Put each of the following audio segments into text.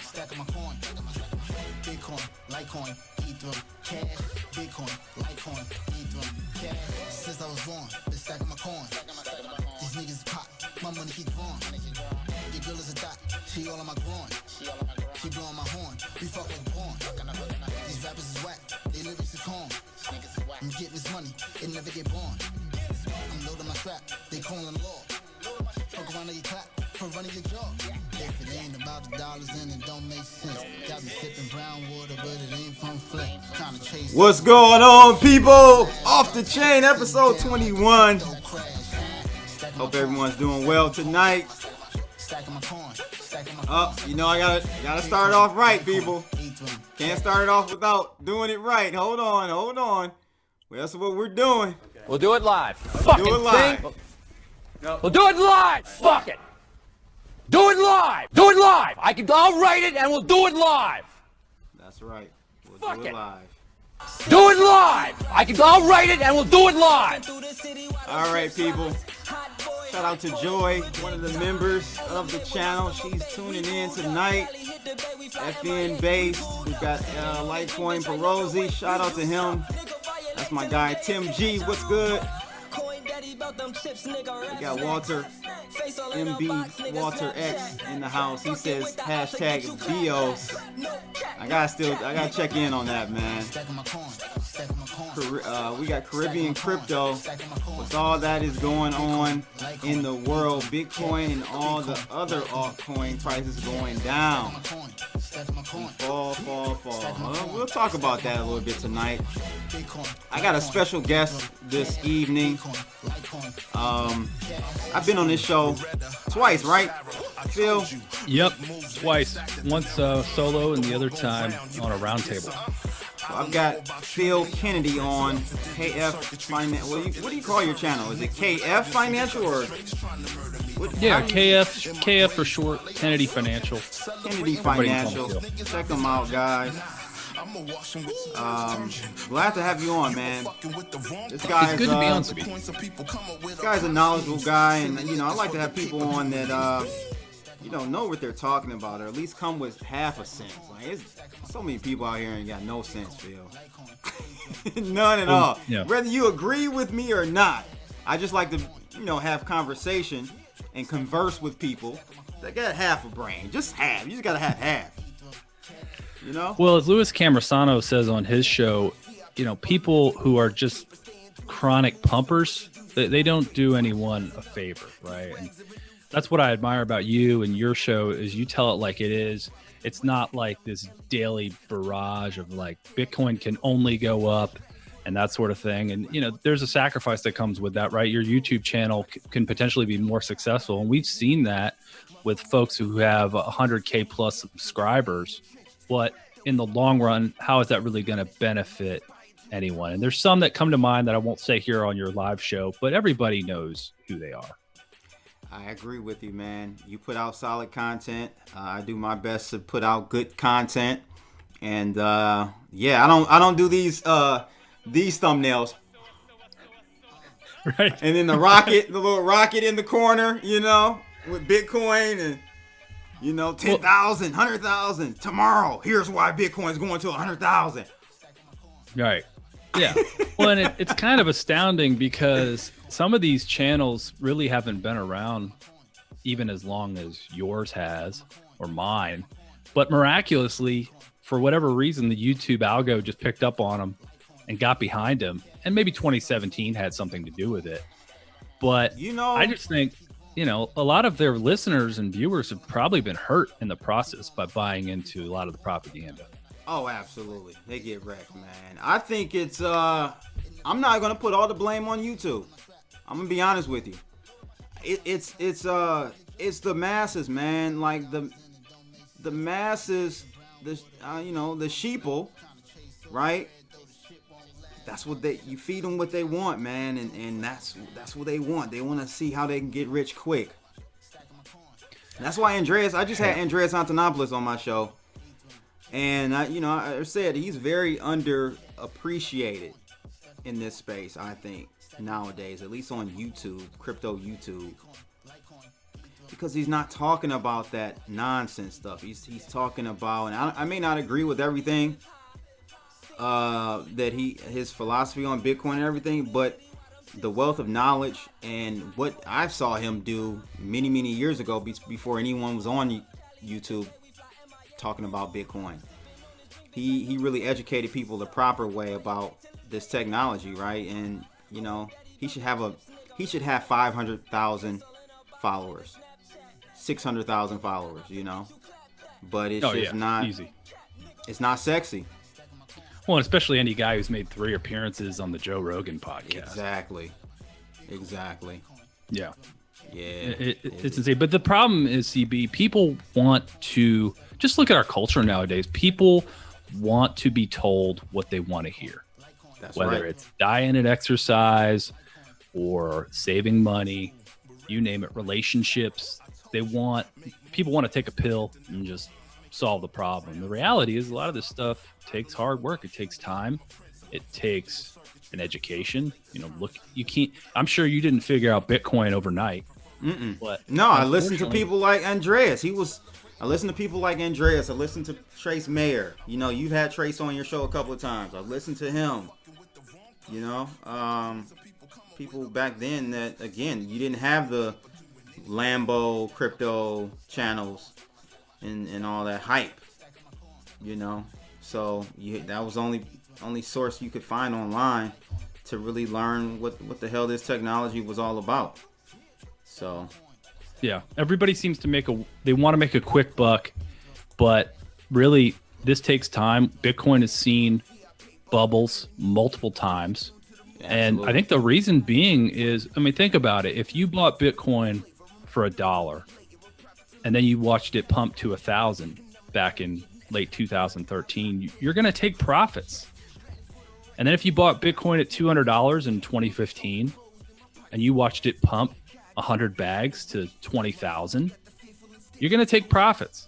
Stacking my coin. Bitcoin, Litecoin, Ethereum, cash. Bitcoin, Litecoin, Ethereum, cash. Since I was born, been stacking my coin. These niggas pop, my money keep growing. Your girl is a dot, she all on my groin. She blowing my horn, we fuck like porn. These rappers is whack, they lyrics is corn. I'm getting this money, it never get born. I'm loading my strap, they calling the law. Fuck around your clap for running your jaw. If it ain't about the dollars, then it don't make sense. Got me sipping brown water, but it ain't from Flint. Trying to chase. What's going on, people? Off the Chain, episode 21. Hope everyone's doing well tonight. You know I gotta start it off right, people. Can't start it off without doing it right. Hold on. Well, that's what we're doing. We'll do it live. Do it live. We'll do it live. Fuck it. Do it live. Do it live. I'll write it and we'll do it live. That's right. We'll Fuck do it it. live. Do it live. I'll write it and we'll do it live. All right, people. Shout out to Joy, one of the members of the channel. She's tuning in tonight. FN Based. We've got Litecoin Perosi. Shout out to him. That's my guy, Tim G. What's good? We got Walter, MB Walter X in the house. He says hashtag BIOS. I gotta check in on that, man. We got Caribbean crypto. With all that is going on in the world, Bitcoin and all the other altcoin prices going down. Fall. We'll talk about that a little bit tonight. I got a special guest this evening. I've been on this show twice, right, Phil? Yep, twice. Once solo and the other time on a roundtable. I've got Phil Kennedy on KF Financial. What do you call your channel? Is it KF Financial or? Yeah, KF for short. Kennedy Financial. Kennedy Financial. Check them out, guys. Glad to have you on, man. This guy it's good to be on, Sabine. This guy's a knowledgeable guy, and I like to have people on that know what they're talking about, or at least come with half a sense. Like, it's so many people out here ain't got no sense, Phil. None at all. Yeah. Whether you agree with me or not, I just like to have conversation and converse with people that got half a brain. Just half. You just gotta have half. Well, as Louis Camrosano says on his show, people who are just chronic pumpers, they don't do anyone a favor, right? And that's what I admire about you and your show is you tell it like it is. It's not like this daily barrage of like Bitcoin can only go up and that sort of thing. And, there's a sacrifice that comes with that, right? Your YouTube channel can potentially be more successful. And we've seen that with folks who have 100K plus subscribers. But in the long run, how is that really going to benefit anyone? And there's some that come to mind that I won't say here on your live show, but everybody knows who they are. I agree with you, man. You put out solid content. I do my best to put out good content. And I don't do these thumbnails. Right. And then the little rocket in the corner, with Bitcoin and 10,000, 100,000 tomorrow. Here's why Bitcoin's going to 100,000. Right. Yeah. Well, and it's kind of astounding because some of these channels really haven't been around even as long as yours has or mine. But miraculously, for whatever reason, the YouTube algo just picked up on them and got behind them. And maybe 2017 had something to do with it. But I just think, a lot of their listeners and viewers have probably been hurt in the process by buying into a lot of the propaganda. Oh, absolutely. They get wrecked, man. I think it's, I'm not going to put all the blame on YouTube. I'm going to be honest with you. It's the masses, man. Like the masses, the sheeple, right? That's what you feed them what they want, man, and that's what they want. They want to see how they can get rich quick. That's why I just had Andreas Antonopoulos on my show, and I said he's very underappreciated in this space. I think nowadays, at least on YouTube, crypto YouTube. Because he's not talking about that nonsense stuff. He's talking about, and I may not agree with everything that his philosophy on Bitcoin and everything, but the wealth of knowledge and what I saw him do many years ago before anyone was on YouTube talking about Bitcoin. He really educated people the proper way about this technology, right? And you know, he should have 500,000 followers, 600,000 followers, you know. But it's just not easy. It's not sexy. Well, and especially any guy who's made 3 appearances on the Joe Rogan podcast. Exactly. Yeah. Yeah. It's insane. But the problem is, CB, people want to just look at our culture nowadays. People want to be told what they want to hear. That's Whether right. it's diet and exercise or saving money, you name it, relationships. People want to take a pill and just solve the problem. The reality is a lot of this stuff takes hard work. It takes time. It takes an education. You know, look, you can't, I'm sure you didn't figure out Bitcoin overnight. But no, I listened to people like Andreas. I listened to people like Andreas. I listened to Trace Mayer. You know, you've had Trace on your show a couple of times. I listened to him. You know, people back then that, again, you didn't have the Lambo crypto channels and all that hype, you know. So that was only source you could find online to really learn what the hell this technology was all about. So yeah, everybody seems to they want to make a quick buck, but really this takes time. Bitcoin has seen bubbles multiple times. Absolutely. And I think the reason being is, I mean, think about it. If you bought Bitcoin for $1 and then you watched it pump to 1,000 back in late 2013, you're going to take profits. And then if you bought Bitcoin at $200 in 2015 and you watched it pump 100 bags to 20,000, you're going to take profits.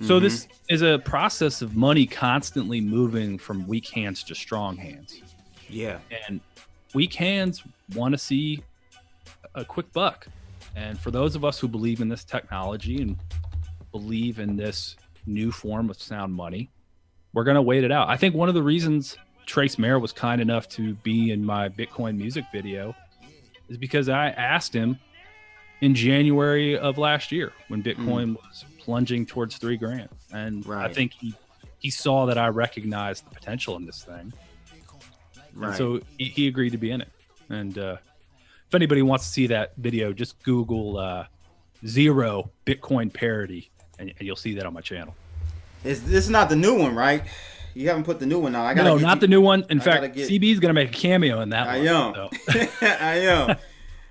So this is a process of money constantly moving from weak hands to strong hands. yeah, And weak hands want to see a quick buck. And for those of us who believe in this technology and believe in this new form of sound money, we're going to wait it out. I think one of the reasons Trace Mayer was kind enough to be in my Bitcoin music video is because I asked him in January of last year when Bitcoin was plunging towards $3,000. And Right. I think he saw that I recognized the potential in this thing. right. And so he agreed to be in it. And if anybody wants to see that video, just Google zero Bitcoin parody, and you'll see that on my channel. This is not the new one, right? You haven't put the new one out. No, not the new one. In fact, gotta get- CB is going to make a cameo in that I one. am. So. I am.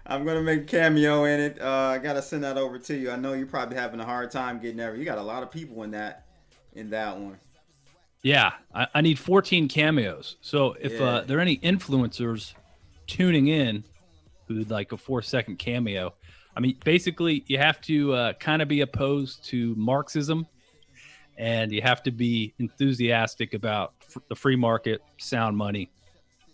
I'm gonna make a cameo in it. I gotta send that over to you. I know you're probably having a hard time getting there. You got a lot of people in that one. Yeah, I need 14 cameos. So if Yeah. there are any influencers tuning in who'd like a 4-second cameo, I mean, basically you have to kind of be opposed to Marxism, and you have to be enthusiastic about the free market, sound money,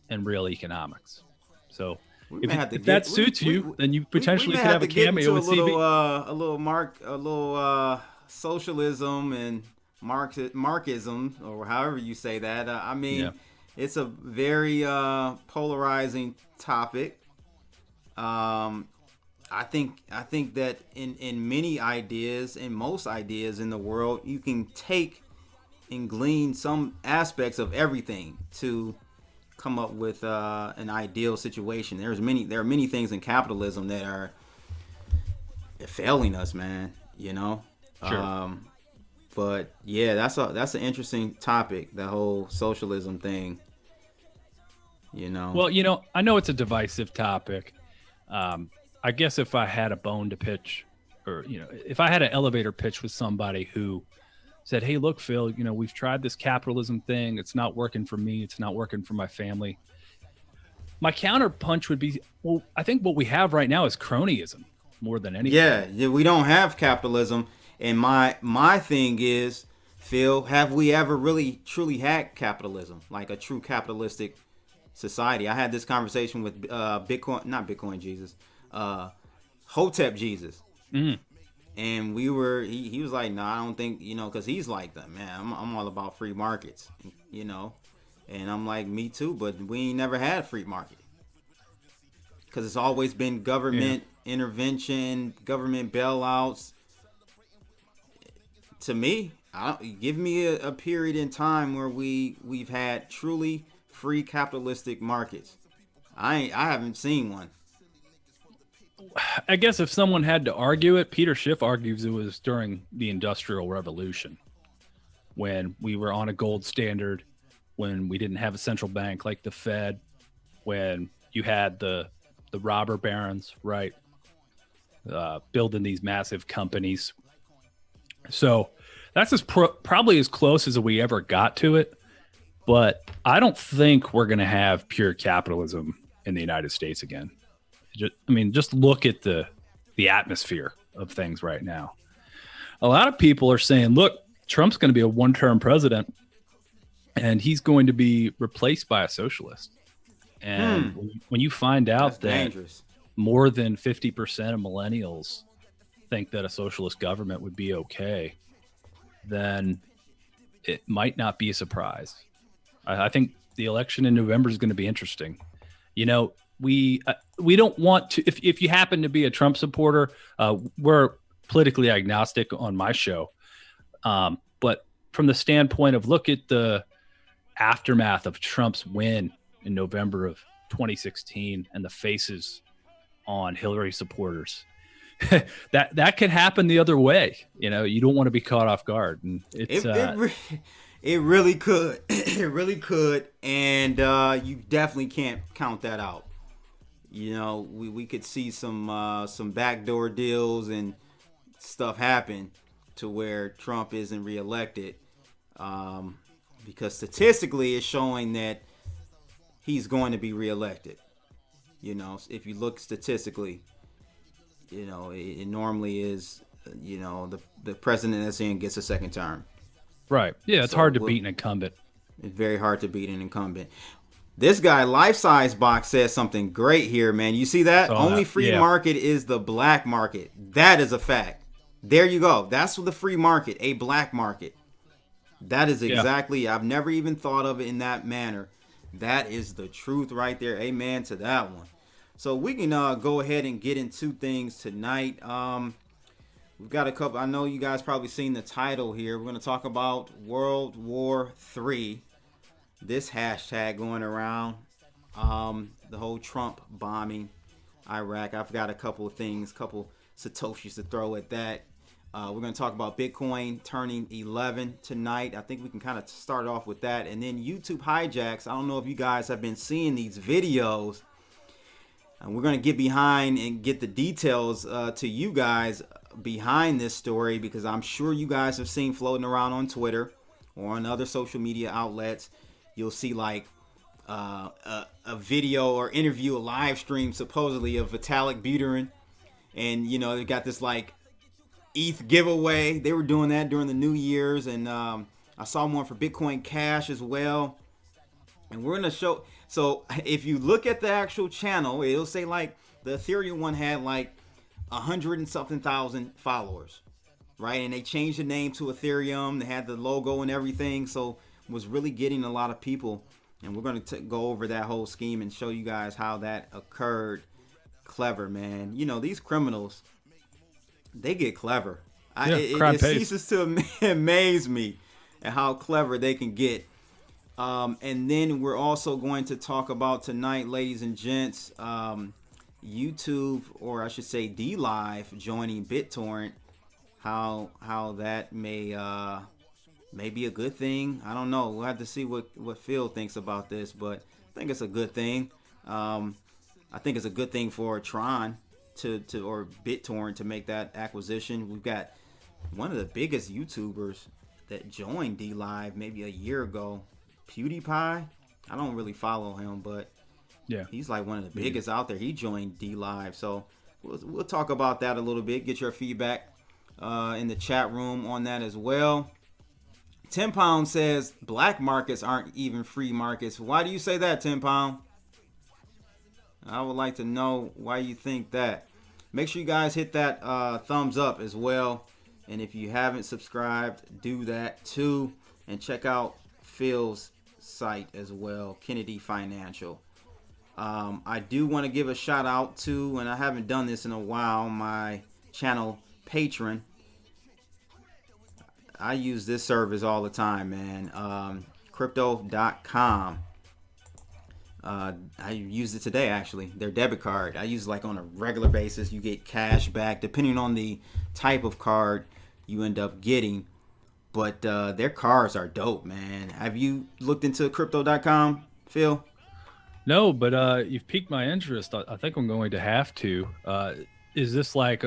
and real economics. So if that suits you, then you potentially could have a cameo with CB. A little socialism and Marxism, or however you say that. I mean, Yeah. It's a very polarizing topic. I think that in many ideas, in most ideas in the world, you can take and glean some aspects of everything to come up with an ideal situation. There are many things in capitalism that are failing us, man. You know. Sure. But yeah, that's an interesting topic, the whole socialism thing. You know. Well, you know, I know it's a divisive topic. I guess if I had a bone to pitch, or, you know, if I had an elevator pitch with somebody who said, hey, look, Phil, you know, we've tried this capitalism thing. It's not working for me. It's not working for my family. My counter punch would be, well, I think what we have right now is cronyism more than anything. Yeah, we don't have capitalism. And my thing is, Phil, have we ever really truly had capitalism, like a true capitalistic society? I had this conversation with Hotep Jesus. And he was like, nah, I don't think, because he's like that, man. I'm all about free markets, and I'm like, me too, but we ain't never had free market because it's always been government intervention, government bailouts. To me, give me a period in time where we've had truly free capitalistic markets. I haven't seen one. I guess if someone had to argue it, Peter Schiff argues it was during the Industrial Revolution when we were on a gold standard, when we didn't have a central bank like the Fed, when you had the robber barons, right, building these massive companies. So that's probably as close as we ever got to it. But I don't think we're going to have pure capitalism in the United States again. Just look at the atmosphere of things right now. A lot of people are saying, look, Trump's going to be a one-term president, and he's going to be replaced by a socialist. And when you find out that more than 50% of millennials think that a socialist government would be okay, then it might not be a surprise. I think the election in November is going to be interesting. We don't want to, if you happen to be a Trump supporter, we're politically agnostic on my show. But from the standpoint of look at the aftermath of Trump's win in November of 2016 and the faces on Hillary supporters, that could happen the other way. You don't want to be caught off guard. And it really could. It really could. And you definitely can't count that out. We could see some backdoor deals and stuff happen to where Trump isn't reelected, because statistically it's showing that he's going to be reelected. If you look statistically, it normally is, the president that's in gets a second term. Right. Yeah, it's hard to beat an incumbent. It's very hard to beat an incumbent. This guy, Life Size Box, says something great here, man. You see that? Only free market is the black market. That is a fact. There you go. That's the free market, a black market. That is exactly, I've never even thought of it in that manner. That is the truth right there. Amen to that one. So we can go ahead and get into things tonight. We've got a couple. I know you guys probably seen the title here. We're going to talk about World War III. This hashtag going around, the whole Trump bombing Iraq. I've got a couple of things, couple Satoshis to throw at that. We're going to talk about Bitcoin turning 11 tonight. I think we can kind of start off with that. And then YouTube HiJacks. I don't know if you guys have been seeing these videos. And we're going to get behind and get the details to you guys behind this story, because I'm sure you guys have seen floating around on Twitter or on other social media outlets. You'll see like a video or interview, a live stream supposedly of Vitalik Buterin, and they got this like ETH giveaway. They were doing that during the New Year's, and I saw one for Bitcoin Cash as well. And we're gonna show. So if you look at the actual channel, it'll say like the Ethereum one had like 100 and something thousand followers, right? And they changed the name to Ethereum. They had the logo and everything, so was really getting a lot of people. And we're going to go over that whole scheme and show you guys how that occurred. Clever, man. These criminals, they get clever. It ceases to amaze me at how clever they can get. And then we're also going to talk about tonight, ladies and gents, YouTube, or I should say dLive, joining BitTorrent. How that may be a good thing. I don't know. We'll have to see what Phil thinks about this, but I think it's a good thing. I think it's a good thing for TRON or BitTorrent to make that acquisition. We've got one of the biggest YouTubers that joined dLive maybe a year ago, PewDiePie. I don't really follow him, but yeah, he's like one of the biggest out there. He joined dLive, so we'll talk about that a little bit. Get your feedback in the chat room on that as well. 10 Pound says black markets aren't even free markets. Why do you say that, 10 Pound? I would like to know why you think that. make sure you guys hit that thumbs up as well. And if you haven't subscribed, do that too. And check out Phil's site as well, Kennedy Financial. I do want to give a shout out to, and I haven't done this in a while, my channel patron. I use this service all the time, man. Crypto.com. I used it today, actually. Their debit card. I use it like on a regular basis. You get cash back depending on the type of card you end up getting. But their cards are dope, man. Have you looked into Crypto.com, Phil? No, but you've piqued my interest. I think I'm going to have to. Is this like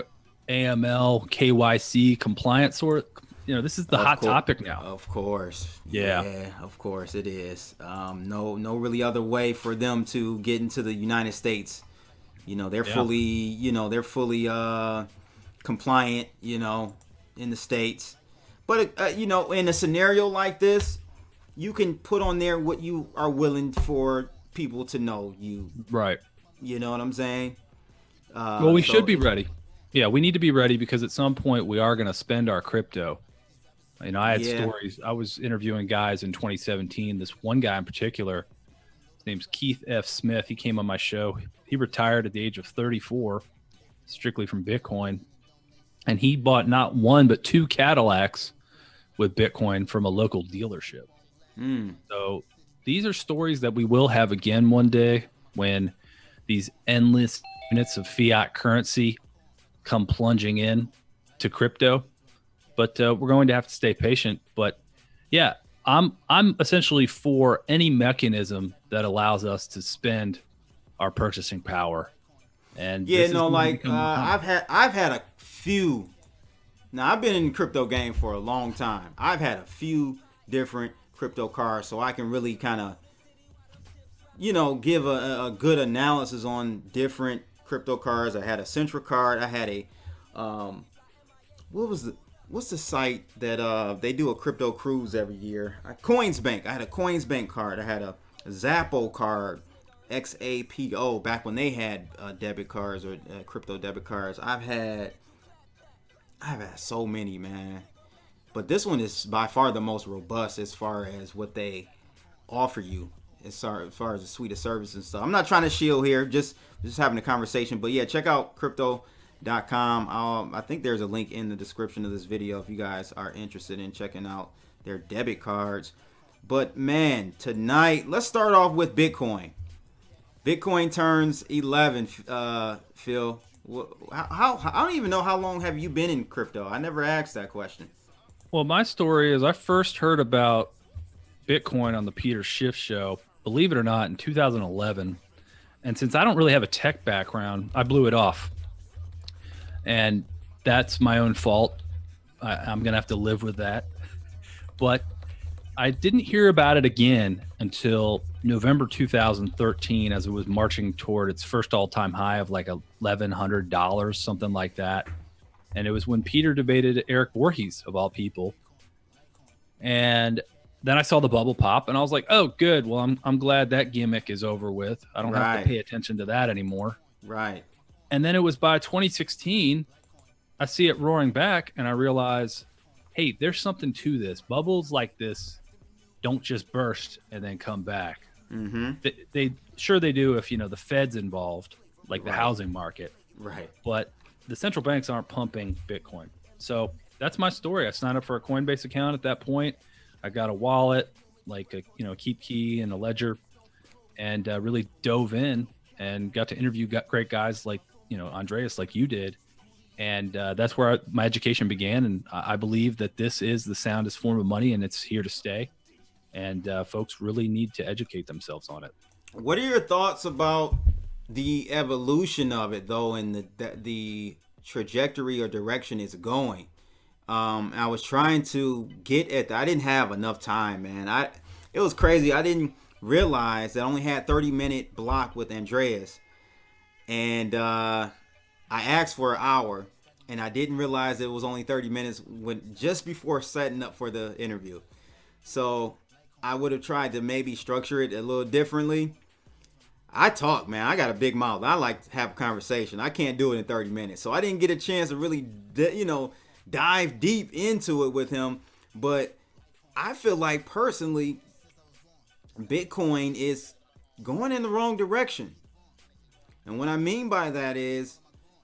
AML, KYC compliance sort? This is the hot topic now. Of course. Yeah, of course it is. No really other way for them to get into the United States. They're fully, compliant, in the States. But, in a scenario like this, you can put on there what you are willing for people to know you. Right. You know what I'm saying? Well, we should be ready. Yeah, we need to be ready because at some point we are going to spend our crypto. I had stories. I was interviewing guys in 2017. This one guy in particular, his name's Keith F. Smith. He came on my show. He retired at the age of 34, strictly from Bitcoin. And he bought not one, but 2 Cadillacs with Bitcoin from a local dealership. So these are stories that we will have again one day when these endless units of fiat currency come plunging in to crypto. But we're going to have to stay patient. But yeah, I'm essentially for any mechanism that allows us to spend our purchasing power. And I've had a few. Now I've been in the crypto game for a long time. I've had a few different crypto cards, so I can really kind of, give a good analysis on different crypto cards. I had a Centra card. I had a what's the site that they do a crypto cruise every year? Coinsbank. I had a Coinsbank card. I had a Zappo card, XAPO, back when they had debit cards or crypto debit cards. I've had so many, man. But this one is by far the most robust as far as what they offer you, as far as the suite of services and stuff. I'm not trying to shield here, just having a conversation. But yeah, check out Crypto.com. I think there's a link in the description of this video if you guys are interested in checking out their debit cards. But man, tonight, let's start off with Bitcoin. Bitcoin turns 11, Phil. How I don't even know how long have you been in crypto. I never asked that question. Well, my story is I first heard about Bitcoin on the Peter Schiff show, believe it or not, in 2011. And since I don't really have a tech background, I blew it off. And that's my own fault. I'm going to have to live with that. But I didn't hear about it again until November 2013 as it was marching toward its first all-time high of like $1,100, something like that. And it was when Peter debated Eric Voorhees, of all people. And then I saw the bubble pop, and I was like, oh, good. Well, I'm glad that gimmick is over with. I don't have to pay attention to that anymore. Right. And then it was by 2016, I see it roaring back, and I realize, hey, there's something to this. Bubbles like this don't just burst and then come back. Mm-hmm. They do if the Fed's involved, like the housing market. Right. But the central banks aren't pumping Bitcoin. So that's my story. I signed up for a Coinbase account at that point. I got a wallet, like a Keep Key and a Ledger, and really dove in and got to interview great guys like Andreas, like you did. And that's where my education began. And I believe that this is the soundest form of money, and it's here to stay. And folks really need to educate themselves on it. What are your thoughts about the evolution of it, though, and the trajectory or direction it's going? I was trying to get at that. I didn't have enough time, man. It was crazy. I didn't realize that I only had 30-minute block with Andreas. And I asked for an hour, and I didn't realize it was only 30 minutes just before setting up for the interview. So I would have tried to maybe structure it a little differently. I talk, man. I got a big mouth. I like to have a conversation. I can't do it in 30 minutes. So I didn't get a chance to really, dive deep into it with him. But I feel like personally, Bitcoin is going in the wrong direction. And what I mean by that is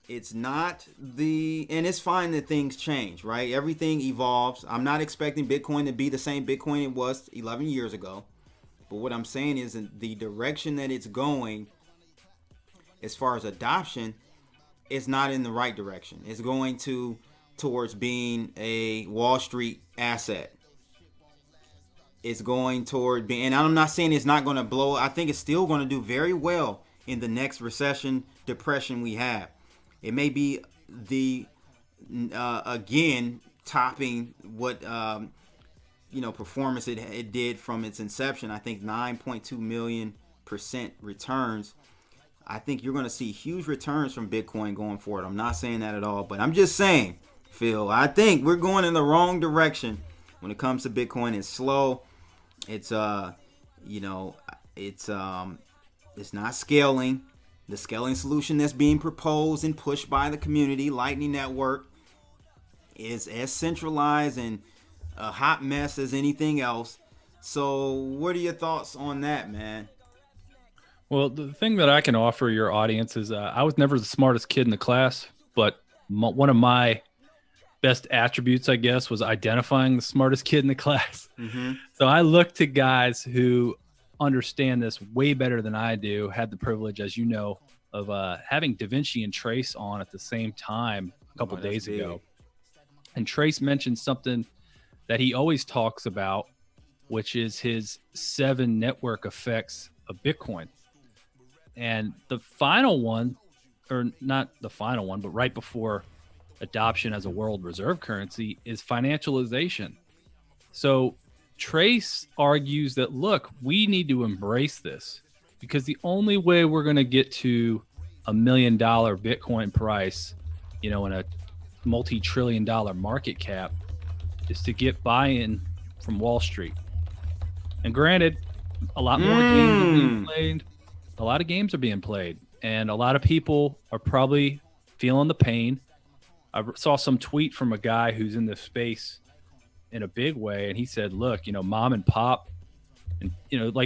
it's not and it's fine that things change, right? Everything evolves. I'm not expecting Bitcoin to be the same Bitcoin it was 11 years ago. But what I'm saying is in the direction that it's going, as far as adoption, is not in the right direction. It's going towards being a Wall Street asset. It's going toward being, and I'm not saying it's not going to blow. I think it's still going to do very well in the next recession, depression we have. It may be again topping what performance it did from its inception. I think 9.2 million% returns. I think you're going to see huge returns from Bitcoin going forward. I'm not saying that at all, but I'm just saying, Phil, I think we're going in the wrong direction when it comes to Bitcoin. It's slow. It's it's not scaling. The scaling solution that's being proposed and pushed by the community, Lightning Network, is as centralized and a hot mess as anything else. So what are your thoughts on that, man? Well, the thing that I can offer your audience is I was never the smartest kid in the class, but one of my best attributes, I guess, was identifying the smartest kid in the class. Mm-hmm. So I look to guys who understand this way better than I do. Had the privilege, as you know, of having Da Vinci and Trace on at the same time a couple days ago. And Trace mentioned something that he always talks about, which is his 7 network effects of Bitcoin. And the final one, or not the final one, but right before adoption as a world reserve currency, is financialization. So Trace argues that, look, we need to embrace this because the only way we're going to get to $1 million Bitcoin price, in a multi-trillion-dollar market cap, is to get buy-in from Wall Street. And granted, a lot more games are being played. A lot of games are being played, and a lot of people are probably feeling the pain. I saw some tweet from a guy who's in this space in a big way, and he said, look, mom and pop, and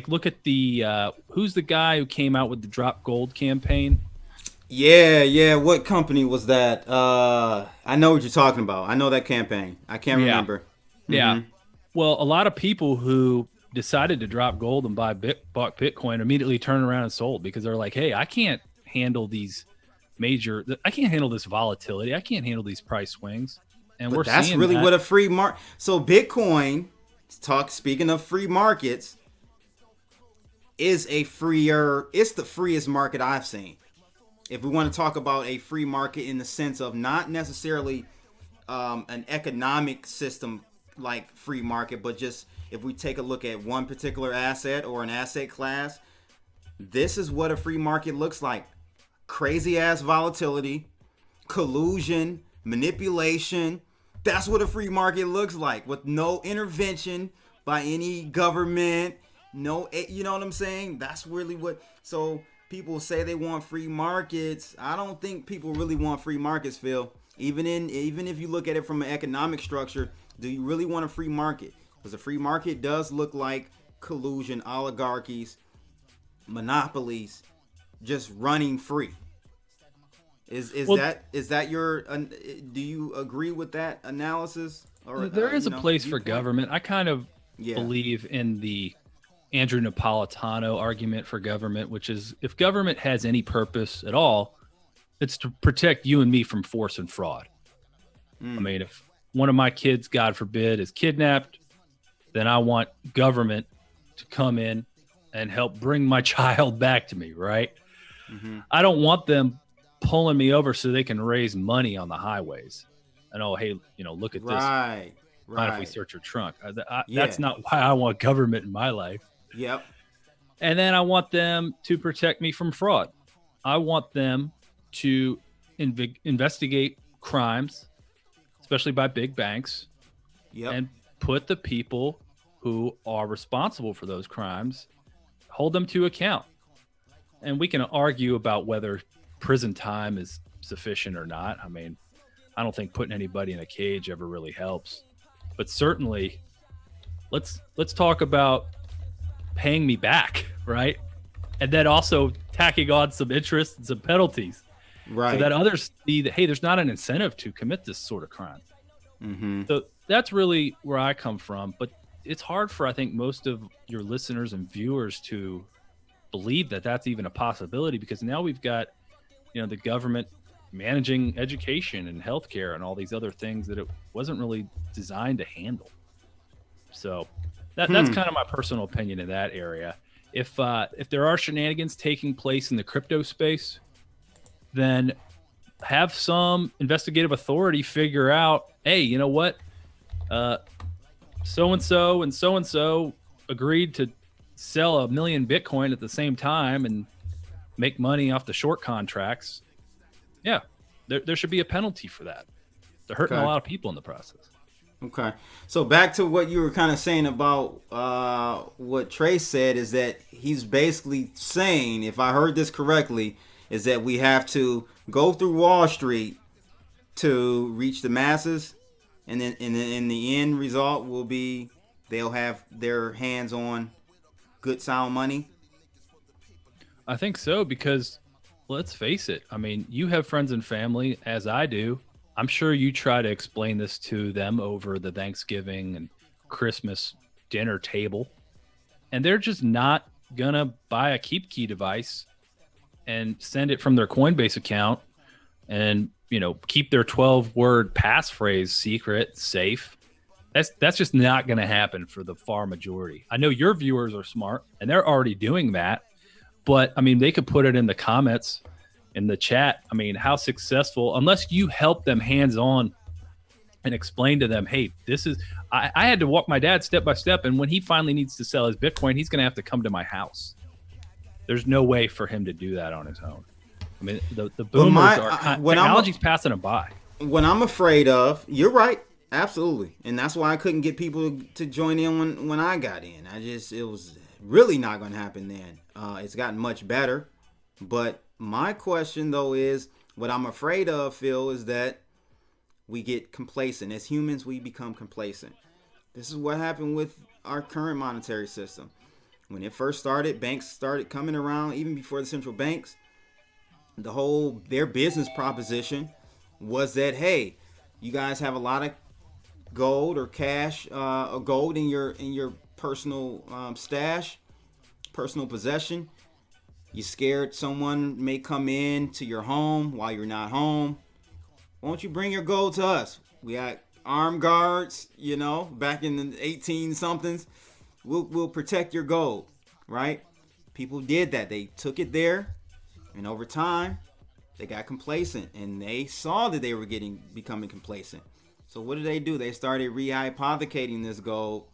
look at the who's the guy who came out with the Drop Gold campaign? Yeah, what company was that? I know what you're talking about. I know that campaign. I can't remember. Yeah. Mm-hmm. Well, a lot of people who decided to drop gold and bought Bitcoin immediately turned around and sold because they're like, hey, I can't handle this volatility. I can't handle these price swings. And but that's really what a free market. So Bitcoin, speaking of free markets, is it's the freest market I've seen. If we want to talk about a free market in the sense of not necessarily an economic system like free market, but just if we take a look at one particular asset or an asset class, this is what a free market looks like. Crazy ass volatility, collusion, manipulation. That's what a free market looks like, with no intervention by any government. No, you know what I'm saying? That's really what. So people say they want free markets. I don't think people really want free markets, Phil. Even if you look at it from an economic structure, do you really want a free market? Because a free market does look like collusion, oligarchies, monopolies, just running free. Is that your? Do you agree with that analysis? Or there is a place for government. I kind of believe in the Andrew Napolitano argument for government, which is if government has any purpose at all, it's to protect you and me from force and fraud. I mean, if one of my kids, God forbid, is kidnapped, then I want government to come in and help bring my child back to me, right? Mm-hmm. I don't want them pulling me over so they can raise money on the highways. And hey, look at this. Right. If we search your trunk, that's not why I want government in my life. Yep. And then I want them to protect me from fraud. I want them to investigate crimes, especially by big banks, and put the people who are responsible for those crimes, hold them to account. and we can argue about whether prison time is sufficient or not. I mean, I don't think putting anybody in a cage ever really helps, but certainly let's talk about paying me back, right? And then also tacking on some interest and some penalties, right? So that others see that, hey, there's not an incentive to commit this sort of crime. Mm-hmm. So that's really where I come from. But it's hard for, I think, most of your listeners and viewers to believe that that's even a possibility, because now we've got, the government managing education and healthcare and all these other things that it wasn't really designed to handle. So that's kind of my personal opinion in that area. If there are shenanigans taking place in the crypto space, then have some investigative authority figure out, hey, you know what? So-and-so and so-and-so agreed to sell 1 million Bitcoin at the same time and make money off the short contracts. Yeah, there should be a penalty for that. They're hurting a lot of people in the process. Okay. So back to what you were kind of saying about what Trey said, is that he's basically saying, if I heard this correctly, is that we have to go through Wall Street to reach the masses, and then in the end result will be they'll have their hands on good sound money. I think so, because let's face it. I mean, you have friends and family, as I do. I'm sure you try to explain this to them over the Thanksgiving and Christmas dinner table, and they're just not gonna buy a KeepKey device and send it from their Coinbase account and, keep their 12-word passphrase secret, safe. That's just not going to happen for the far majority. I know your viewers are smart and they're already doing that, but I mean, they could put it in the comments in the chat. I mean, how successful, unless you help them hands-on and explain to them, hey, this is, I had to walk my dad step by step, and when he finally needs to sell his Bitcoin, he's going to have to come to my house. There's no way for him to do that on his own. I mean, the boomers technology's passing them by. What I'm afraid of, you're right, absolutely, and that's why I couldn't get people to join in when I got in. It was really not going to happen then. It's gotten much better, but my question though is, what I'm afraid of, Phil, is that we get complacent. As humans, we become complacent. This is what happened with our current monetary system. When it first started, banks started coming around, even before the central banks. Their business proposition was that, hey, you guys have a lot of gold or cash, or gold in your personal stash, personal possession. You're scared someone may come in to your home while you're not home. Why don't you bring your gold to us? We got armed guards, back in the 18-somethings. We'll protect your gold, right? People did that. They took it there, and over time, they got complacent, and they saw that they were becoming complacent. So what did they do? They started rehypothecating this gold,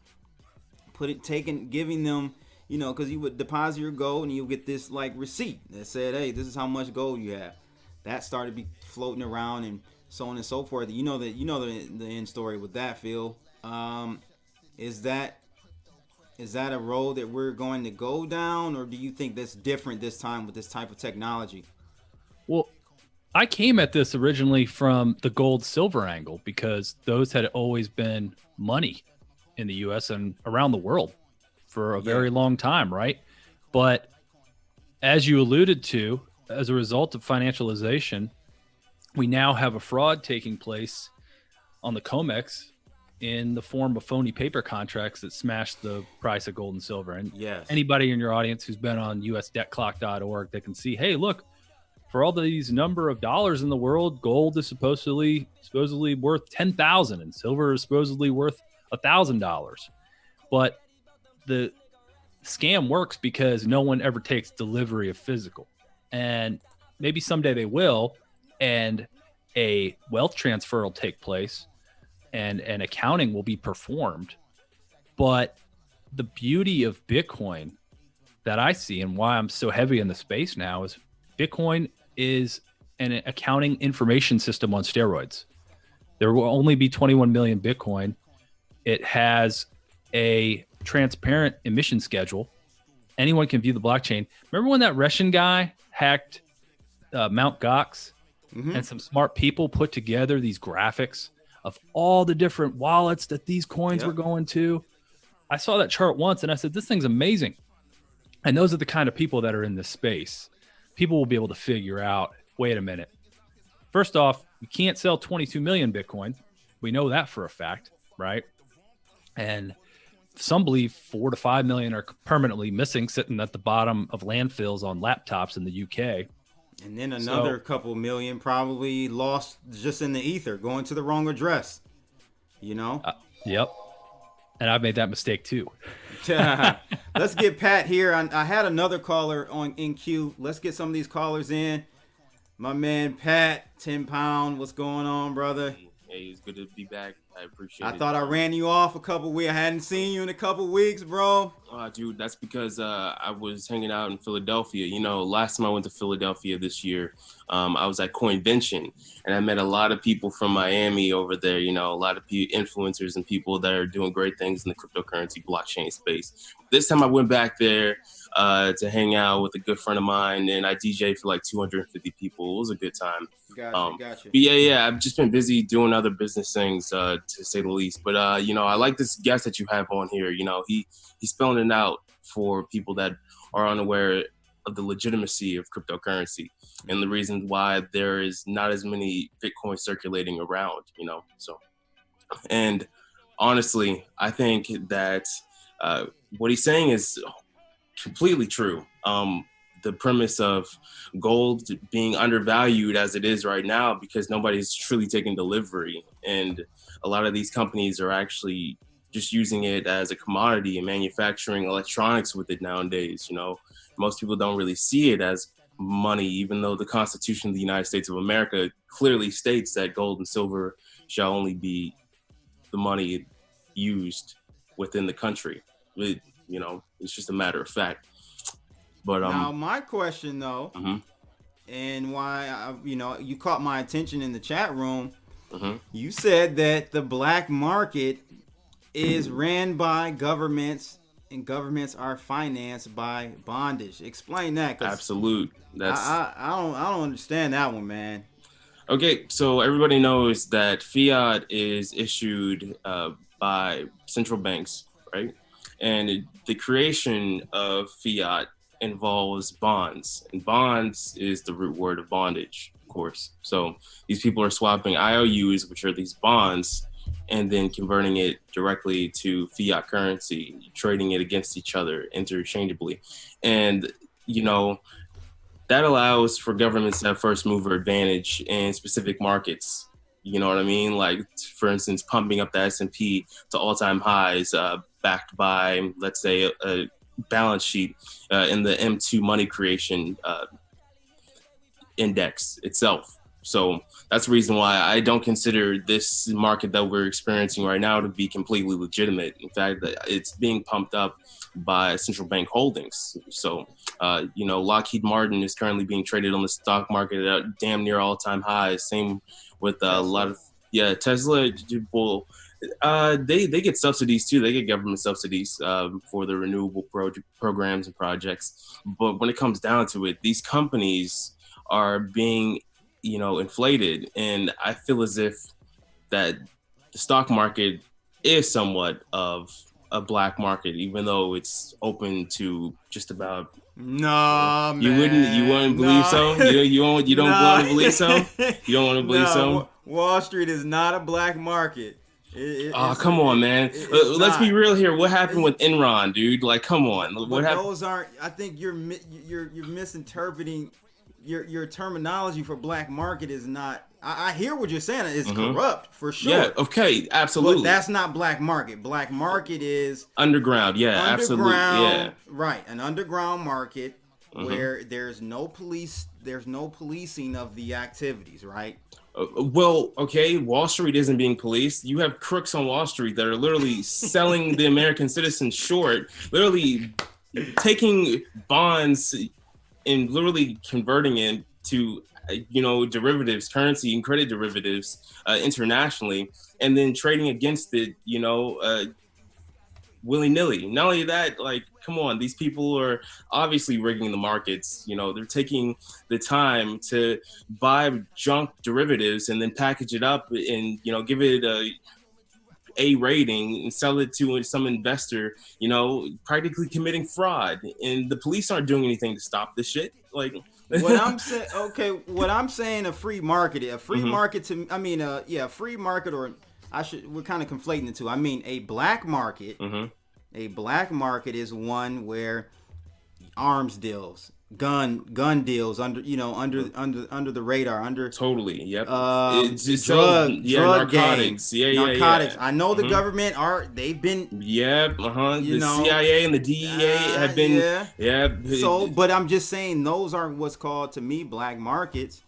giving them, because you would deposit your gold and you get this like receipt that said, hey, this is how much gold you have. That started be floating around and so on and so forth. The end story with that, Phil. Is that a road that we're going to go down, or do you think that's different this time with this type of technology? Well, I came at this originally from the gold-silver angle, because those had always been money in the U.S. and around the world for a very long time, right? But as you alluded to, as a result of financialization, we now have a fraud taking place on the COMEX in the form of phony paper contracts that smash the price of gold and silver. And anybody in your audience who's been on usdebtclock.org, they can see, hey, look, for all these number of dollars in the world, gold is supposedly worth $10,000 and silver is supposedly worth $1,000. But the scam works because no one ever takes delivery of physical. And maybe someday they will, and a wealth transfer will take place and an accounting will be performed. But the beauty of Bitcoin that I see, and why I'm so heavy in the space now, is Bitcoin is an accounting information system on steroids. There will only be 21 million Bitcoin. It has a transparent emission schedule. anyone can view the blockchain. Remember when that Russian guy hacked Mount Gox, and some smart people put together these graphics of all the different wallets that these coins were going to? I saw that chart once and I said, this thing's amazing. And those are the kind of people that are in this space. People will be able to figure out, wait a minute. First off, you can't sell 22 million Bitcoin. We know that for a fact, right? And some believe 4 to 5 million are permanently missing, sitting at the bottom of landfills on laptops in the UK. And then another couple million probably lost just in the ether, going to the wrong address. You know? Yep. And I've made that mistake too. Let's get Pat here. I had another caller in queue. Let's get some of these callers in. My man Pat, 10 Pound. What's going on, brother? Hey, it's good to be back. I appreciate it. I thought I ran you off a couple weeks. I hadn't seen you in a couple weeks, bro. Dude, that's because I was hanging out in Philadelphia. You know, last time I went to Philadelphia this year, I was at Coinvention, and I met a lot of people from Miami over there. You know, a lot of influencers and people that are doing great things in the cryptocurrency blockchain space. This time I went back there to hang out with a good friend of mine, and I DJ'd for like 250 people. It was a good time. Gotcha. But yeah, I've just been busy doing other business things, to say the least. But you know, I like this guest that you have on here. You know, he's spelling it out for people that are unaware of the legitimacy of cryptocurrency and the reasons why there is not as many Bitcoin circulating around. You know, so and honestly, I think that what he's saying is completely true. The premise of gold being undervalued as it is right now because nobody's truly taking delivery. And a lot of these companies are actually just using it as a commodity and manufacturing electronics with it nowadays. You know, most people don't really see it as money, even though the Constitution of the United States of America clearly states that gold and silver shall only be the money used within the country. You know, it's just a matter of fact. But now my question though, and why you caught my attention in the chat room. You said that the black market is ran by governments, and governments are financed by bondage. Explain that. Absolute. That's I don't understand that one, man. Okay, so everybody knows that fiat is issued by central banks, right? And the creation of fiat involves bonds, and bonds is the root word of bondage, of course. So these people are swapping IOUs, which are these bonds, and then converting it directly to fiat currency, trading it against each other interchangeably. And, you know, that allows for governments to have first mover advantage in specific markets. You know what I mean? Like, for instance, pumping up the S&P to all-time highs, backed by, let's say, a balance sheet in the M2 money creation index itself. So that's the reason why I don't consider this market that we're experiencing right now to be completely legitimate. In fact, it's being pumped up by central bank holdings. So, you know, Lockheed Martin is currently being traded on the stock market at damn near all-time highs. Same with a lot of, Tesla. Well, they get subsidies too. They get government subsidies for the renewable programs and projects. But when it comes down to it, these companies are being, you know, inflated. And I feel as if that the stock market is somewhat of a black market, even though it's open to just about. No, man. You wouldn't believe so? You don't want to believe so? You don't want to believe so? Wall Street is not a black market. Come on, man. Let's be real here. What happened with Enron, dude? Like, come on. What happened? Those aren't. I think you're misinterpreting. Your terminology for black market is not. I hear what you're saying. It's corrupt for sure. Yeah. Okay. Absolutely. But that's not black market. Black market is underground. Yeah. Absolutely. Yeah. Right. An underground market where there's no police. There's no policing of the activities. Right. Well, okay, Wall Street isn't being policed. You have crooks on Wall Street that are literally selling the American citizen short, literally taking bonds and literally converting it to, you know, derivatives, currency and credit derivatives internationally, and then trading against it, you know, willy-nilly. Not only that, like, come on, these people are obviously rigging the markets. You know, they're taking the time to buy junk derivatives and then package it up and, you know, give it a rating and sell it to some investor, you know, practically committing fraud. And the police aren't doing anything to stop this shit. Like, what I'm saying, what I'm saying, a free market, market to, I mean, a free market, or we're kind of conflating the two. I mean, a black market, a black market is one where arms deals, gun deals under the radar, totally, yep. It's drug narcotics, gangs, narcotics. I know the government they've been, the CIA and the DEA have been, So, but I'm just saying those aren't what's called to me black markets.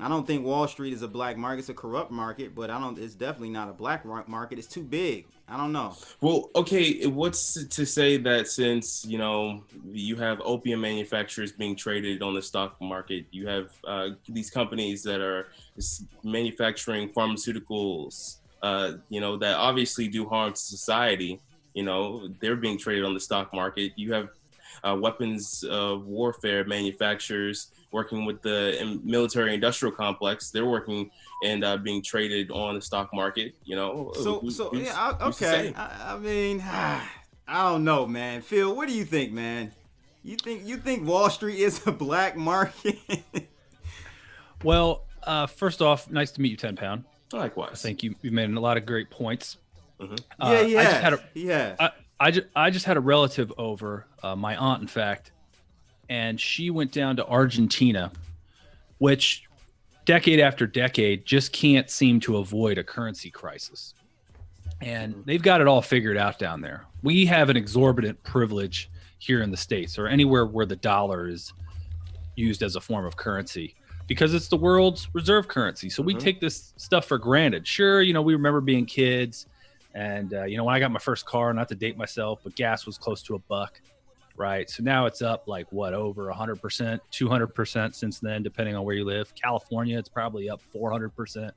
I don't think Wall Street is a black market. It's a corrupt market, but it's definitely not a black market. It's too big. I don't know. Well, okay, what's to say that since, you know, you have opium manufacturers being traded on the stock market, you have these companies that are manufacturing pharmaceuticals, you know, that obviously do harm to society, you know, they're being traded on the stock market. You have weapons of warfare manufacturers working with the military industrial complex. They're working and being traded on the stock market, you know. Okay. I mean, I don't know, man. Phil, what do you think, man? You think Wall Street is a black market? Well, first off, nice to meet you, 10 Pound. Likewise. I think you made a lot of great points. Yeah. I just had a relative over, my aunt, in fact, and she went down to Argentina, which decade after decade just can't seem to avoid a currency crisis. And they've got it all figured out down there. We have an exorbitant privilege here in the States, or anywhere where the dollar is used as a form of currency, because it's the world's reserve currency. So we take this stuff for granted. Sure, you know, we remember being kids, and you know, when I got my first car, not to date myself, but gas was close to $1, right? So now it's up like what, over 100%, 200% since then, depending on where you live. California, it's probably up 400%.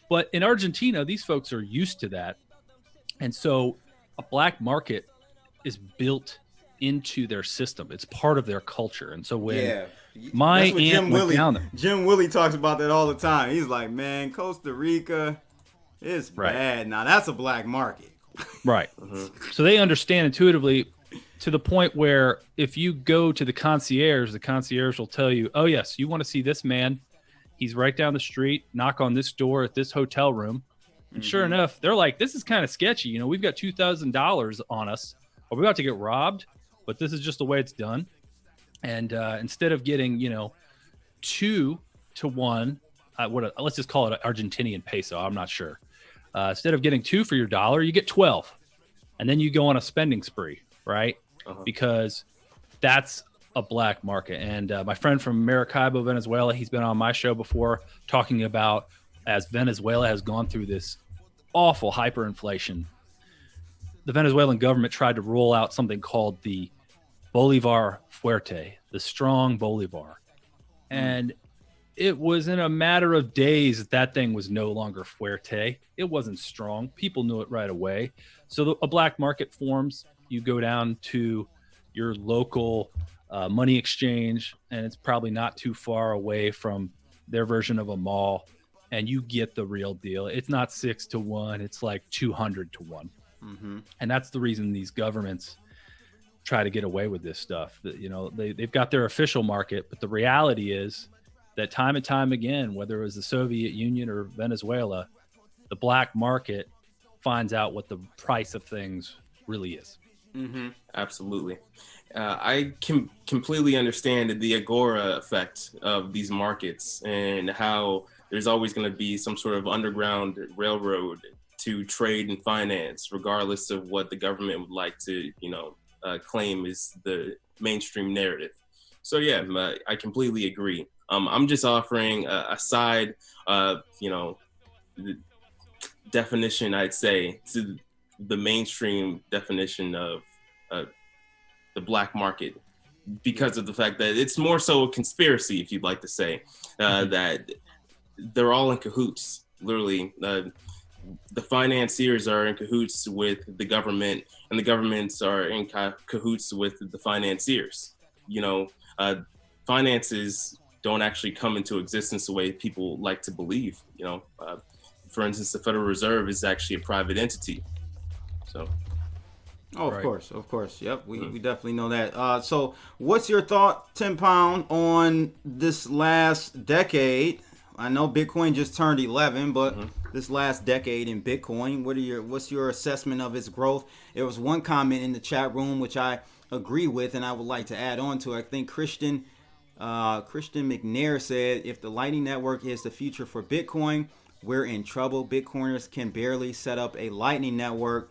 But in Argentina, these folks are used to that, and so a black market is built into their system. It's part of their culture. And so when my aunt went down there, Jim Willie talks about that all the time. He's like, man, Costa Rica is bad. Now that's a black market. Right. So they understand intuitively, to the point where if you go to the concierge will tell you, oh yes, you want to see this man, he's right down the street, knock on this door at this hotel room. And sure enough, they're like, this is kind of sketchy. You know, we've got $2,000 on us. Are we about to get robbed? But this is just the way it's done. And instead of getting, you know, 2 to 1, let's just call it an Argentinian peso. I'm not sure. Instead of getting 2 for your dollar, you get 12. And then you go on a spending spree, right? Because that's a black market. And my friend from Maracaibo, Venezuela, he's been on my show before talking about, as Venezuela has gone through this awful hyperinflation, the Venezuelan government tried to roll out something called the Bolivar Fuerte, the strong Bolivar. And it was in a matter of days that thing was no longer fuerte. It wasn't strong. People knew it right away. So a black market forms. You go down to your local money exchange, and it's probably not too far away from their version of a mall, and you get the real deal. It's not 6 to 1. It's like 200 to 1. And that's the reason these governments try to get away with this stuff. You know, they've got their official market, but the reality is that time and time again, whether it was the Soviet Union or Venezuela, the black market finds out what the price of things really is. Absolutely. I can completely understand the agora effect of these markets and how there's always going to be some sort of underground railroad to trade and finance, regardless of what the government would like to, you know, claim is the mainstream narrative. So yeah, I completely agree. I'm just offering a side, you know, definition, I'd say, to the mainstream definition of the black market, because of the fact that it's more so a conspiracy, if you'd like to say, that they're all in cahoots, literally. the financiers are in cahoots with the government, and the governments are in cahoots with the financiers. Finances don't actually come into existence the way people like to believe. For instance, the Federal Reserve is actually a private entity. So. Oh, of course. Yep, we definitely know that. So what's your thought, 10 Pound, on this last decade? I know Bitcoin just turned 11, but this last decade in Bitcoin, what's your assessment of its growth? There was one comment in the chat room which I agree with, and I would like to add on to. I think Christian McNair said, if the Lightning Network is the future for Bitcoin, we're in trouble. Bitcoiners can barely set up a Lightning Network.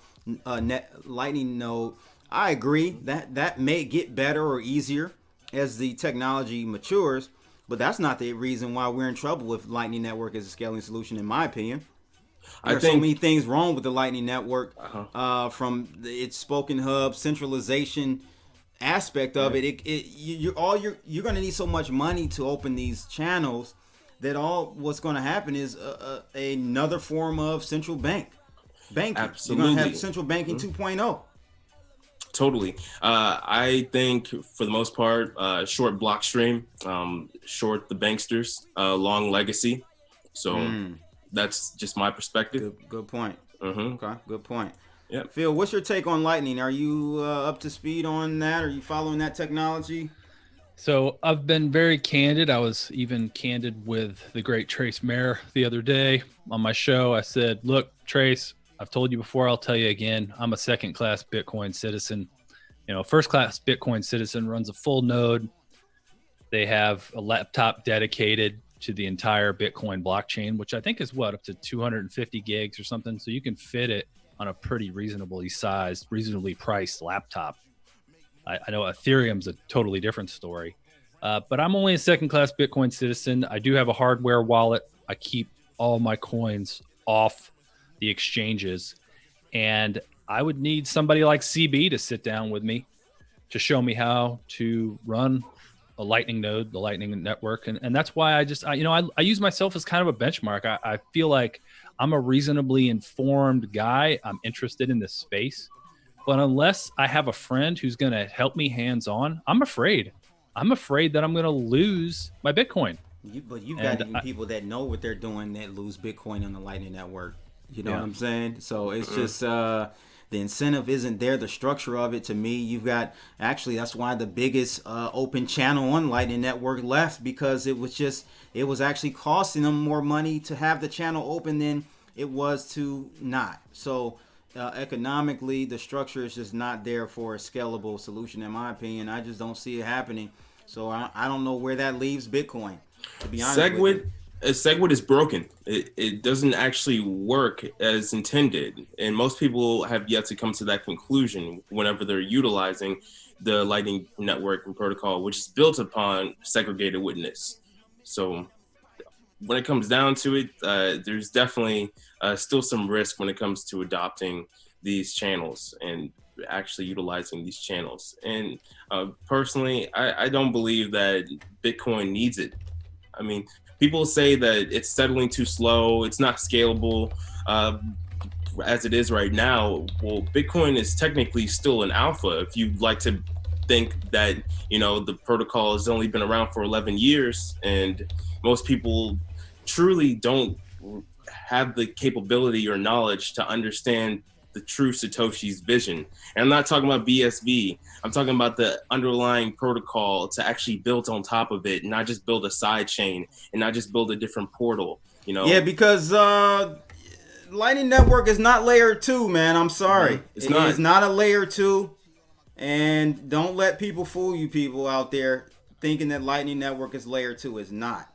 Lightning node. I agree that may get better or easier as the technology matures, but that's not the reason why we're in trouble with Lightning Network as a scaling solution, in my opinion. There are so many things wrong with the Lightning Network, from its spoken hub centralization aspect of it. You're going to need so much money to open these channels that what's going to happen is another form of central banking. Absolutely. You're going to have central banking 2.0. Totally. I think for the most part, short Blockstream, short the banksters, long legacy. So that's just my perspective. Good point. Okay, good point. Yeah. Phil, what's your take on Lightning? Are you up to speed on that? Are you following that technology? So I've been very candid. I was even candid with the great Trace Mayer the other day on my show. I said, look, Trace, I've told you before, I'll tell you again, I'm a second-class Bitcoin citizen. First-class Bitcoin citizen runs a full node. They have a laptop dedicated to the entire Bitcoin blockchain, which I think is up to 250 gigs or something. So you can fit it on a pretty reasonably sized, reasonably priced laptop. I know Ethereum's a totally different story, but I'm only a second-class Bitcoin citizen. I do have a hardware wallet. I keep all my coins off the exchanges, and I would need somebody like CB to sit down with me to show me how to run a Lightning node, the Lightning Network, and that's why I use myself as kind of a benchmark. I feel like I'm a reasonably informed guy. I'm interested in this space. But unless I have a friend who's going to help me hands-on, I'm afraid. I'm afraid that I'm going to lose my Bitcoin. But you've got even people that know what they're doing that lose Bitcoin on the Lightning Network. You know what I'm saying? So it's just the incentive isn't there. The structure of it, to me, you've got that's why the biggest open channel on Lightning Network left, because it was actually costing them more money to have the channel open than it was to not. So economically, the structure is just not there for a scalable solution, in my opinion. I just don't see it happening. So I don't know where that leaves Bitcoin, to be honest with you. SegWit is broken. It doesn't actually work as intended. And most people have yet to come to that conclusion whenever they're utilizing the Lightning Network and protocol, which is built upon segregated witness. So when it comes down to it, there's definitely still some risk when it comes to adopting these channels and actually utilizing these channels. And personally, I don't believe that Bitcoin needs it. I mean, people say that it's settling too slow, it's not scalable as it is right now. Well, Bitcoin is technically still an alpha. If you'd like to think that, the protocol has only been around for 11 years and most people truly don't have the capability or knowledge to understand the true Satoshi's vision. And I'm not talking about BSV. I'm talking about the underlying protocol to actually build on top of it, not just build a side chain and not just build a different portal, Yeah, because Lightning Network is not layer 2, man. I'm sorry. It's not a layer 2. And don't let people fool you, people out there thinking that Lightning Network is layer 2. It's not.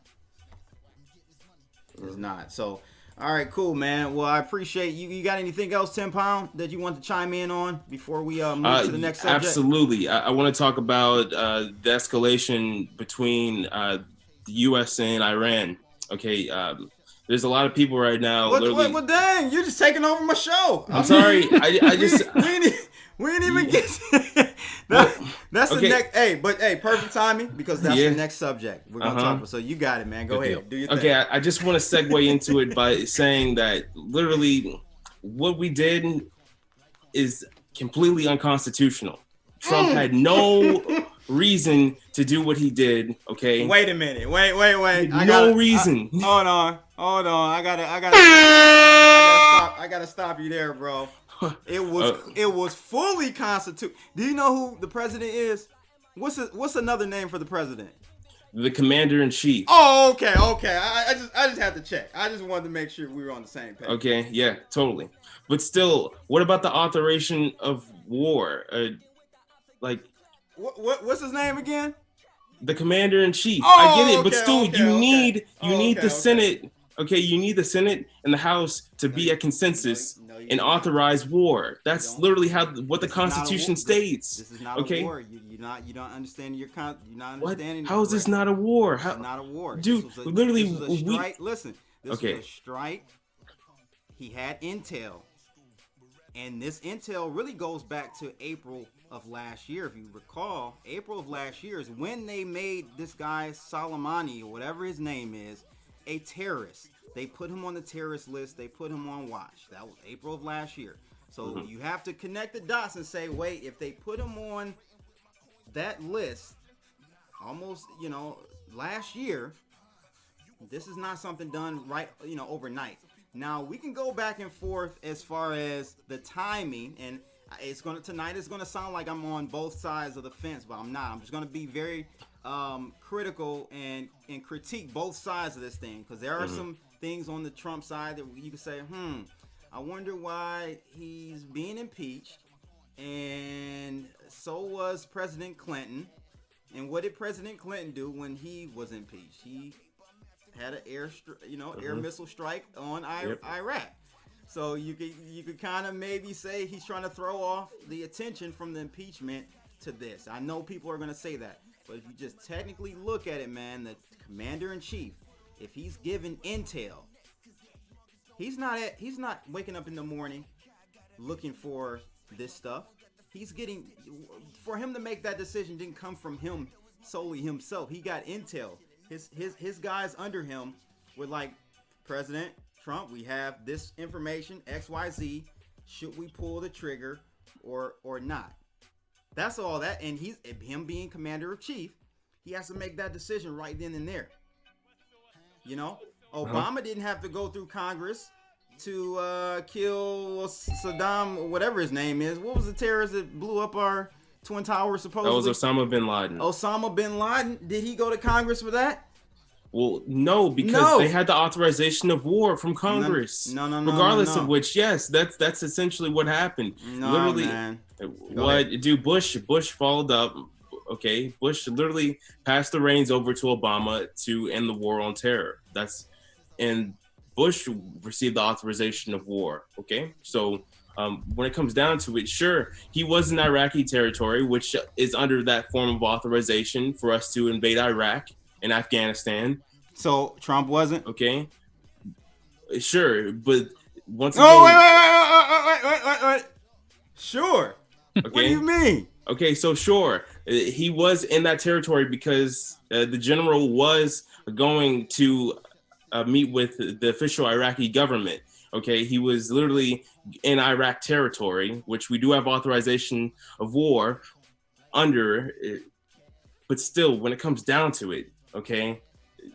It's not. So, all right, cool, man. Well, I appreciate you. You got anything else, 10 Pound, that you want to chime in on before we move to the next subject? Absolutely. I want to talk about the escalation between the U.S. and Iran. Okay, there's a lot of people right now. Well, dang, you're just taking over my show. I'm sorry. I just we ain't even get That's okay. the next. Hey, perfect timing because that's Yeah. the next subject we're gonna talk about. So you got it, man. Go Good ahead. deal. Do your thing. Okay, I just want to segue into it by saying that literally what we did is completely unconstitutional. Trump had no reason to do what he did. Okay. Wait a minute. Wait. No reason. Hold on. I gotta stop you there, bro. It was fully constitutional. Do you know who the president is? What's another name for the president? The commander-in-chief. Oh, okay. I just had to check. I just wanted to make sure we were on the same page. Okay, yeah, totally. But still, what about the authorization of war? What's his name again? The commander-in-chief. Oh, I get it, but okay, still, you need okay. the Senate. Okay, you need the Senate and the House to be at consensus and authorize war. That's literally what the Constitution states. This is not a war. You don't understand you're not understanding. How is this not a war? This is not a war, dude. This was literally, a strike. Listen, this was a strike. He had intel, and this intel really goes back to April of last year. If you recall, April of last year is when they made this guy Soleimani or whatever his name is a terrorist. They put him on the terrorist list. They put him on watch. That was April of last year. So you have to connect the dots and say, wait, if they put him on that list almost, last year, this is not something done right, overnight. Now, we can go back and forth as far as the timing, and tonight it's gonna sound like I'm on both sides of the fence, but I'm not. I'm just gonna be very critical and critique both sides of this thing, because there are some things on the Trump side that you could say, I wonder why he's being impeached, and so was President Clinton. And what did President Clinton do when he was impeached? He had an air missile strike on Iraq. So you could kind of maybe say he's trying to throw off the attention from the impeachment to this. I know people are going to say that, but if you just technically look at it, man, the commander-in-chief, if he's given intel, he's not waking up in the morning looking for this stuff. For him to make that decision didn't come from him solely himself. He got intel. His guys under him were like, President Trump, we have this information, XYZ. Should we pull the trigger or not? That's all that. And him being commander of chief, he has to make that decision right then and there. Obama didn't have to go through Congress to kill Saddam or whatever his name is. What was the terrorist that blew up our Twin Towers supposedly? That was Osama bin Laden. Osama bin Laden. Did he go to Congress for that? Well, no, because they had the authorization of war from Congress. No. Regardless of which, yes, that's essentially what happened. Literally, man. Dude, Bush followed up. Okay, Bush literally passed the reins over to Obama to end the war on terror. And Bush received the authorization of war. Okay, so when it comes down to it, sure, he was in Iraqi territory, which is under that form of authorization for us to invade Iraq and Afghanistan. So Trump wasn't? Okay. Sure, but once again... Oh, wait. Sure. Okay. What do you mean? Okay, so sure. He was in that territory because the general was going to meet with the official Iraqi government. Okay, he was literally in Iraq territory, which we do have authorization of war under, but still, when it comes down to it, okay,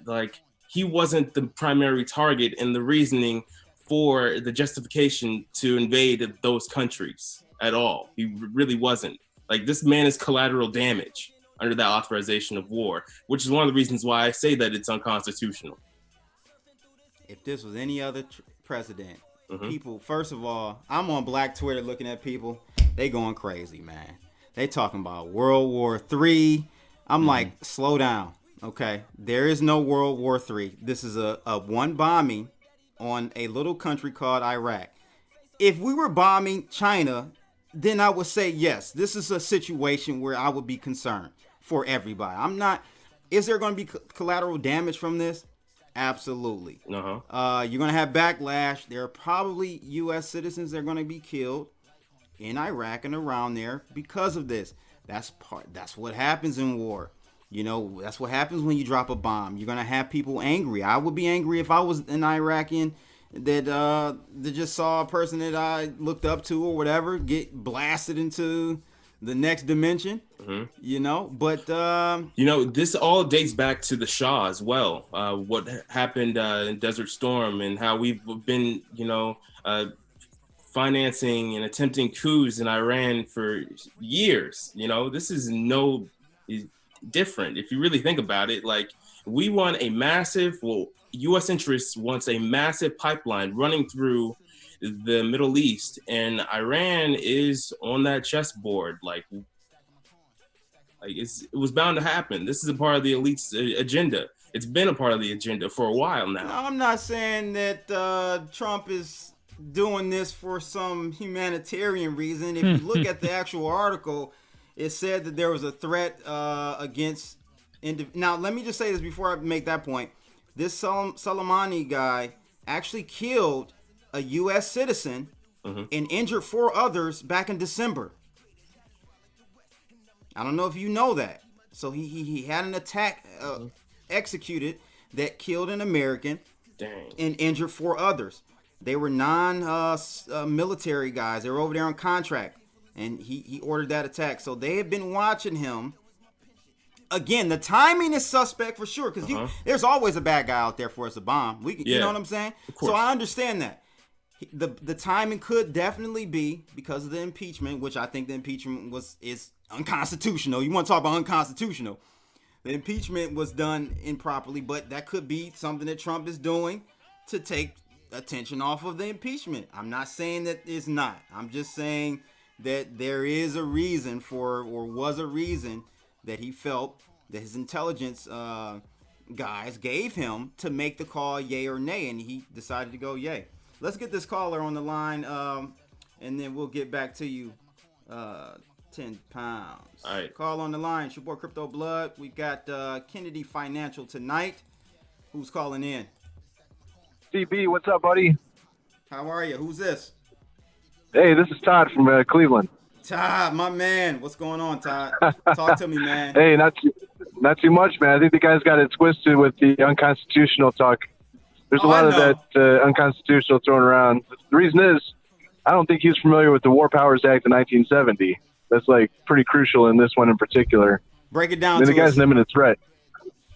like he wasn't the primary target in the reasoning for the justification to invade those countries at all. He really wasn't. Like, this man is collateral damage under that authorization of war, which is one of the reasons why I say that it's unconstitutional. If this was any other president, people, first of all, I'm on Black Twitter looking at people, they going crazy, man. They talking about World War III. I'm like, slow down, okay? There is no World War III. This is a one bombing on a little country called Iraq. If we were bombing China, then I would say, yes, this is a situation where I would be concerned for everybody. Is there going to be collateral damage from this? Absolutely. You're going to have backlash. There are probably U.S. citizens that are going to be killed in Iraq and around there because of this. That's what happens in war. That's what happens when you drop a bomb. You're gonna have people angry. I would be angry if I was an Iraqi that just saw a person that I looked up to or whatever get blasted into the next dimension. But this all dates back to the Shah as well. What happened in Desert Storm and how we've been, financing and attempting coups in Iran for years. This is no different. If you really think about it, like we want a massive, U.S. interests wants a massive pipeline running through the Middle East, and Iran is on that chessboard. It was bound to happen. This is a part of the elite's agenda. It's been a part of the agenda for a while now. No, I'm not saying that Trump is doing this for some humanitarian reason. If you look at the actual article, it said that there was a threat against. Now, let me just say this before I make that point. This Soleimani guy actually killed a U.S. citizen and injured 4 others back in December. I don't know if you know that. So he had an attack executed that killed an American and injured 4 others. They were non-military guys. They were over there on contract, and he ordered that attack. So they have been watching him. Again, the timing is suspect for sure, because there's always a bad guy out there for us to bomb. You know what I'm saying? So I understand that. The timing could definitely be because of the impeachment, which I think the impeachment is unconstitutional. You want to talk about unconstitutional? The impeachment was done improperly, but that could be something that Trump is doing to take attention off of the impeachment. I'm not saying that it's not. I'm just saying that there is a reason was a reason that he felt that his intelligence guys gave him to make the call yay or nay, and he decided to go yay. Let's get this caller on the line, and then we'll get back to you. 10 pounds. All right. Call on the line. It's your boy Crypto Blood. We got Kennedy Financial tonight. Who's calling in? CB, what's up, buddy? How are you? Who's this? Hey, this is Todd from Cleveland. Todd, my man. What's going on, Todd? Talk to me, man. Hey, not too much, man. I think the guys got it twisted with the unconstitutional talk. There's a lot of that unconstitutional thrown around. The reason is, I don't think he's familiar with the War Powers Act of 1970. That's pretty crucial in this one in particular. Break it down. The guy's an imminent threat.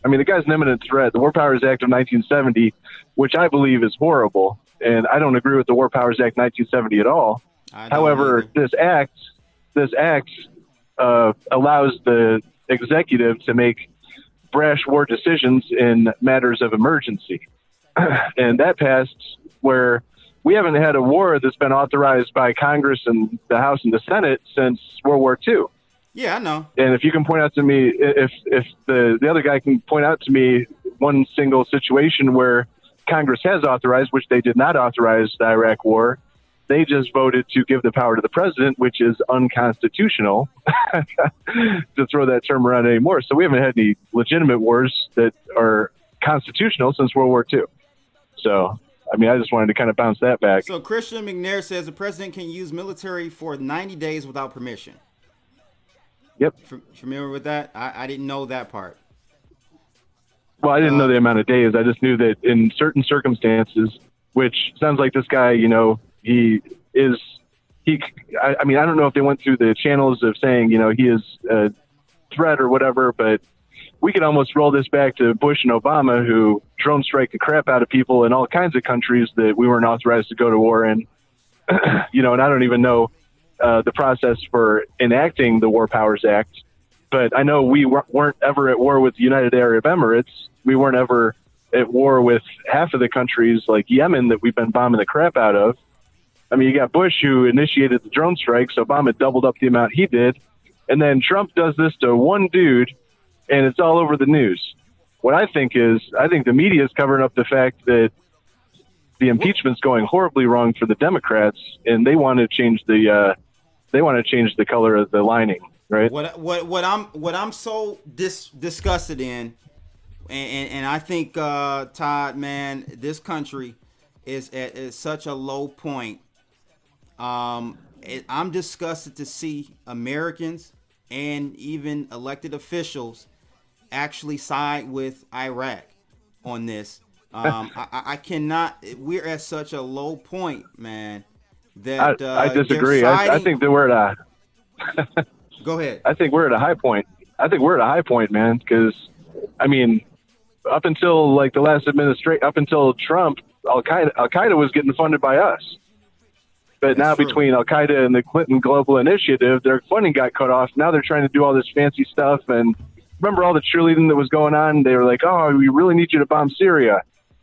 The War Powers Act of 1970, which I believe is horrible, and I don't agree with the War Powers Act 1970 at all. However, this act allows the executive to make brash war decisions in matters of emergency. And that passed where we haven't had a war that's been authorized by Congress and the House and the Senate since World War II. Yeah, I know. And if you can point out to me, if the other guy can point out to me one single situation where Congress has authorized, which they did not authorize the Iraq war, they just voted to give the power to the president, which is unconstitutional, to throw that term around anymore. So we haven't had any legitimate wars that are constitutional since World War II. So, I just wanted to kind of bounce that back. So Christian McNair says the president can use military for 90 days without permission. Yep. Familiar with that? I didn't know that part. Well, I didn't know the amount of days. I just knew that in certain circumstances, which sounds like this guy, I don't know if they went through the channels of saying, he is a threat or whatever, but we could almost roll this back to Bush and Obama, who drone strike the crap out of people in all kinds of countries that we weren't authorized to go to war in. And I don't even know the process for enacting the War Powers Act, but I know we weren't ever at war with the United Arab Emirates. We weren't ever at war with half of the countries like Yemen that we've been bombing the crap out of. You got Bush, who initiated the drone strikes. Obama doubled up the amount he did. And then Trump does this to one dude, and it's all over the news. What I think the media is covering up the fact that the impeachment's going horribly wrong for the Democrats, and they want to change the color of the lining, right? What I'm so disgusted in, and I think Todd, man, this country is at such a low point. I'm disgusted to see Americans and even elected officials actually side with Iraq on this. I cannot. We're at such a low point, man. That I disagree. I think that we're at a. Go ahead. I think we're at a high point. I think we're at a high point, man. Because, I mean, up until like the last administration, up until Trump, Al Qaeda was getting funded by us. But now between Al Qaeda and the Clinton Global Initiative, their funding got cut off. Now they're trying to do all this fancy stuff. And remember all the cheerleading that was going on? They were like, "Oh, we really need you to bomb Syria."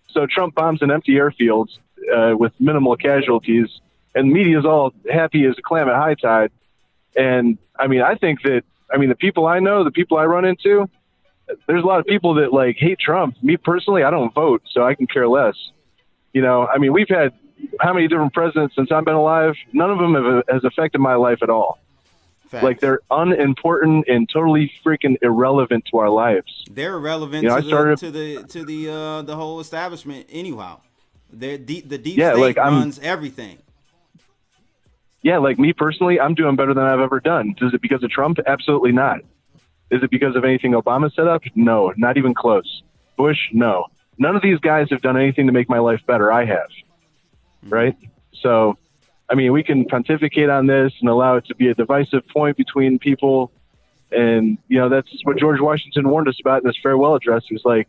So Trump bombs an empty airfields with minimal casualties, and the media is all happy as a clam at high tide. And I mean, I think that, I mean, the people I know, the people I run into, there's a lot of people that like hate Trump. Me personally, I don't vote, so I can care less. You know, I mean, we've had how many different presidents since I've been alive? None of them has affected my life at all. Facts. Like, they're unimportant and totally freaking irrelevant to our lives. They're irrelevant to the whole establishment anyhow. The deep state runs everything. Yeah, like me personally, I'm doing better than I've ever done. Is it because of Trump? Absolutely not. Is it because of anything Obama set up? No, not even close. Bush? No. None of these guys have done anything to make my life better. I have. Right? So, I mean, we can pontificate on this and allow it to be a divisive point between people. And, you know, that's what George Washington warned us about in his farewell address. He was like,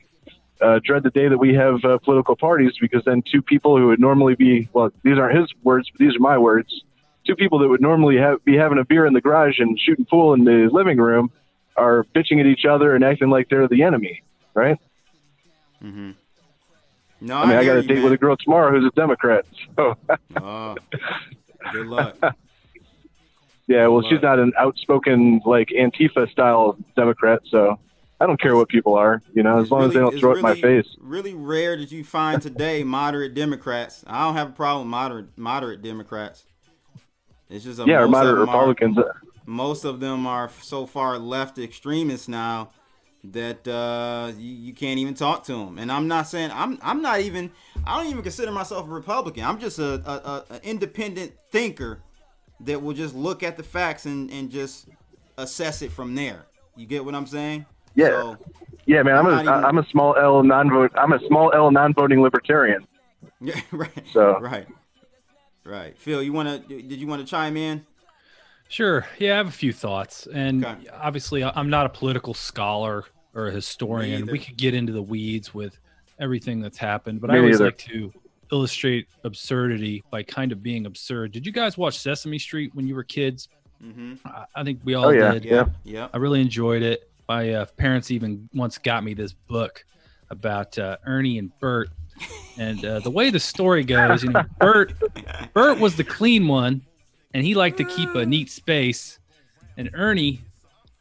dread the day that we have political parties, because then two people who would normally be, well, these aren't his words, but these are my words. Two people that would normally be having a beer in the garage and shooting pool in the living room are bitching at each other and acting like they're the enemy, right? Mm-hmm. No, I mean, I got a date with a girl tomorrow who's a Democrat. So. Good luck. Yeah, well, she's not an outspoken, like, Antifa-style Democrat, so I don't care what people are, you know, as long as they don't throw it in my face. Really rare that you find today moderate Democrats. I don't have a problem with moderate Democrats. It's just or moderate Republicans. Most of them are so far left extremists now that you can't even talk to them. And I'm not saying I don't even consider myself a Republican. I'm just a independent thinker that will just look at the facts and just assess it from there. You get what I'm saying? Yeah. So, yeah, man. I'm a small L non-voting libertarian. Yeah. Right. So. Right. Phil, did you want to chime in? Sure. Yeah, I have a few thoughts. And obviously, I'm not a political scholar or a historian. We could get into the weeds with everything that's happened, but I always like to illustrate absurdity by kind of being absurd. Did you guys watch Sesame Street when you were kids? Mm-hmm. I think we all did. Yeah. I really enjoyed it. My parents even once got me this book about Ernie and Bert. And the way the story goes, you know, Bert was the clean one, and he liked to keep a neat space. And Ernie,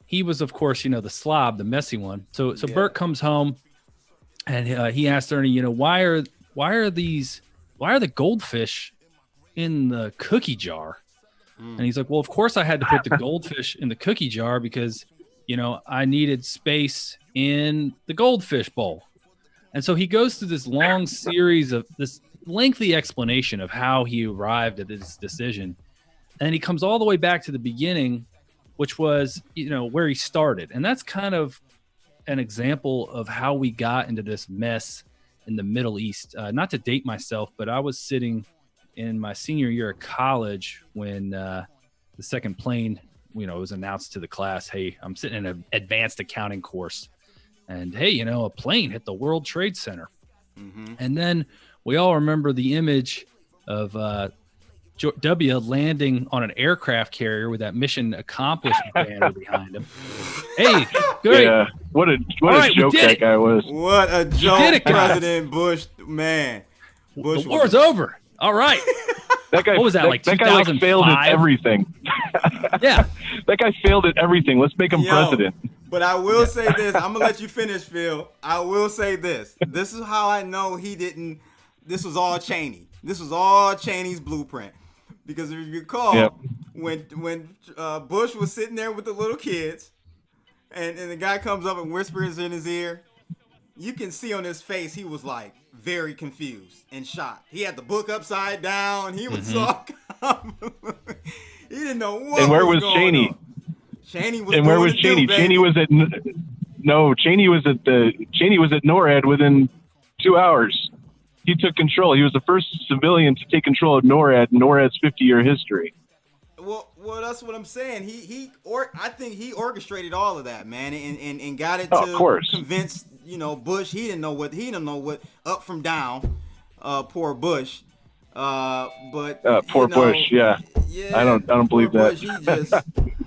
he was, of course, you know, the slob, the messy one. So Bert comes home, and he asked Ernie, you know, why are the goldfish in the cookie jar? And he's like, well, of course I had to put the goldfish in the cookie jar because, you know, I needed space in the goldfish bowl. And so he goes through this long series of this lengthy explanation of how he arrived at this decision. And he comes all the way back to the beginning, which was, you know, where he started. And that's kind of an example of how we got into this mess in the Middle East. Not to date myself, but I was sitting in my senior year of college when the second plane, you know, was announced to the class, hey, I'm sitting in an advanced accounting course. And, hey, you know, a plane hit the World Trade Center. Mm-hmm. And then we all remember the image of W landing on an aircraft carrier with that mission accomplished banner behind him. Hey, great. Yeah, what a joke that guy was. What a joke, President Bush. Man. The war's over. All right. That guy, what was that, like 2005? That guy like failed at everything. Yeah. That guy failed at everything. Let's make him president. But I will say this. I'm going to let you finish, Phil. I will say this. This is how I know he didn't. This was all Cheney. This was all Cheney's blueprint. Because if you recall, when Bush was sitting there with the little kids, and the guy comes up and whispers in his ear, you can see on his face he was like very confused and shocked. He had the book upside down. He was so he didn't know what. And where was was going Cheney? on. Cheney was. And where was Cheney? Cheney was at NORAD within 2 hours. He took control. He was the first civilian to take control of NORAD, NORAD's 50-year history. Well, that's what I'm saying. I think he orchestrated all of that, man, and got it to convince Bush. He didn't know what up from down. Poor Bush. Poor Bush. Yeah. I don't believe that.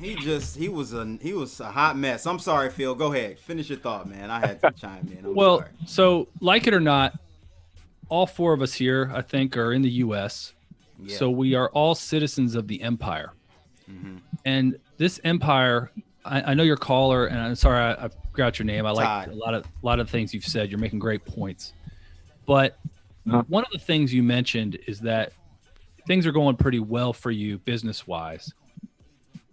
Bush, he was a hot mess. I'm sorry, Phil. Go ahead. Finish your thought, man. I had to chime in. I'm sorry. So like it or not, all four of us here, I think, are in the U.S. Yeah. So we are all citizens of the empire. Mm-hmm. And this empire, I know your caller, and I'm sorry I forgot your name. I like a lot of things you've said. You're making great points. But one of the things you mentioned is that things are going pretty well for you business-wise.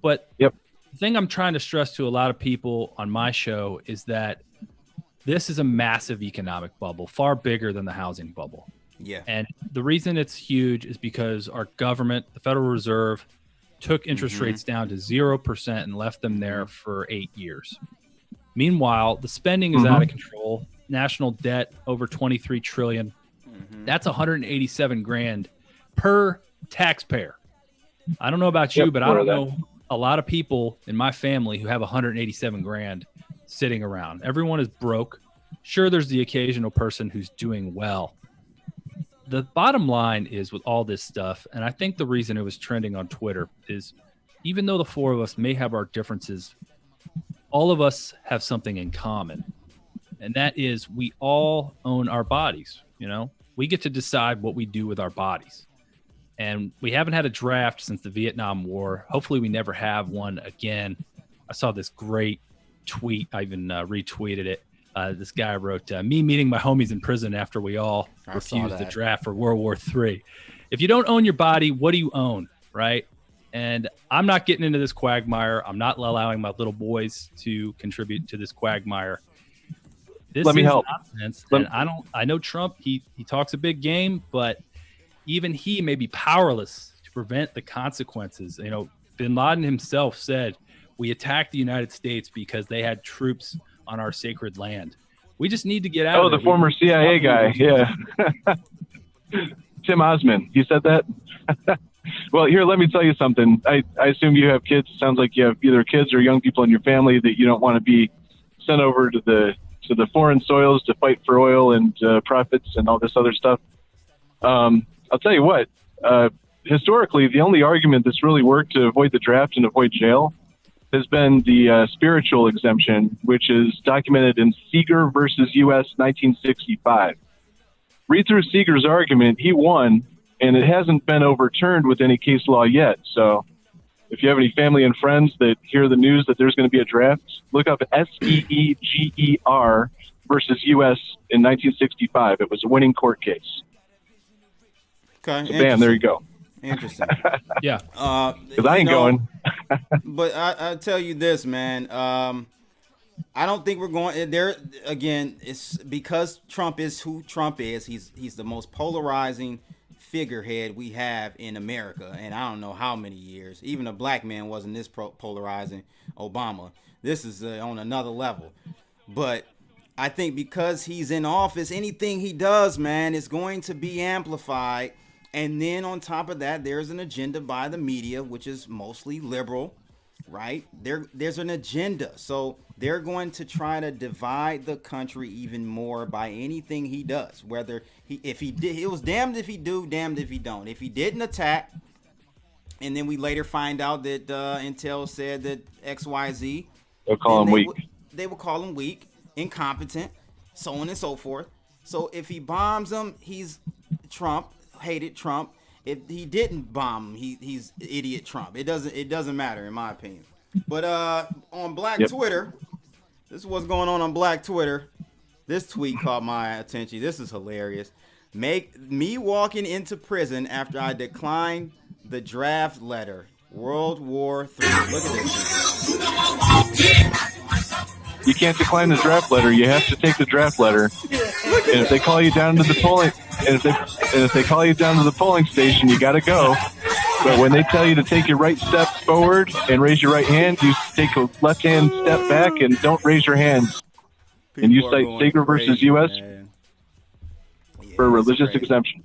But the thing I'm trying to stress to a lot of people on my show is that this is a massive economic bubble, far bigger than the housing bubble. Yeah. And the reason it's huge is because our government, the Federal Reserve, took interest rates down to 0% and left them there for 8 years. Meanwhile, the spending is out of control. National debt over $23 trillion. That's $187,000 per taxpayer. I don't know about you, but I don't know a lot of people in my family who have $187,000 sitting around. Everyone is broke. Sure, there's the occasional person who's doing well. The bottom line is with all this stuff, and I think the reason it was trending on Twitter is even though the four of us may have our differences, all of us have something in common. And that is we all own our bodies. We get to decide what we do with our bodies. And we haven't had a draft since the Vietnam War. Hopefully we never have one again. I saw this great tweet. I even retweeted it. This guy wrote, me meeting my homies in prison after we all refused the draft for World War III. If you don't own your body, what do you own, right? And I'm not getting into this quagmire. I'm not allowing my little boys to contribute to this quagmire. This Let me help. Nonsense. And I know Trump, he talks a big game, but even he may be powerless to prevent the consequences. Bin Laden himself said, we attacked the United States because they had troops on our sacred land. We just need to get out of it. The former CIA guy. Yeah. Tim Osman. He said that? Well, here, let me tell you something. I assume you have kids. It sounds like you have either kids or young people in your family that you don't want to be sent over to the foreign soils to fight for oil and profits and all this other stuff. I'll tell you what, historically, the only argument that's really worked to avoid the draft and avoid jail has been the spiritual exemption, which is documented in Seeger versus U.S. 1965. Read through Seeger's argument. He won, and it hasn't been overturned with any case law yet. So if you have any family and friends that hear the news that there's going to be a draft, look up SEEGER versus U.S. in 1965. It was a winning court case. Okay. So bam, there you go. Interesting. Yeah. Because I ain't going. But I'll tell you this, man. I don't think we're going there again. It's because Trump is who Trump is. He's the most polarizing figurehead we have in America, and I don't know how many years. Even a black man wasn't this polarizing. Obama. This is on another level. But I think because he's in office, anything he does, man, is going to be amplified. And then on top of that, there's an agenda by the media, which is mostly liberal, right? There's an agenda. So they're going to try to divide the country even more by anything he does. Whether if he did, it was damned if he do, damned if he don't. If he didn't attack, and then we later find out that Intel said that XYZ. They'll call him weak. They will call him weak, incompetent, so on and so forth. So if he bombs them, he's Trump. Hated Trump. If he didn't bomb him, he's idiot Trump. It doesn't matter in my opinion. But on Black Twitter, this is what's going on Black Twitter. This tweet caught my attention. This is hilarious. Make me walking into prison after I declined the draft letter. World War III. Look at this. You can't decline the draft letter. You have to take the draft letter. And if they call you down to the polling, and if they call you down to the polling station, you got to go. But when they tell you to take your right step forward and raise your right hand, you take a left hand step back and don't raise your hands. And you cite Stigler versus U.S. for a religious exemption.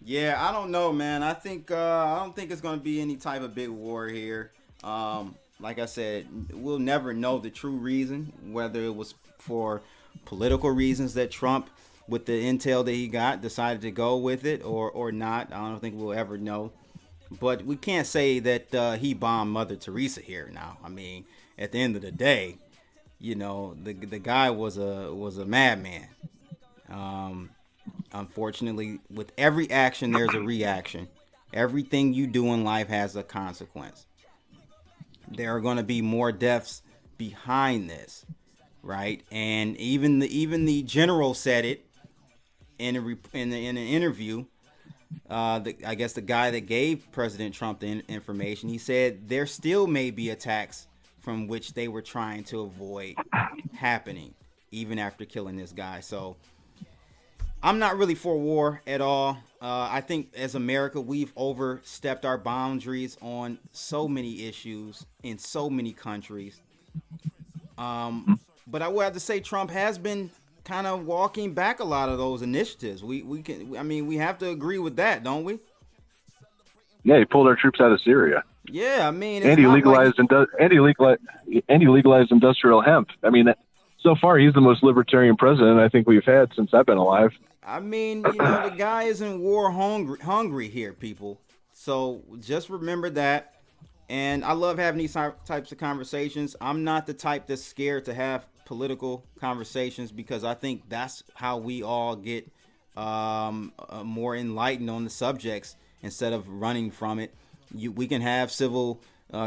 Yeah, I don't know, man. I don't think it's going to be any type of big war here. Like I said, we'll never know the true reason, whether it was for political reasons that Trump, with the intel that he got, decided to go with it or not. I don't think we'll ever know. But we can't say that he bombed Mother Teresa here now. I mean, at the end of the day, you know, the guy was a madman. Unfortunately, with every action, there's a reaction. Everything you do in life has a consequence. There are going to be more deaths behind this, right? And even the general said it in an interview. I guess the guy that gave President Trump the information, he said there still may be attacks from which they were trying to avoid happening, even after killing this guy. So I'm not really for war at all. I think as America, we've overstepped our boundaries on so many issues in so many countries. But I would have to say Trump has been kind of walking back a lot of those initiatives. We have to agree with that, don't we? Yeah, he pulled our troops out of Syria. Yeah, I mean, and he legalized industrial hemp. I mean, so far he's the most libertarian president I think we've had since I've been alive. I mean, you know, the guy isn't war hungry here, people. So just remember that. And I love having these types of conversations. I'm not the type that's scared to have political conversations because I think that's how we all get more enlightened on the subjects instead of running from it. We can have civil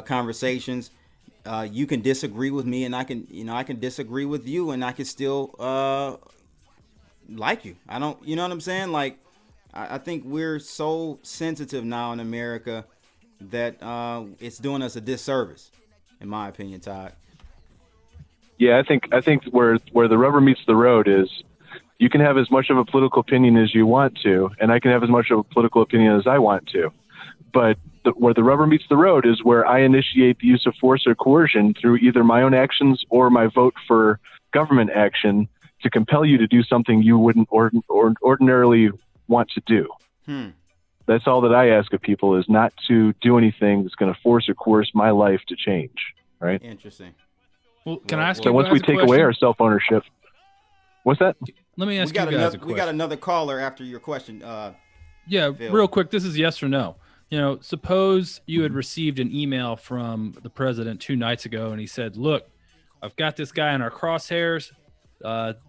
conversations. You can disagree with me, and I can disagree with you, and I can still like you. I don't, you know what I'm saying? Like, I think we're so sensitive now in America that it's doing us a disservice, in my opinion, Todd. Yeah, I think where the rubber meets the road is you can have as much of a political opinion as you want to, and I can have as much of a political opinion as I want to. But where the rubber meets the road is where I initiate the use of force or coercion through either my own actions or my vote for government action to compel you to do something you wouldn't ordinarily want to do. That's all that I ask of people, is not to do anything that's going to force or coerce my life to change. Right? Interesting. Well, can I ask so you once we take away our self-ownership, what's that? Let me ask you guys a question. We got another caller after your question. Yeah, Phil. Real quick. This is yes or no. You know, suppose you had received an email from the president 2 nights ago, and he said, "Look, I've got this guy in our crosshairs.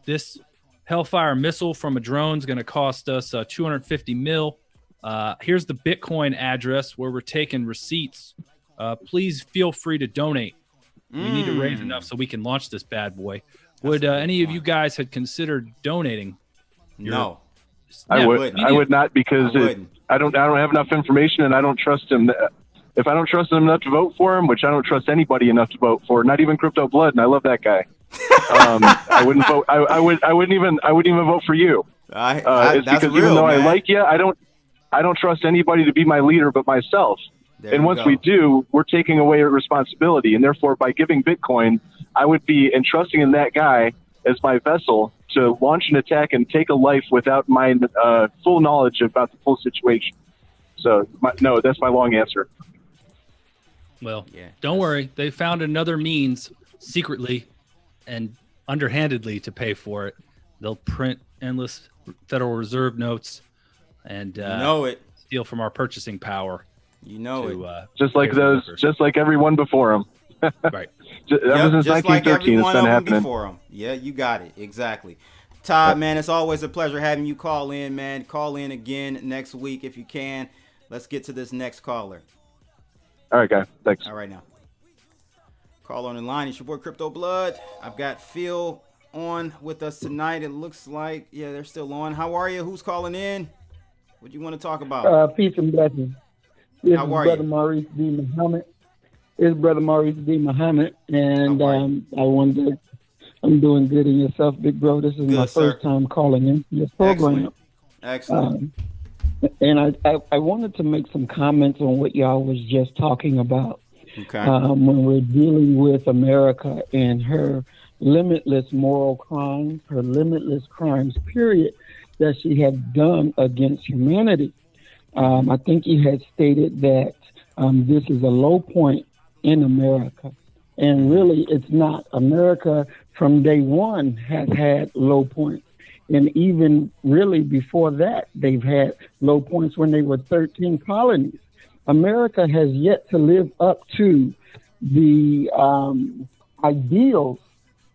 This Hellfire missile from a drone is going to cost us $250 million. Here's the Bitcoin address where we're taking receipts. Please feel free to donate. We need to raise enough so we can launch this bad boy." Would any of you guys had considered donating? No. I would not, because I don't have enough information, and I don't trust him. If I don't trust him enough to vote for him, which I don't trust anybody enough to vote for, not even Crypto Blood, and I love that guy. I wouldn't vote. I wouldn't even vote for you. It's because even though I like you, I don't trust anybody to be my leader but myself. And once we do, we're taking away a responsibility, and therefore, by giving Bitcoin, I would be entrusting in that guy as my vessel to launch an attack and take a life without my full knowledge about the full situation. So, no, that's my long answer. Well, don't worry. They found another means secretly and underhandedly to pay for it. They'll print endless Federal Reserve notes and steal from our purchasing power. Just like everyone before them. Right. Ever since 1913, it's been happening. Before them. Yeah, you got it. Exactly. Todd, man, it's always a pleasure having you call in, man. Call in again next week if you can. Let's get to this next caller. All right, guy. Thanks. All right, now. Call on the line. It's your boy Crypto Blood. I've got Phil on with us tonight. It looks like, they're still on. How are you? Who's calling in? What do you want to talk about? Peace and blessings. How are you? Maurice D. Muhammad. It's Brother Maurice D. Muhammad, and I'm doing good in yourself, big bro. This is my first time calling in this program. Excellent. And I wanted to make some comments on what y'all was just talking about. Okay. When we're dealing with America and her limitless moral crimes, her limitless crimes, period, that she has done against humanity. I think he had stated that this is a low point in America. And really, it's not. America, from day one, has had low points. And even really before that, they've had low points when they were 13 colonies. America has yet to live up to the ideals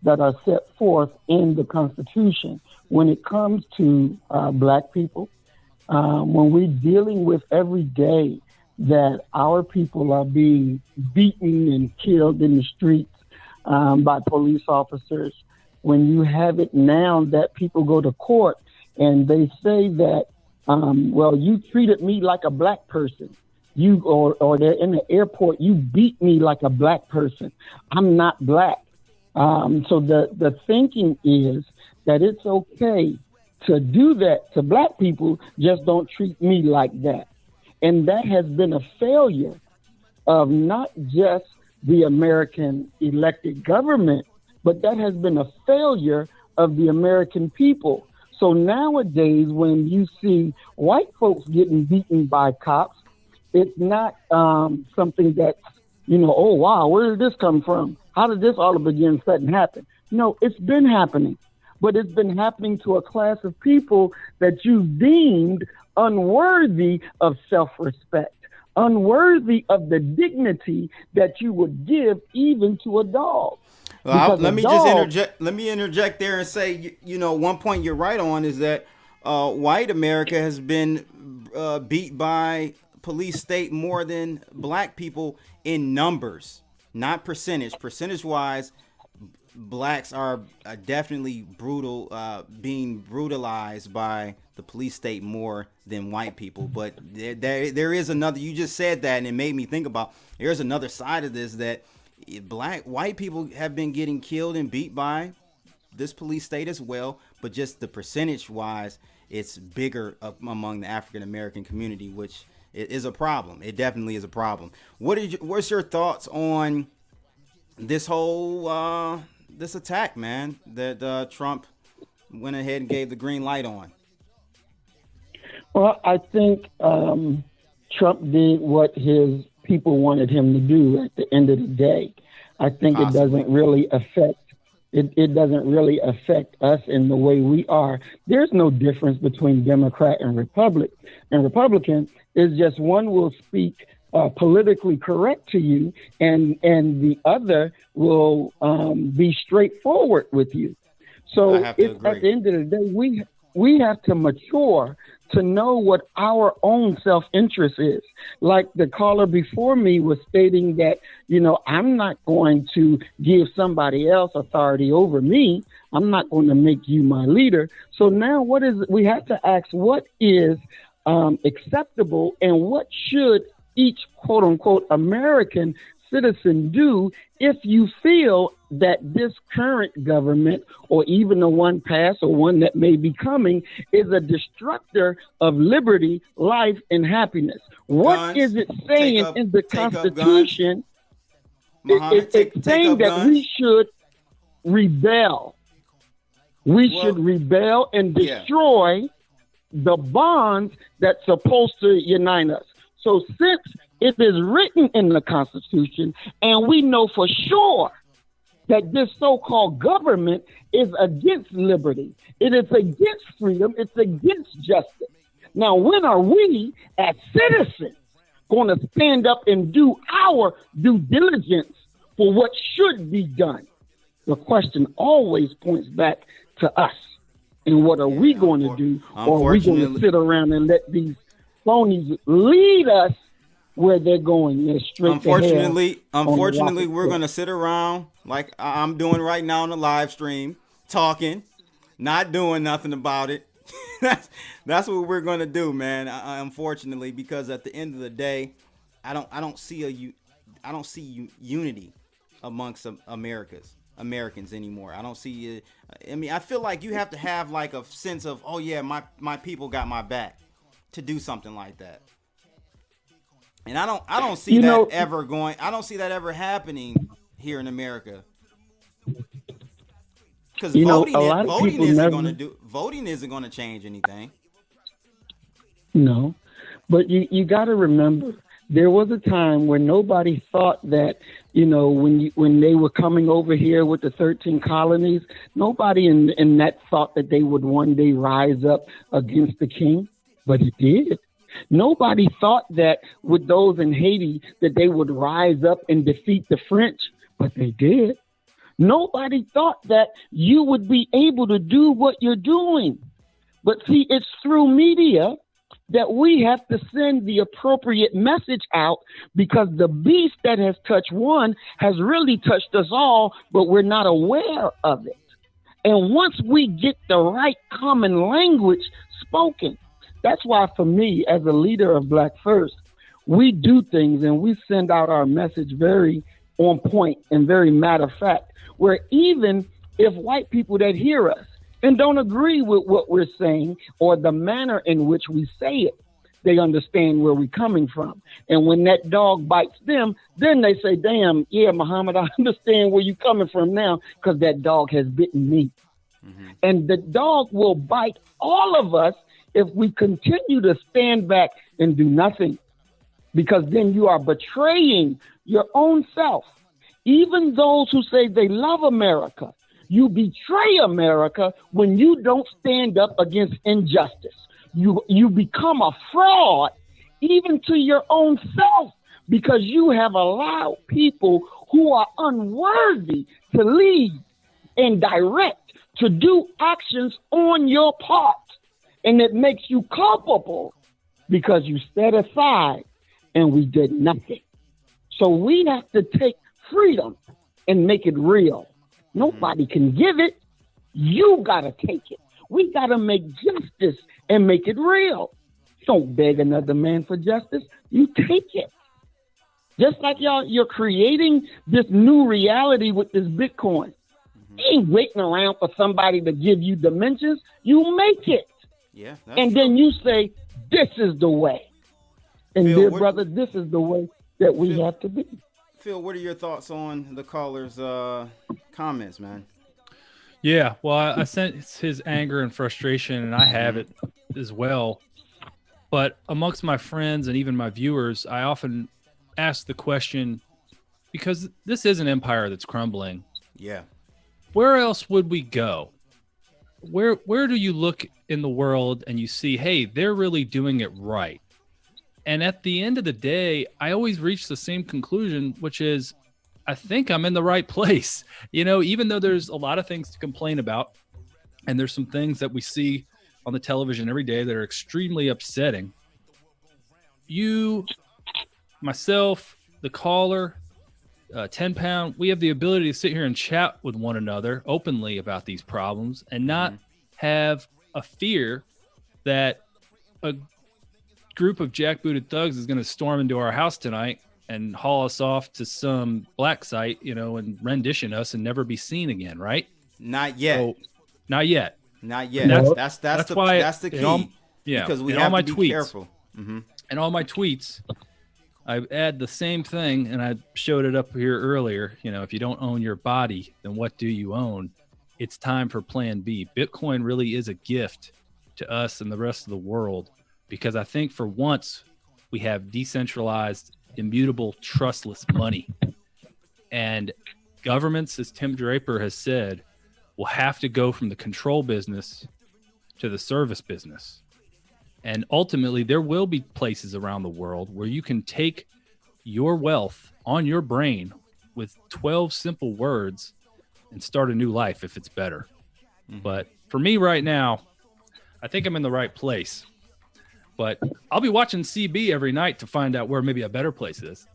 that are set forth in the Constitution when it comes to black people. When we're dealing with every day that our people are being beaten and killed in the streets by police officers, when you have it now that people go to court and they say that, well, you treated me like a black person. Or they're in the airport, you beat me like a black person. I'm not black. So the thinking is that it's okay to do that to black people, just don't treat me like that. And that has been a failure of not just the American elected government, but that has been a failure of the American people. So nowadays, when you see white folks getting beaten by cops, it's not something that's, oh, wow, where did this come from? How did this all of a sudden happen? No, it's been happening. But it's been happening to a class of people that you deemed unworthy of self-respect, unworthy of the dignity that you would give even to a dog. Well, let me interject there and say, one point you're right on is that white America has been beat by police state more than black people in numbers, not percentage. Percentage-wise, blacks are definitely being brutalized by the police state more than white people. But there is another. You just said that, and it made me think about. There's another side of this that white people have been getting killed and beat by this police state as well. But just the percentage-wise, it's bigger among the African American community, which is a problem. It definitely is a problem. What's your thoughts on this whole this attack, man, that Trump went ahead and gave the green light on? Well, I think Trump did what his people wanted him to do at the end of the day. I think it doesn't really affect us in the way we are. There's no difference between Democrat and Republican. It's just one will speak politically correct to you, and the other will be straightforward with you. So at the end of the day, we have to mature to know what our own self-interest is. Like the caller before me was stating that, I'm not going to give somebody else authority over me. I'm not going to make you my leader. So now we have to ask what is acceptable and what should each quote unquote American citizen do if you feel that this current government or even the one past or one that may be coming is a destructor of liberty, life, and happiness. What is it saying in the Constitution? It's saying that we should rebel. We should rebel and destroy the bonds that's supposed to unite us. So since it is written in the Constitution, and we know for sure that this so-called government is against liberty, it is against freedom, it's against justice. Now, when are we as citizens going to stand up and do our due diligence for what should be done? The question always points back to us. And what are we going to do? Or are we going to sit around and let these phonies lead us where they're going? Unfortunately, we're going to sit around like I'm doing right now on the live stream, talking, not doing nothing about it. That's what we're going to do, man. Unfortunately, because at the end of the day, I don't see unity amongst Americans anymore. I don't see it. I mean, I feel like you have to have like a sense of, oh yeah, my people got my back. to do something like that. And I don't see that ever going. I don't see that ever happening here in America. Because voting isn't going to change anything. No, but you got to remember, there was a time when nobody thought that, when they were coming over here with the 13 colonies, nobody in that thought that they would one day rise up against the king, but it did. Nobody thought that with those in Haiti that they would rise up and defeat the French, but they did. Nobody thought that you would be able to do what you're doing. But see, it's through media that we have to send the appropriate message out, because the beast that has touched one has really touched us all, but we're not aware of it. And once we get the right common language spoken, that's why for me, as a leader of Black First, we do things and we send out our message very on point and very matter of fact, where even if white people that hear us and don't agree with what we're saying or the manner in which we say it, they understand where we're coming from. And when that dog bites them, then they say, damn, yeah, Muhammad, I understand where you're coming from now, because that dog has bitten me. Mm-hmm. And the dog will bite all of us if we continue to stand back and do nothing, because then you are betraying your own self. Even those who say they love America, you betray America when you don't stand up against injustice. You become a fraud even to your own self, because you have allowed people who are unworthy to lead and direct, to do actions on your part. And it makes you culpable because you set aside and we did nothing. So we have to take freedom and make it real. Nobody can give it. You got to take it. We got to make justice and make it real. Don't beg another man for justice. You take it. Just like you're creating this new reality with this Bitcoin. You ain't waiting around for somebody to give you dimensions. You make it. Yeah. And then you say, this is the way. And Phil, dear brother, this is the way that we have to be. Phil, what are your thoughts on the caller's comments, man? Yeah, well, I sense his anger and frustration, and I have it as well. But amongst my friends and even my viewers, I often ask the question, because this is an empire that's crumbling. Yeah. Where else would we go? Where do you look in the world and you see, hey, they're really doing it right? And at the end of the day, I always reach the same conclusion, which is, I think I'm in the right place. Even though there's a lot of things to complain about, and there's some things that we see on the television every day that are extremely upsetting. You, myself, the caller, 10 Pound, we have the ability to sit here and chat with one another openly about these problems and not have a fear that a group of jackbooted thugs is going to storm into our house tonight and haul us off to some black site, and rendition us and never be seen again, right? Not yet. So, not yet. That's the key. Because we have to be careful. Mm-hmm. And all my tweets, I add the same thing, and I showed it up here earlier. If you don't own your body, then what do you own? It's time for Plan B. Bitcoin really is a gift to us and the rest of the world, because I think for once we have decentralized, immutable, trustless money. And governments, as Tim Draper has said, will have to go from the control business to the service business. And ultimately, there will be places around the world where you can take your wealth on your brain with 12 simple words and start a new life if it's better. Mm-hmm. But for me right now, I think I'm in the right place. But I'll be watching CB every night to find out where maybe a better place is.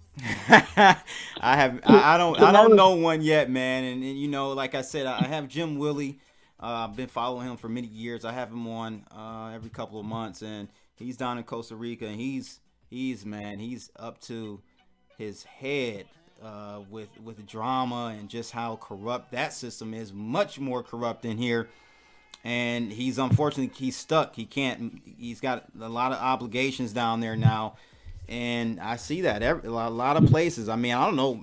I don't know one yet, man. And like I said, I have Jim Willie. I've been following him for many years. I have him on every couple of months, and he's down in Costa Rica, and he's up to his head with drama and just how corrupt that system is. Much more corrupt than here. and he's stuck. He's got a lot of obligations down there now. And I see that a lot of places. I mean, I don't know,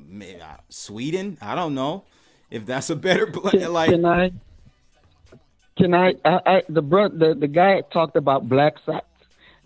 Sweden. I don't know if that's a better The guy talked about black sites,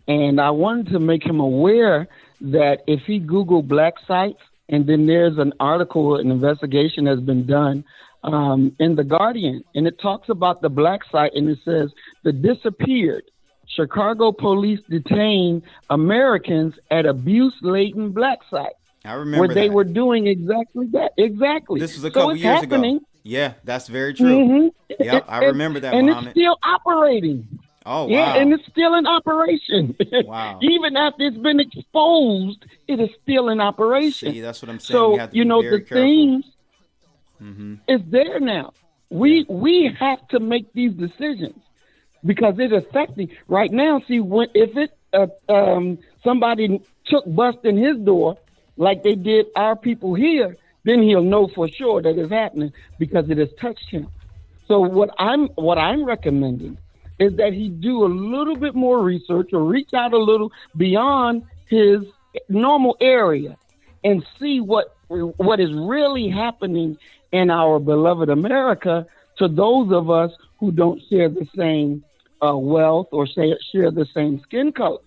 and I wanted to make him aware that if he Googled black sites, and then there's an article, an investigation has been done in The Guardian, and it talks about the black site, and it says the disappeared Chicago police detained Americans at abuse-laden black site. I remember where they were doing exactly that. Exactly. This was a couple years ago. Yeah, that's very true. Mm-hmm. Yeah, I remember that, and Muhammad. It's still operating. Oh, wow. Yeah, and it's still in operation. Wow. Even after it's been exposed, it is still in operation. See, that's what I'm saying. So, we have to be very careful. things mm-hmm. is there now. We have to make these decisions. Because it's affecting right now. See, if somebody took bust in his door like they did our people here, then he'll know for sure that it's happening because it has touched him. So what I'm recommending is that he do a little bit more research or reach out a little beyond his normal area and see what is really happening in our beloved America to those of us who don't share the same wealth or share the same skin color,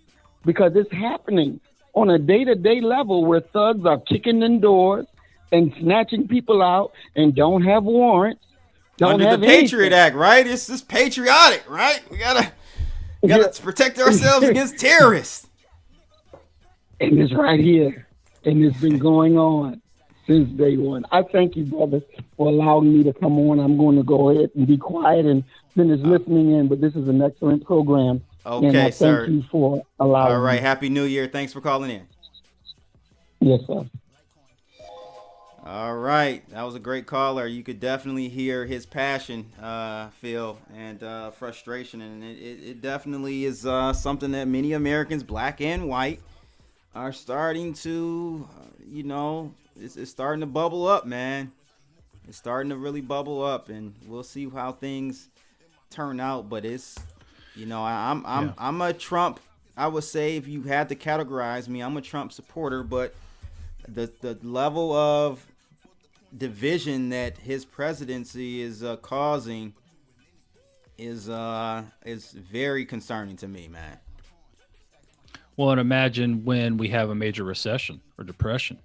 because it's happening on a day-to-day level where thugs are kicking in doors and snatching people out and don't have warrants. Under the Patriot Act, right? It's just patriotic, right? We gotta protect ourselves against terrorists. And it's right here, and it's been going on since day one. I thank you, brother, for allowing me to come on. I'm going to go ahead and be quiet and finish listening in, but this is an excellent program. Okay, and I sir. Thank you for allowing All right, me. Happy New Year. Thanks for calling in. Yes, sir. All right, that was a great caller. You could definitely hear his passion, Phil, and frustration, and it definitely is something that many Americans, black and white, are starting to, it's starting to bubble up, man. It's starting to really bubble up, and we'll see how things turn out. But it's, I'm a Trump. I would say if you had to categorize me, I'm a Trump supporter. But the level of division that his presidency is causing is very concerning to me, man. Well, and imagine when we have a major recession or depression.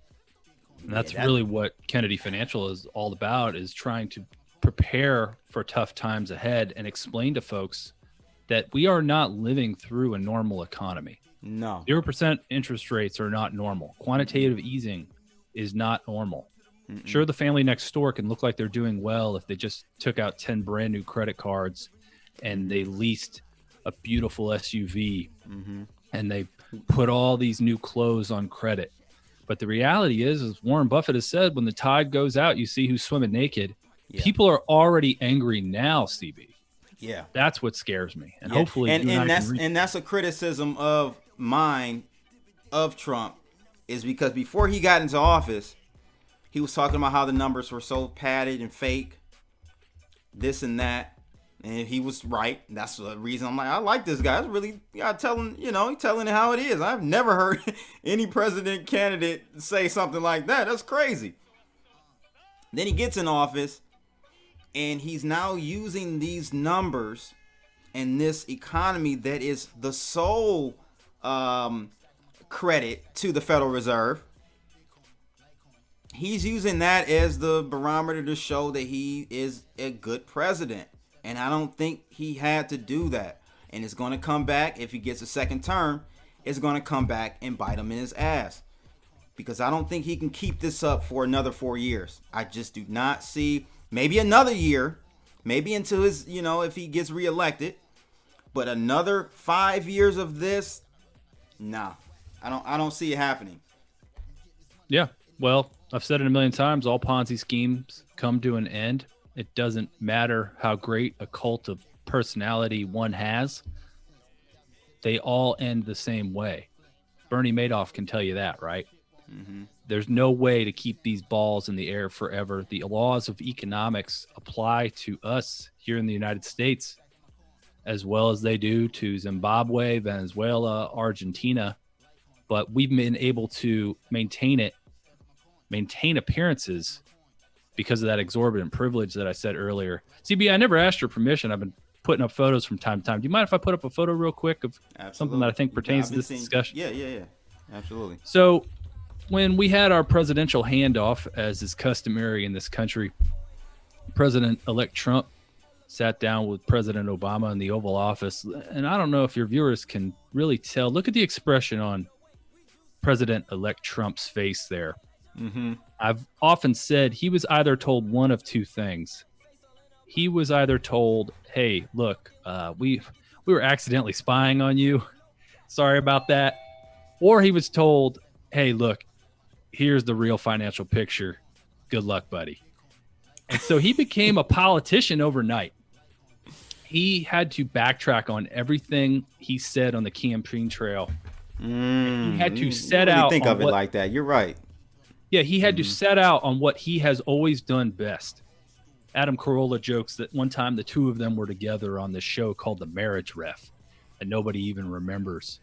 And that's really what Kennedy Financial is all about, is trying to prepare for tough times ahead and explain to folks that we are not living through a normal economy. No. 0% interest rates are not normal. Quantitative easing is not normal. Mm-mm. Sure, the family next door can look like they're doing well if they just took out 10 brand new credit cards and they leased a beautiful SUV and they put all these new clothes on credit. But the reality is, as Warren Buffett has said, when the tide goes out, you see who's swimming naked. Yeah. People are already angry now, CB. Yeah. That's what scares me. And hopefully that's a criticism of mine of Trump, is because before he got into office, he was talking about how the numbers were so padded and fake, this and that. And he was right. That's the reason I'm like, I like this guy. It's really, telling it how it is. I've never heard any president candidate say something like that. That's crazy. Then he gets in office, and he's now using these numbers and this economy that is the sole credit to the Federal Reserve. He's using that as the barometer to show that he is a good president. And I don't think he had to do that. And it's going to come back, if he gets a second term, it's going to come back and bite him in his ass. Because I don't think he can keep this up for another 4 years. I just do not see, maybe another year, maybe until his, if he gets reelected. But another 5 years of this, nah, I don't see it happening. Yeah, well, I've said it a million times, all Ponzi schemes come to an end. It doesn't matter how great a cult of personality one has. They all end the same way. Bernie Madoff can tell you that, right? Mm-hmm. There's no way to keep these balls in the air forever. The laws of economics apply to us here in the United States. as well as they do to Zimbabwe, Venezuela, Argentina, but we've been able to maintain appearances because of that exorbitant privilege that I said earlier. CB, I never asked your permission. I've been putting up photos from time to time. Do you mind if I put up a photo real quick of something that I think pertains to this discussion? Yeah. Absolutely. So when we had our presidential handoff, as is customary in this country, President-elect Trump sat down with President Obama in the Oval Office. And I don't know if your viewers can really tell. Look at the expression on President-elect Trump's face there. Mm-hmm. I've often said he was either told one of two things. He was either told, hey, look, we were accidentally spying on you. Sorry about that. Or he was told, hey, look, here's the real financial picture. Good luck, buddy. And so he became a politician overnight. He had to backtrack on everything he said on the campaign trail. He had to set out. Think of it like that. You're right. Yeah, he had to set out on what he has always done best. Adam Carolla jokes that one time the two of them were together on this show called The Marriage Ref, and nobody even remembers.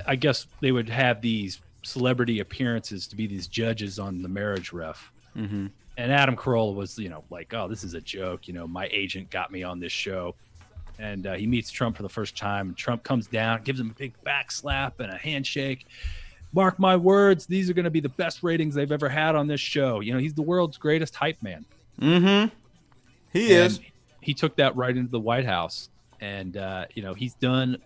I guess they would have these celebrity appearances to be these judges on The Marriage Ref. Mm-hmm. And Adam Carolla was, like, oh, this is a joke. My agent got me on this show. And he meets Trump for the first time. And Trump comes down, gives him a big back slap and a handshake. Mark my words, these are going to be the best ratings they've ever had on this show. He's the world's greatest hype man. Mm-hmm. He is. He took that right into the White House. And, he's done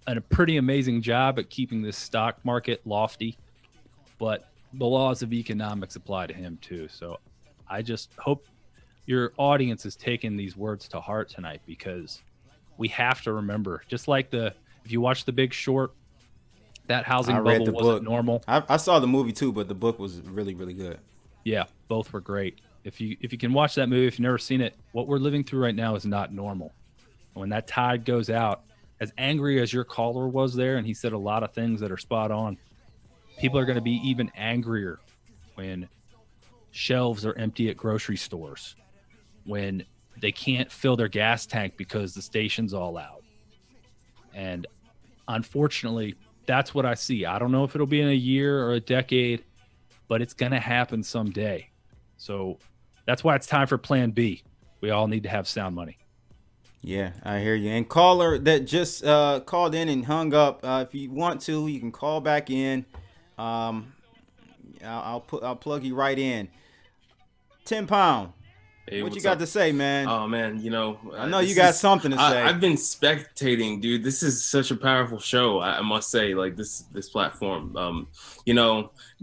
a pretty amazing job at keeping this stock market lofty. But the laws of economics apply to him, too. So I just hope your audience is taking these words to heart tonight, because we have to remember, just like if you watch The Big Short, that housing bubble wasn't normal. I saw the movie too, but the book was really, really good. Yeah, both were great. If you can watch that movie, if you've never seen it, what we're living through right now is not normal. When that tide goes out, as angry as your caller was there, and he said a lot of things that are spot on, people are going to be even angrier when shelves are empty at grocery stores, when they can't fill their gas tank because the station's all out. And unfortunately, that's what I see. I don't know if it'll be in a year or a decade, but it's going to happen someday. So that's why it's time for Plan B. We all need to have sound money. Yeah, I hear you. And caller that just called in and hung up, if you want to, you can call back in. I'll plug you right in. 10 Pound. Hey, what you got to say, man? Oh man, I know you got something to say. I've been spectating, dude. This is such a powerful show. I must say, like this platform.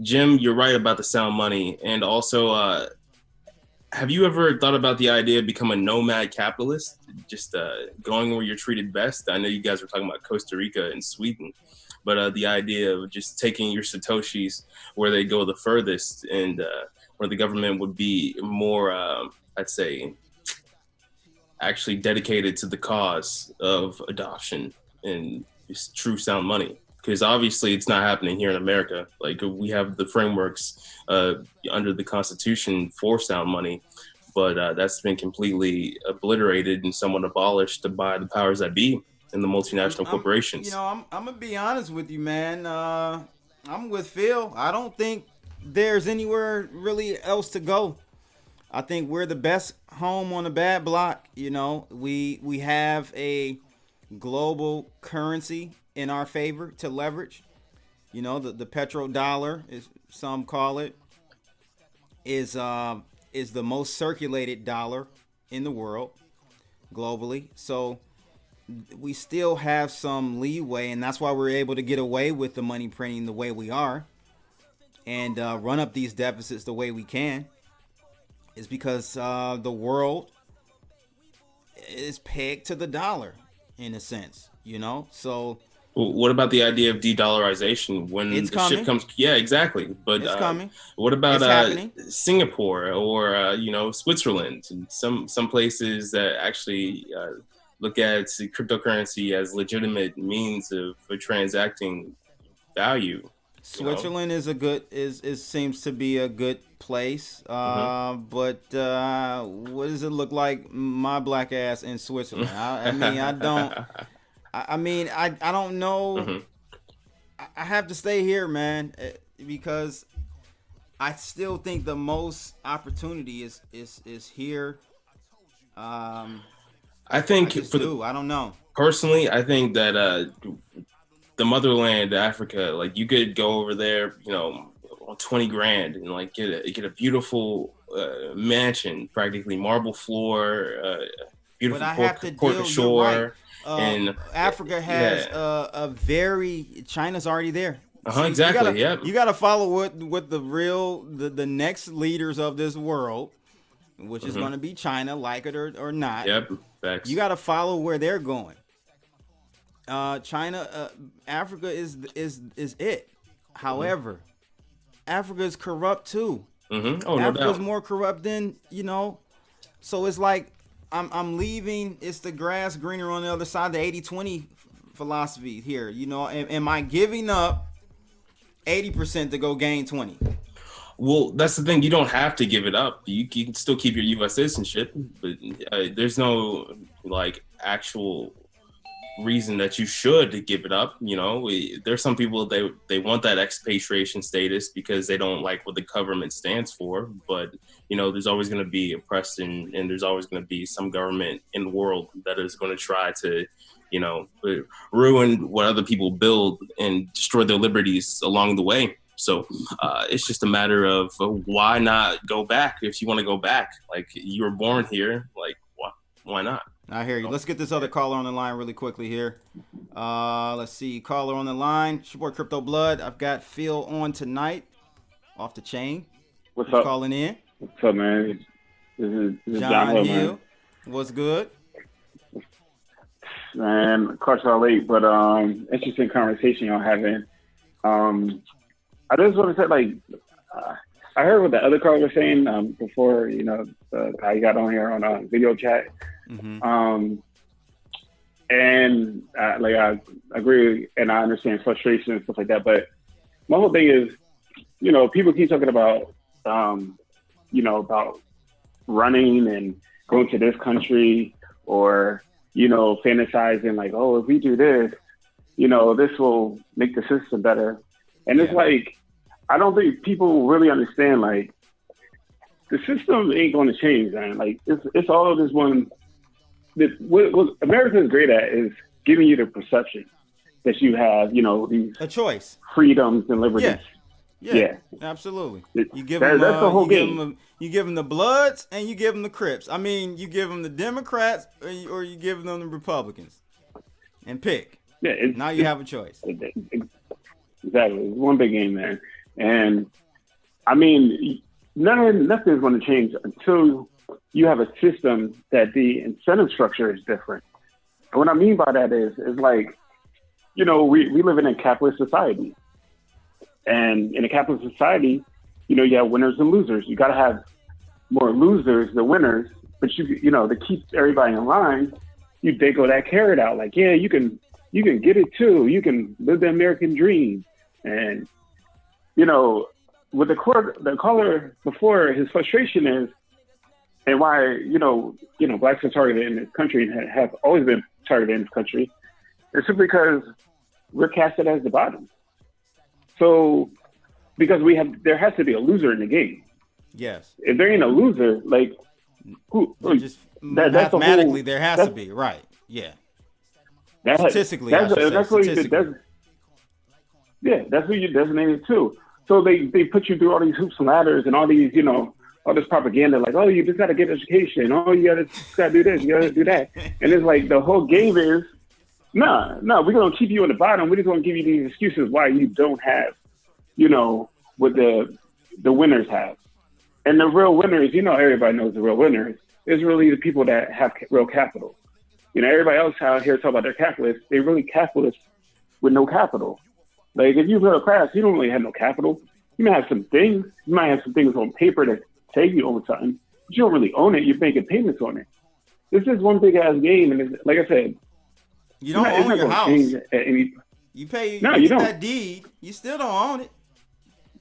Jim, you're right about the sound money, and also, have you ever thought about the idea of becoming a nomad capitalist, just going where you're treated best? I know you guys were talking about Costa Rica and Sweden, but the idea of just taking your satoshis where they go the furthest, and where the government would be more, I'd say, actually dedicated to the cause of adoption and just true sound money. Because obviously it's not happening here in America. Like, we have the frameworks under the Constitution for sound money, but that's been completely obliterated and somewhat abolished by the powers that be and the multinational corporations. I'm gonna be honest with you, man. I'm with Phil. I don't think there's anywhere really else to go. I think we're the best home on a bad block. We have a global currency in our favor to leverage. The petrodollar, as some call it, is the most circulated dollar in the world globally. So we still have some leeway, and that's why we're able to get away with the money printing the way we are and run up these deficits the way we can. Is because the world is pegged to the dollar in a sense, So what about the idea of de-dollarization when the ship comes? Yeah, exactly. But it's coming. What about Singapore or Switzerland and some places that actually look at cryptocurrency as legitimate means of transacting value? Switzerland is a good seems to be a good place. But what does it look like my black ass in Switzerland? I don't know. I have to stay here, man, because I still think the most opportunity is here. I think I don't know. Personally, I think that the motherland, Africa, like you could go over there, on $20,000 and like get a beautiful mansion, practically marble floor, beautiful port to shore. Right. And Africa has China's already there. Exactly. You got to follow what the next leaders of this world, which is going to be China, like it or not. Yep. Facts. You got to follow where they're going. China, Africa is it. However, Africa is corrupt too. Africa's more corrupt than So it's like I'm leaving. It's the grass greener on the other side. The 80-20 philosophy here. Am I giving up 80% to go gain 20? Well, that's the thing. You don't have to give it up. You can still keep your U.S. citizenship, but there's no actual reason that you should give it up. There's some people they want that expatriation status because they don't like what the government stands for. But there's always going to be oppressed and there's always going to be some government in the world that is going to try to ruin what other people build and destroy their liberties along the way. So it's just a matter of why not go back if you want to go back. Like, you were born here, why not? I hear you. Let's get this other caller on the line really quickly here. Let's see. Caller on the line. It's your boy Crypto Blood. I've got Phil on tonight. Off the chain. What's Who's up? calling in? What's up, man? This is John Hill. man. What's good? Man, of course I'm late, but interesting conversation y'all having. I just want to say, I heard what the other caller was saying before, the guy you got on here on video chat. And I agree and I understand frustration and stuff like that. But my whole thing is, people keep talking about, about running and going to this country or, fantasizing like, oh, if we do this, this will make the system better. And it's I don't think people really understand, the system ain't going to change, man. It's all of this one. What America is great at is giving you the perception that you have, these a choice, freedoms and liberties. Yeah, absolutely. You give that's them the whole game. You give them the Bloods and you give them the Crips. I mean, you give them the Democrats or you give them the Republicans, and pick. Yeah, now you have a choice. Exactly, it's one big game, man. And I mean, nothing's going to change until you have a system that the incentive structure is different. And what I mean by that is we live in a capitalist society. And in a capitalist society, you have winners and losers. You got to have more losers than winners. But to keep everybody in line, you dangle that carrot out. You can get it too. You can live the American dream. And with the caller before, his frustration is, and why blacks are targeted in this country and have always been targeted in this country, it's simply because we're casted as the bottom. So, because there has to be a loser in the game. Yes. If there ain't a loser, mathematically there has to be, right? Yeah. Statistically, that's what you designated too. So they put you through all these hoops and ladders and all these, all this propaganda, oh, you just got to get education. Oh, you got to do this, you got to do that. And it's the whole game is, no, we're going to keep you on the bottom. We're just going to give you these excuses why you don't have, what the winners have. And the real winners, everybody knows the real winners, is really the people that have real capital. Everybody else out here talk about their capitalists. They really capitalists with no capital. If you're middle class, you don't really have no capital. You might have some things. You might have some things on paper that save you over time. But you don't really own it. You're making payments on it. This is one big ass game. And like I said, you don't own your house. You pay. No, you don't. That deed. You still don't own it.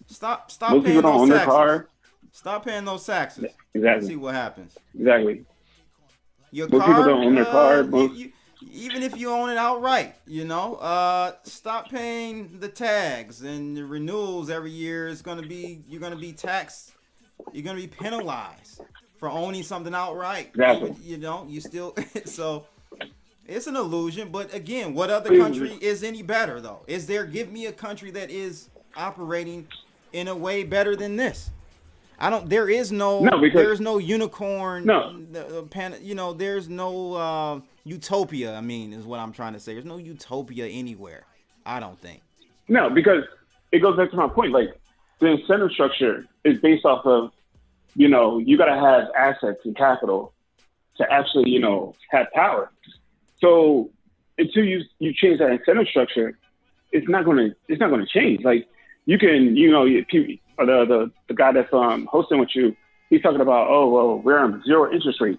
Stop Most paying people don't those own their taxes. car. Stop paying those taxes. Exactly. See what happens. Exactly. Your Most car, people don't own their car. Even if you own it outright, stop paying the tags and the renewals every year. You're gonna be taxed. You're gonna be penalized for owning something outright. Exactly. You still so. It's an illusion, but again, what other country is any better though? Give me a country that is operating in a way better than this. There's no unicorn. No. There's no utopia. I mean, is what I'm trying to say. There's no utopia anywhere. I don't think. No, because it goes back to my point. Like the incentive structure is based off of, you got to have assets and capital to actually, have power. So until you change that incentive structure, it's not going to change. Like you can, the guy that's hosting with you, he's talking about, oh well, we're on zero interest rate.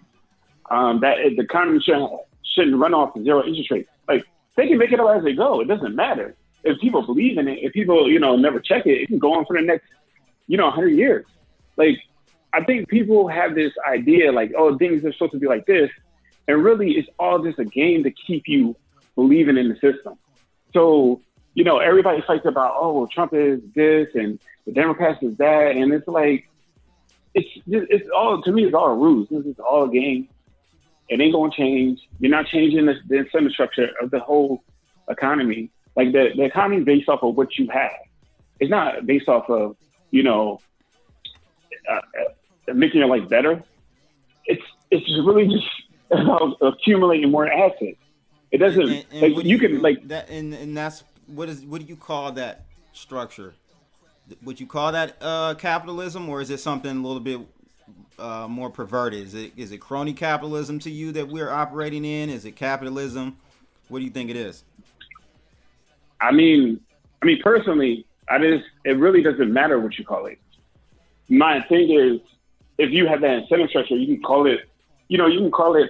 That the economy shouldn't run off of zero interest rate. Like they can make it up as they go. It doesn't matter if people believe in it. If people never check it, it can go on for the next 100 years. Like I think people have this idea like, oh, things are supposed to be like this. And really, it's all just a game to keep you believing in the system. So, everybody fights about, oh, well, Trump is this and the Democrats is that. And it's like, it's all, to me, it's all a ruse. This is all a game. It ain't going to change. You're not changing the incentive structure of the whole economy. Like the economy is based off of what you have. It's not based off of, making your life better. It's really just about accumulating more assets. It doesn't and that's what do you call that structure? Would you call that capitalism, or is it something a little bit more perverted? Is it crony capitalism to you that we're operating in? Is it capitalism? What do you think it is? I mean personally, it really doesn't matter what you call it. My thing is, if you have that incentive structure, you can call it, you can call it,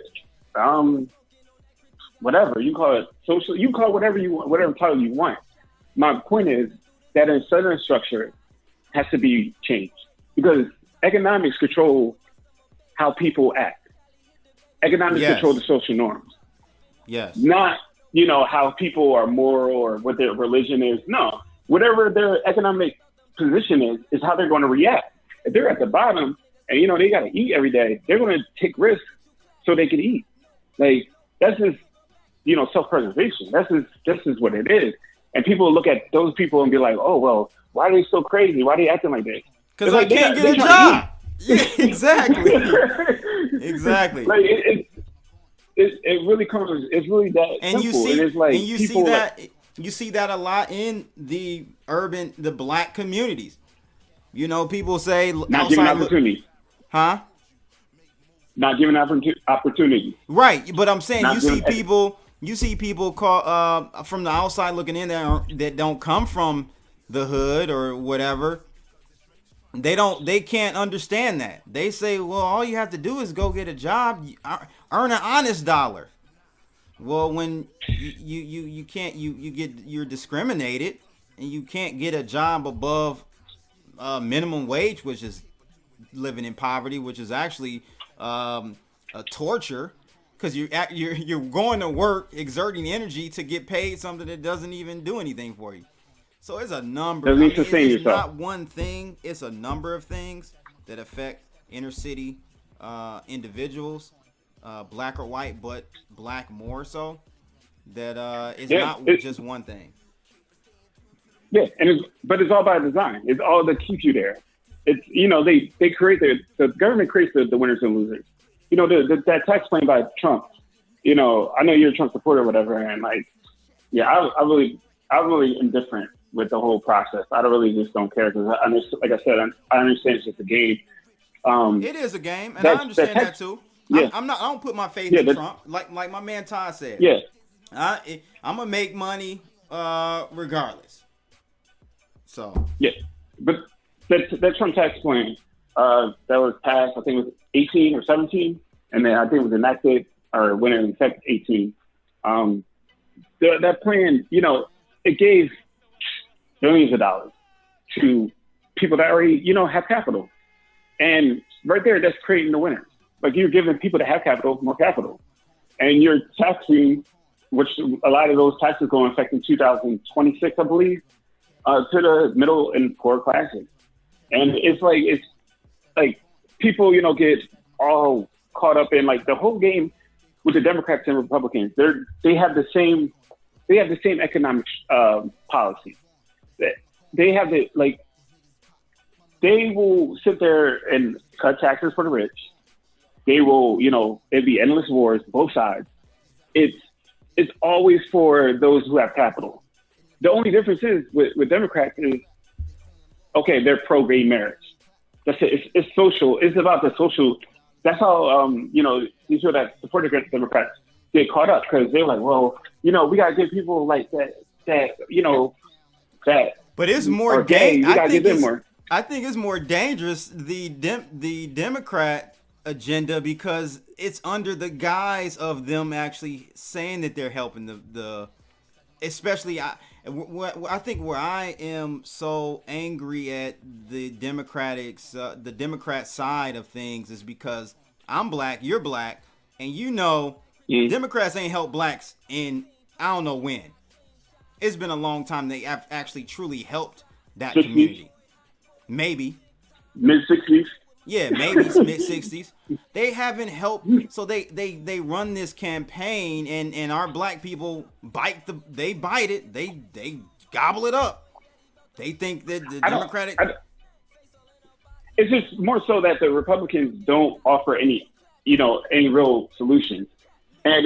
whatever. You can call it social. You can call it whatever you want, whatever title you want. My point is that incentive structure has to be changed because economics control how people act. Economics control the social norms. Yes. Not, how people are moral or what their religion is. No, whatever their economic position is how they're going to react. If they're at the bottom and, they got to eat every day, they're going to take risks so they can eat. Like, that's just, self-preservation. That's just what it is. And people look at those people and be like, oh, well, why are they so crazy? Why are they acting like this? Because I can't get a job. Yeah, exactly. Exactly. Like, it really comes, it's really that and simple. You see that a lot in the black communities. People say not giving opportunities. Huh? Not giving opportunities. Right, but I'm saying you see people call from the outside looking in there that don't come from the hood or whatever. They can't understand that. They say, well, all you have to do is go get a job, earn an honest dollar. Well, when you can't, you're discriminated and you can't get a job above minimum wage, which is living in poverty, which is actually a torture, because you're going to work, exerting energy to get paid something that doesn't even do anything for you. So it's a number. It's not one thing. It's a number of things that affect inner city individuals, black or white, but black more so. That it's not just one thing. Yeah, but it's all by design. It's all to keep you there. It's they create the government creates the winners and losers. That tax plan by Trump. I know you're a Trump supporter or whatever, and I'm really indifferent with the whole process. I don't care because like I said, I understand it's just a game. It is a game, and I understand that too. Yeah. I don't put my faith in Trump. Like my man Todd said. Yeah. I'm gonna make money regardless. So yeah, but that Trump tax plan that was passed, I think it was 18 or 17, and then I think it was enacted or went in effect 18. That plan, it gave billions of dollars to people that already, have capital. And right there, that's creating the winners. Like you're giving people that have capital more capital. And you're taxing, which a lot of those taxes go in effect in 2026, I believe, to the middle and poor classes. And it's like people, get all caught up in like the whole game with the Democrats and Republicans. They have the same economic policy. They have the they will sit there and cut taxes for the rich. They will, it'd be endless wars, both sides. It's always for those who have capital. The only difference is with Democrats is, okay, they're pro-gay marriage. That's it. It's social. It's about the social. That's how, these people that support the Democrats get caught up because they're like, well, we got to give people like that, that. But it's more gay. I think it's more dangerous, the Democrat agenda, because it's under the guise of them actually saying that they're helping the especially I think where I am so angry at the Democrat side of things is because I'm black, you're black, and Democrats ain't helped blacks in I don't know when. It's been a long time they have actually truly helped that 60s. Community. Maybe. Mid-60s. Yeah, maybe mid-60s. They haven't helped, so they run this campaign, and our black people bite it, they gobble it up. They think that the Democratic. It's just more so that the Republicans don't offer any real solutions, and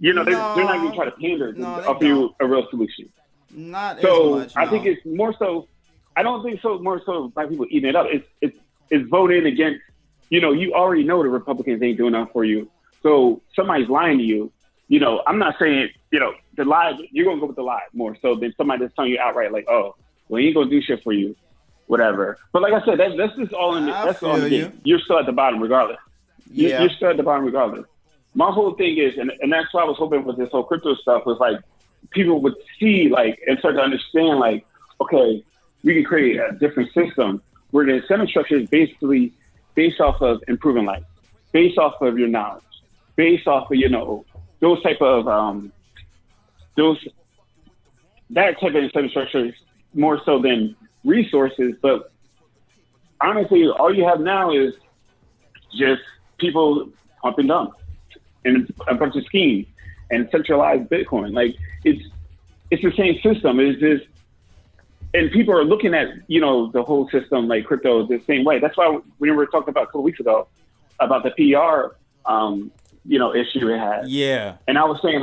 they're not going to try to pander to offer you a real solution. Not so as much. I think it's more so. I don't think so. More so, black people eating it up. It's voting against. You already know the Republicans ain't doing nothing for you. So somebody's lying to you. I'm not saying the lie. You're gonna go with the lie more so than somebody that's telling you outright like, oh, well, he ain't gonna do shit for you, whatever. But like I said, that's just all in. That's all in the game. You're still at the bottom regardless. Yeah. You're still at the bottom regardless. My whole thing is, and that's why I was hoping with this whole crypto stuff was like people would see and start to understand okay, we can create a different system where the incentive structure is basically based off of improving life, based off of your knowledge, based off of, those type of, that type of incentive structure is more so than resources. But honestly, all you have now is just people pump and dump and a bunch of schemes and centralized Bitcoin. It's the same system. It's just, and people are looking at, the whole system, like crypto, the same way. That's why we were talking about a couple weeks ago about the PR, issue it had. Yeah. And I was saying,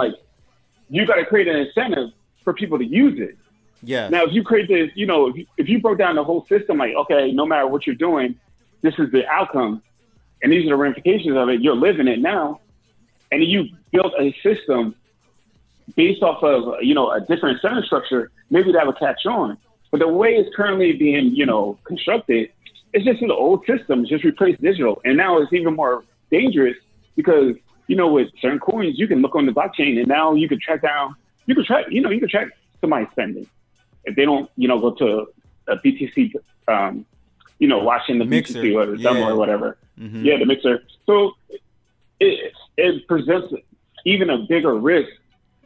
you got to create an incentive for people to use it. Yeah. Now, if you create this, if you broke down the whole system, okay, no matter what you're doing, this is the outcome, and these are the ramifications of it. You're living it now, and you built a system based off of, a different incentive structure. Maybe that would catch on. But the way it's currently being, constructed, it's just an old system, just replace digital. And now it's even more dangerous because, with certain coins, you can look on the blockchain and now you can track somebody's spending. If they don't, go to a BTC, watching the mixer. BTC or the demo or whatever. Mm-hmm. Yeah, the mixer. So it presents even a bigger risk.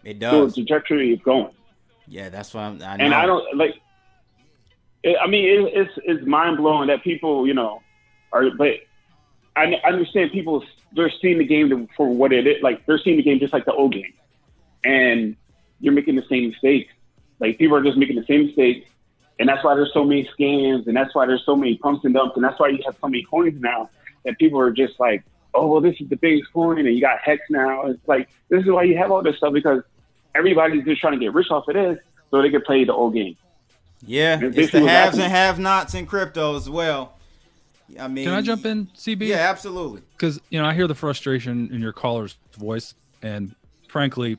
It does. So the trajectory is going. Yeah, that's why I know. And I don't it's mind blowing that people, are. But I understand people. They're seeing the game for what it is. They're seeing the game just like the old game, and you're making the same mistakes. People are just making the same mistakes, and that's why there's so many scams, and that's why there's so many pumps and dumps, and that's why you have so many coins now that people are just like, oh, well, this is the biggest coin, and you got Hex now. It's this is why you have all this stuff, because everybody's just trying to get rich off of this so they can play the old game. Yeah, it's the haves and have-nots in crypto as well. I mean, can I jump in, CB? Yeah, absolutely. Because, I hear the frustration in your caller's voice, and frankly,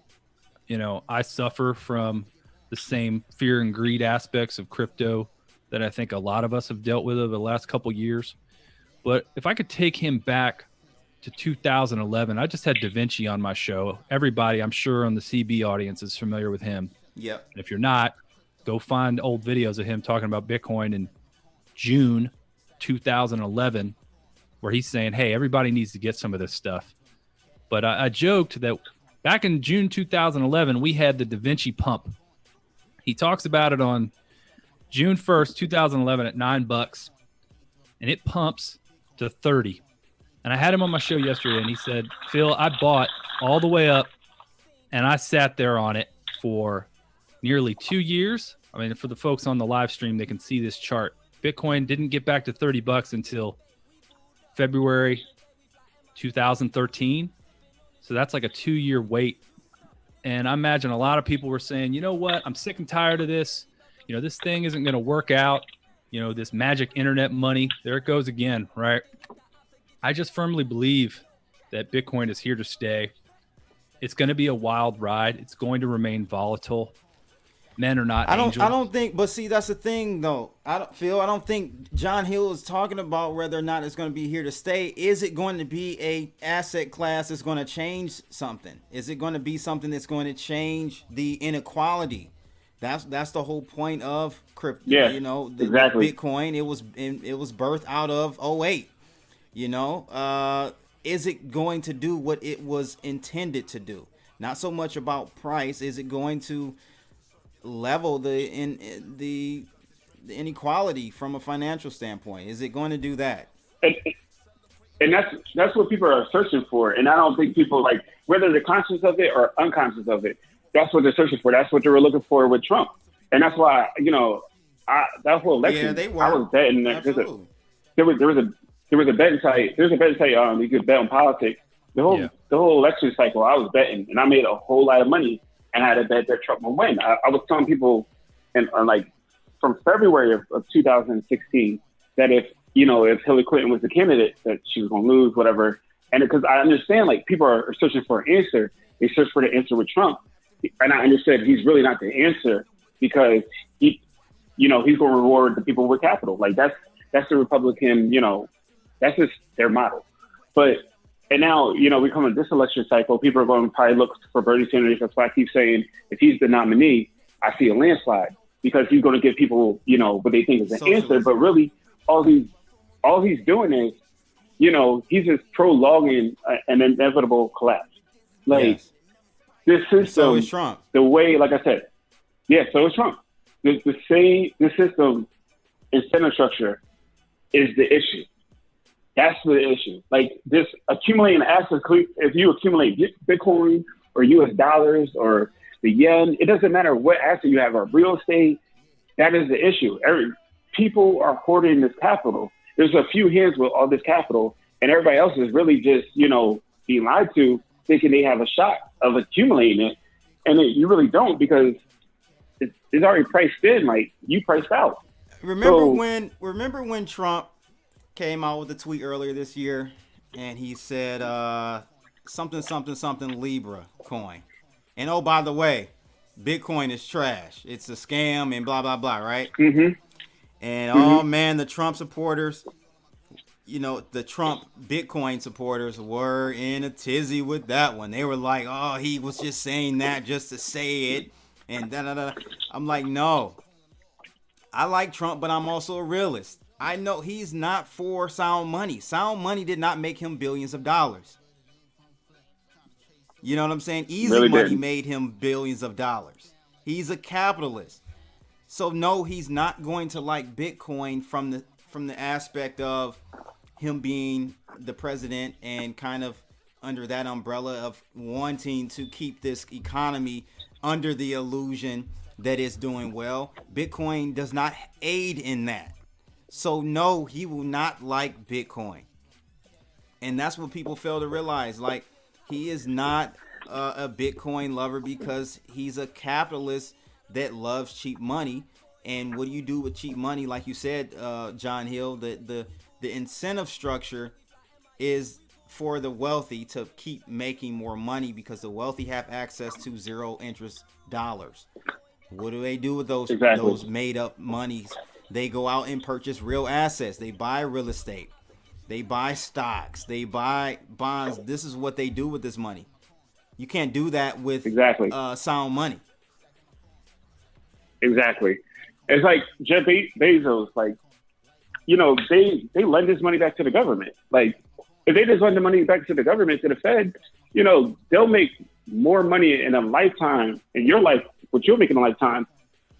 I suffer from the same fear and greed aspects of crypto that I think a lot of us have dealt with over the last couple years. But if I could take him back to 2011, I just had Da Vinci on my show. Everybody, I'm sure, on the CB audience is familiar with him. Yep. And if you're not, go find old videos of him talking about Bitcoin and June 2011, where he's saying, hey, everybody needs to get some of this stuff. But I joked that back in June 2011, we had the Da Vinci pump. He talks about it on June 1st, 2011 at $9, and it pumps to 30. And I had him on my show yesterday, and he said, Phil, I bought all the way up, and I sat there on it for nearly 2 years. I mean, for the folks on the live stream, they can see this chart. Bitcoin didn't get back to $30 until February 2013. So that's like a 2-year wait. And I imagine a lot of people were saying, you know what? I'm sick and tired of this. You know, this thing isn't going to work out. You know, this magic internet money, there it goes again, right? I just firmly believe that Bitcoin is here to stay. It's going to be a wild ride. It's going to remain volatile. Men are not angels. I don't think, but see, that's the thing though. I don't think John Hill is talking about whether or not it's going to be here to stay. Is it going to be a asset class that's going to change something? Is it going to be something that's going to change the inequality? That's the whole point of crypto. Yeah, you know, exactly. Bitcoin, it was birthed out of 2008. You know, is it going to do what it was intended to do? Not so much about price. Is it going to level the inequality from a financial standpoint? Is it going to do that? And that's what people are searching for. And I don't think people, like, whether they're conscious of it or unconscious of it, that's what they're searching for. That's what they were looking for with Trump. And that's why, you know, that whole election, yeah, they were. I was betting that there was a betting site. There's a betting site you could bet on politics. The whole election cycle, I was betting, and I made a whole lot of money. And I had to bet that Trump would win. I was telling people, like from February of 2016, that if Hillary Clinton was the candidate, that she was going to lose, whatever. And because I understand, like, people are searching for an answer, they search for the answer with Trump, and I understood he's really not the answer because he's going to reward the people with capital. Like that's the Republican, that's just their model. And now, we come in this election cycle, people are going to probably look for Bernie Sanders. That's why I keep saying, if he's the nominee, I see a landslide because he's going to give people, what they think is an answer. But really, all he's doing is, he's just prolonging an inevitable collapse. Like, this system, so is Trump. The way, like I said, so is Trump. The system incentive structure is the issue. That's the issue. Like, this accumulating assets, if you accumulate Bitcoin or US dollars or the yen, it doesn't matter what asset you have or real estate. That is the issue. People are hoarding this capital. There's a few hands with all this capital, and everybody else is really just, being lied to, thinking they have a shot of accumulating it. And you really don't, because it's already priced in. Like, you priced out. Remember when Trump came out with a tweet earlier this year, and he said something Libra coin, and oh, by the way, Bitcoin is trash, it's a scam, and blah blah blah, right? And oh man, the Trump supporters, the Trump Bitcoin supporters were in a tizzy with that one. They were like, oh, he was just saying that just to say it, and da da da. I'm like, no, I like Trump, but I'm also a realist. I know he's not for sound money. Sound money did not make him billions of dollars. You know what I'm saying? Easy money made him billions of dollars. He's a capitalist. So no, he's not going to like Bitcoin from the aspect of him being the president and kind of under that umbrella of wanting to keep this economy under the illusion that it's doing well. Bitcoin does not aid in that. So no, he will not like Bitcoin. And that's what people fail to realize. Like, he is not a Bitcoin lover because he's a capitalist that loves cheap money. And what do you do with cheap money? Like you said, John Hill, the incentive structure is for the wealthy to keep making more money because the wealthy have access to zero interest dollars. What do they do with those made up monies? They go out and purchase real assets. They buy real estate. They buy stocks. They buy bonds. This is what they do with this money. You can't do that with sound money. Exactly. It's like Jeff Bezos. Like, they lend this money back to the government. Like, if they just lend the money back to the government, to the Fed, they'll make more money in a lifetime, in your life, what you'll make in a lifetime,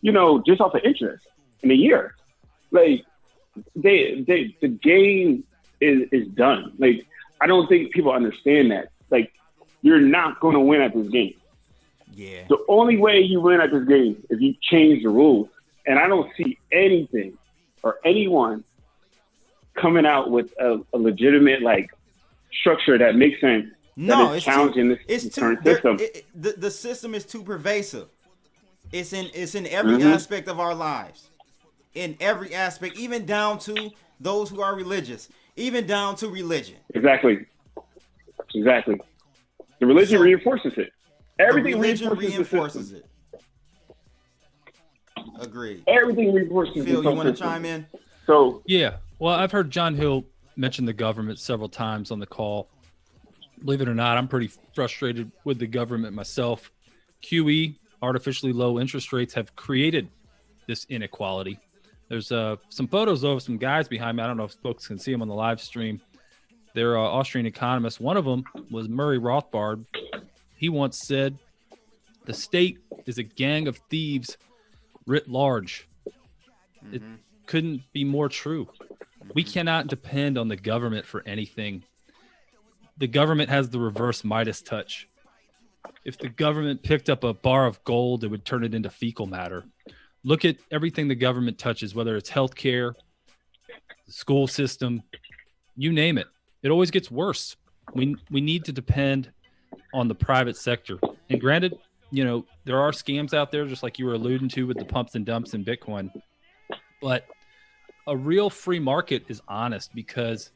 just off of interest in a year. Like, the game is done. Like, I don't think people understand that. Like, you're not going to win at this game. Yeah. The only way you win at this game is you change the rules. And I don't see anything or anyone coming out with a legitimate, like, structure that makes sense. No, it's challenging this current system. The system is too pervasive. It's in every aspect of our lives. In every aspect, even down to those who are religious, even down to religion. Exactly. The religion reinforces it. Everything reinforces it. Agreed. Everything reinforces it. Phil, you want to chime in? So yeah, well, I've heard John Hill mention the government several times on the call. Believe it or not, I'm pretty frustrated with the government myself. QE, artificially low interest rates, have created this inequality. There's some photos of some guys behind me. I don't know if folks can see them on the live stream. They're Austrian economists. One of them was Murray Rothbard. He once said, "The state is a gang of thieves writ large." It couldn't be more true. We cannot depend on the government for anything. The government has the reverse Midas touch. If the government picked up a bar of gold, it would turn it into fecal matter. Look at everything the government touches, whether it's healthcare, the school system, you name it. It always gets worse. We need to depend on the private sector. And granted, there are scams out there, just like you were alluding to with the pumps and dumps in Bitcoin. But a real free market is honest because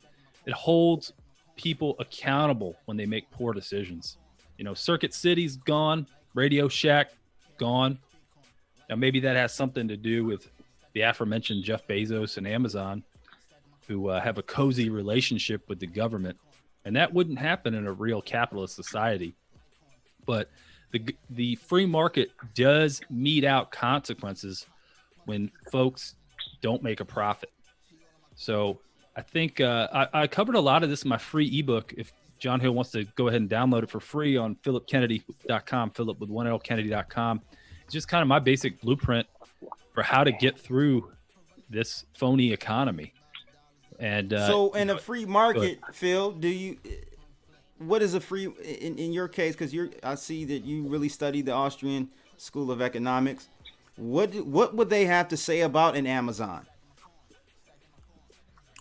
it holds people accountable when they make poor decisions. Circuit City's gone, Radio Shack gone. Now, maybe that has something to do with the aforementioned Jeff Bezos and Amazon, who have a cozy relationship with the government. And that wouldn't happen in a real capitalist society. But the free market does mete out consequences when folks don't make a profit. So I think I covered a lot of this in my free ebook. If John Hill wants to go ahead and download it for free on philipkennedy.com, Philip with 1L Kennedy.com. It's just kind of my basic blueprint for how to get through this phony economy. And so in a free market, Phil, what is a free in your case? Because I see that you really studied the Austrian School of Economics. What would they have to say about an Amazon?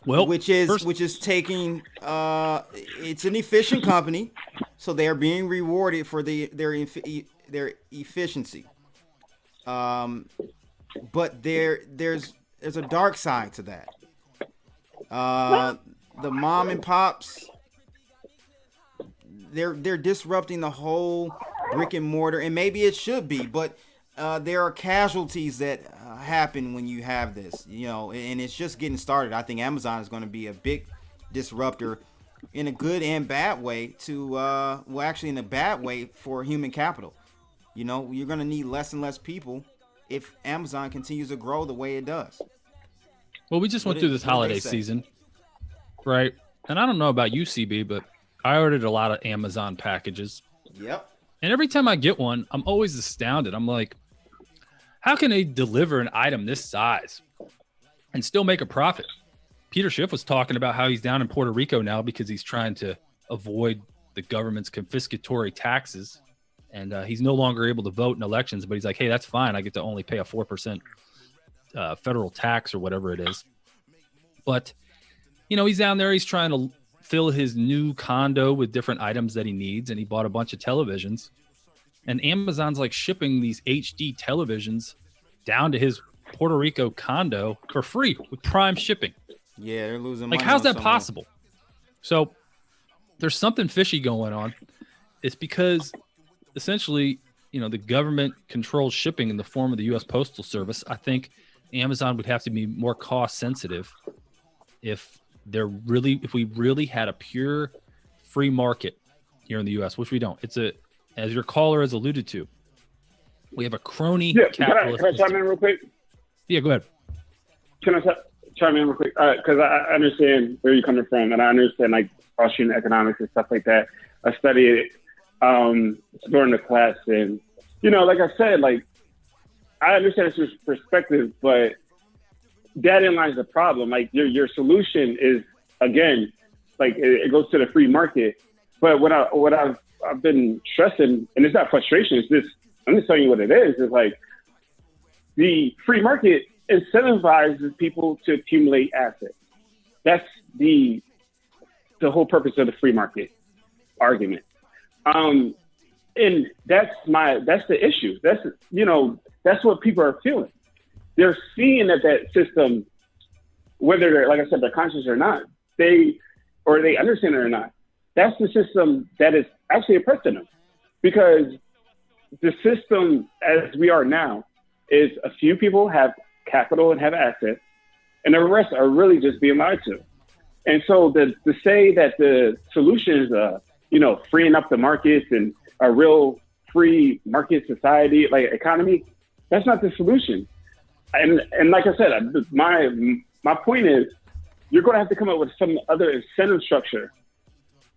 Well, which is taking it's an efficient company, so they are being rewarded for their efficiency. But there's a dark side to that. The mom and pops, they're disrupting the whole brick and mortar, and maybe it should be, but there are casualties that happen when you have this, and it's just getting started. I think Amazon is going to be a big disruptor in a good and bad way actually in a bad way for human capital. You're going to need less and less people if Amazon continues to grow the way it does. Well, we just went through this holiday season, right? And I don't know about you, CB, but I ordered a lot of Amazon packages. Yep. And every time I get one, I'm always astounded. I'm like, how can they deliver an item this size and still make a profit? Peter Schiff was talking about how he's down in Puerto Rico now because he's trying to avoid the government's confiscatory taxes. And he's no longer able to vote in elections, but he's like, hey, that's fine. I get to only pay a 4% federal tax or whatever it is. But, he's down there. He's trying to fill his new condo with different items that he needs. And he bought a bunch of televisions. And Amazon's like shipping these HD televisions down to his Puerto Rico condo for free with Prime shipping. Yeah, they're losing money. Like, how's that possible? So there's something fishy going on. It's because essentially, the government controls shipping in the form of the U.S. Postal Service. I think Amazon would have to be more cost sensitive if we really had a pure free market here in the U.S., which we don't. As your caller has alluded to, we have a crony capitalist. Can I chime in real quick? Yeah, go ahead. Can I chime in real quick because I understand where you're coming from, and I understand like Austrian economics and stuff like that. I studied it during the class, and like I said, like I understand this perspective, but that lies the problem. Like your solution is again, like it goes to the free market. But what I've been stressing, and it's not frustration, it's just I'm just telling you what it is. Is like the free market incentivizes people to accumulate assets. That's the whole purpose of the free market argument. And that's the issue. That's what people are feeling. They're seeing that system, whether they're, like I said, they're conscious or not, they understand it or not. That's the system that is actually oppressing them, because the system as we are now is a few people have capital and have assets, and the rest are really just being lied to. And so to say that the solution is, freeing up the markets and a real free market society, like economy, that's not the solution. And like I said, my point is, you're going to have to come up with some other incentive structure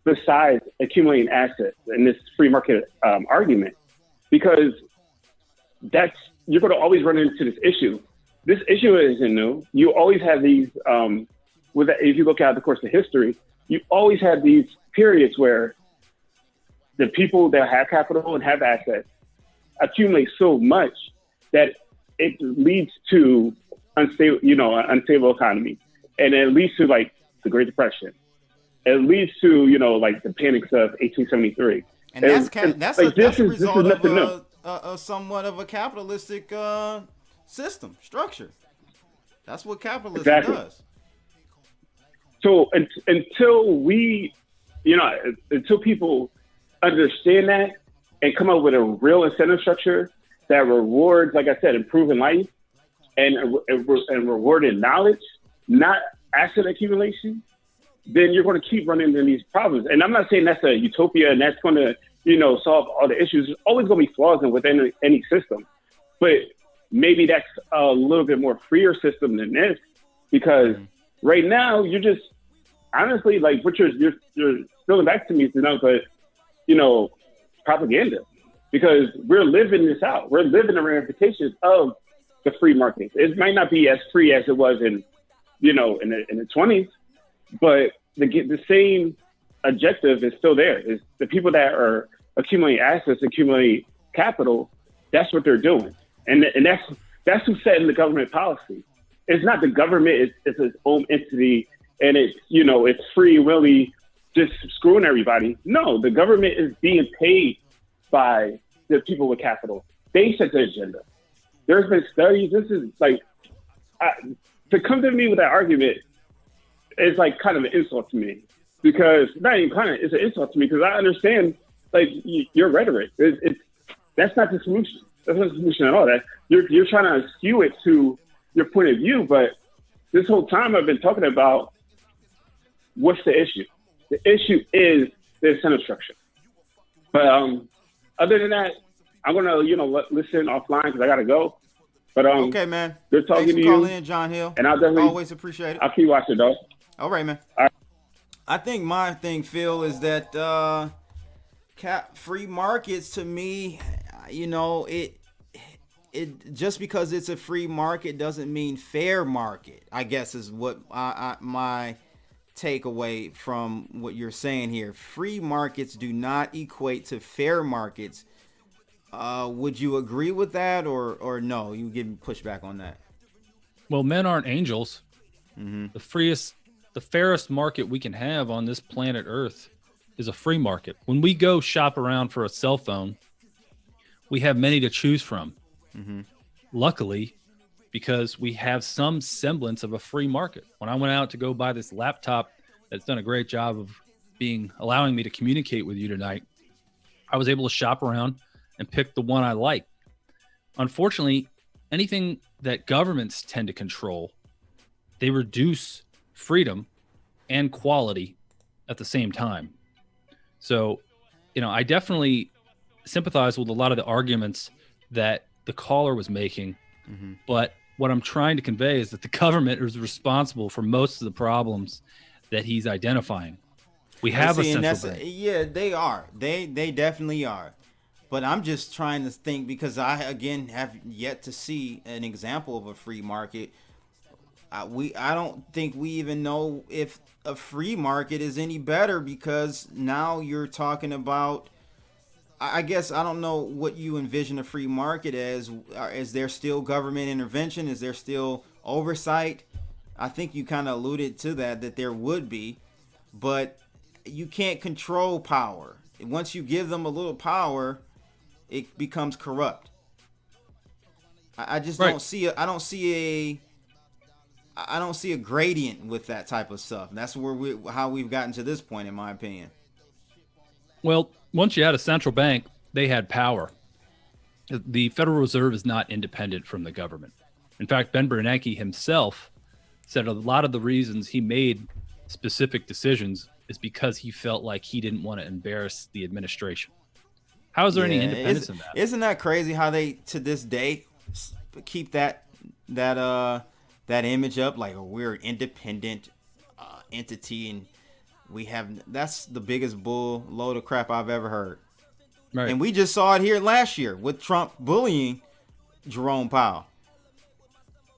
besides accumulating assets in this free market argument, because you're going to always run into this issue. This issue isn't new. You always have these, if you look at the course of history, you always have these periods where the people that have capital and have assets accumulate so much that it leads to an unstable economy. And it leads to like the Great Depression. It leads to, like the panics of 1873. And that's a result of somewhat of a capitalistic system structure. That's what capitalism does. So until people understand that and come up with a real incentive structure that rewards, like I said, improving life and rewarding knowledge, not asset accumulation, then you're going to keep running into these problems. And I'm not saying that's a utopia and that's going to, solve all the issues. There's always going to be flaws within any system, but maybe that's a little bit more freer system than this, because right now you're just honestly like what you're spilling back to me is but propaganda, because we're living this out. We're living the ramifications of the free market. It might not be as free as it was in the 20s, but the same objective is still there. Is the people that are accumulating assets, accumulating capital, that's what they're doing. And that's who's setting the government policy. It's not the government, it's its own entity, and it's free willy just screwing everybody. No, the government is being paid by the people with capital. They set the agenda. There's been studies. This is like, to come to me with that argument is like kind of an insult to me, because not even kind of, it's an insult to me, because I understand like your rhetoric. That's not the solution. That's not the solution at all. That you're trying to skew it to your point of view, but this whole time I've been talking about what's the issue. The issue is the incentive structure. But other than that, I'm gonna listen offline because I gotta go. But okay, man. Good talking Thanks to for you. calling in, John Hill. And I'll definitely always appreciate it. I'll keep watching, dog. All right, man. All right. I think my thing, Phil, is that free markets to me, it just because it's a free market doesn't mean fair market, I guess is what my takeaway from what you're saying here. Free markets do not equate to fair markets. Would you agree with that, or no? You give me pushback on that. Well, men aren't angels. Mm-hmm. The fairest market we can have on this planet Earth is a free market. When we go shop around for a cell phone, we have many to choose from. Mm-hmm. Luckily, because we have some semblance of a free market. When I went out to go buy this laptop that's done a great job of allowing me to communicate with you tonight, I was able to shop around and pick the one I like. Unfortunately, anything that governments tend to control, they reduce freedom and quality at the same time. So, I definitely sympathize with a lot of the arguments that the caller was making, mm-hmm. but what I'm trying to convey is that the government is responsible for most of the problems that he's identifying. We have a central bank. Yeah, they are. They definitely are. But I'm just trying to think, because I, again, have yet to see an example of a free market. I don't think we even know if a free market is any better, because now you're talking about, I guess, I don't know what you envision a free market as. Is there still government intervention? Is there still oversight? I think you kind of alluded to that there would be, but you can't control power. Once you give them a little power, it becomes corrupt. I just don't see I don't see a gradient with that type of stuff. That's how we've gotten to this point, in my opinion. Well, once you had a central bank, they had power. The Federal Reserve is not independent from the government. In fact, Ben Bernanke himself said a lot of the reasons he made specific decisions is because he felt like he didn't want to embarrass the administration. How is there any independence in that? Isn't that crazy how they, to this day, keep that image up, like we're an independent entity, and that's the biggest bull load of crap I've ever heard. Right. And we just saw it here last year with Trump bullying Jerome Powell,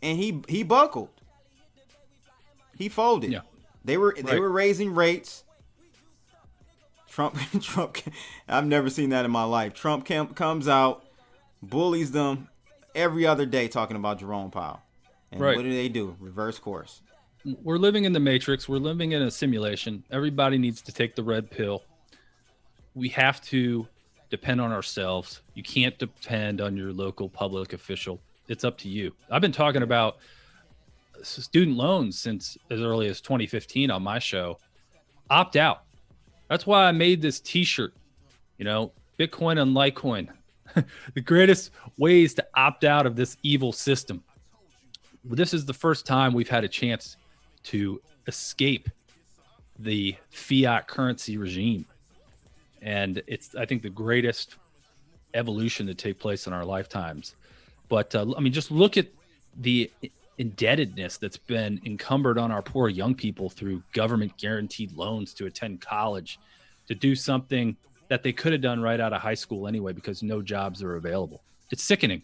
and he buckled. He folded. Yeah. They were raising rates. Trump, I've never seen that in my life. Trump comes out, bullies them every other day, talking about Jerome Powell. And what do? Reverse course. We're living in the Matrix. We're living in a simulation. Everybody needs to take the red pill. We have to depend on ourselves. You can't depend on your local public official. It's up to you. I've been talking about student loans since as early as 2015 on my show. Opt out. That's why I made this t-shirt, Bitcoin and Litecoin, the greatest ways to opt out of this evil system. This is the first time we've had a chance to escape the fiat currency regime. And it's, I think, the greatest evolution to take place in our lifetimes. But just look at the indebtedness that's been encumbered on our poor young people through government guaranteed loans to attend college, to do something that they could have done right out of high school anyway, because no jobs are available. It's sickening.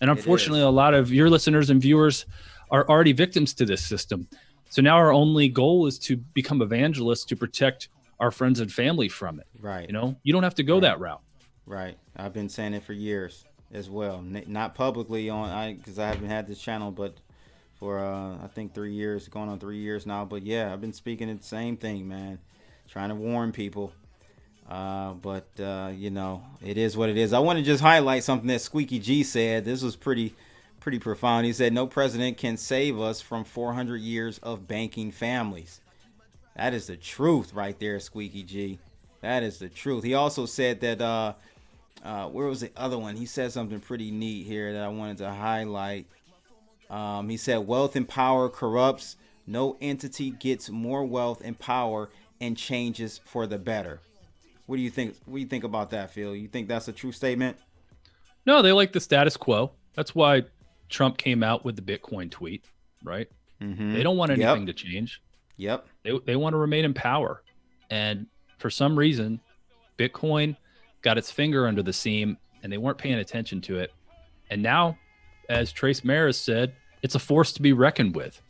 And unfortunately, a lot of your listeners and viewers are already victims to this system. So now our only goal is to become evangelists to protect our friends and family from it. Right. You don't have to go that route. Right. I've been saying it for years as well. Not publicly because I haven't had this channel, but for I think 3 years, going on 3 years now. But yeah, I've been speaking the same thing, man. Trying to warn people. But it is what it is. I want to just highlight something that Squeaky G said. This was pretty profound. He said, no president can save us from 400 years of banking families. That is the truth right there, Squeaky G. That is the truth. He also said that, where was the other one? He said something pretty neat here that I wanted to highlight. He said, wealth and power corrupts. No entity gets more wealth and power and changes for the better. What do you think? What do you think about that, Phil? You think that's a true statement? No, they like the status quo. That's why Trump came out with the Bitcoin tweet, right? Mm-hmm. They don't want anything to change. Yep. They want to remain in power. And for some reason, Bitcoin got its finger under the seam and they weren't paying attention to it. And now, as Trace Maris said, it's a force to be reckoned with.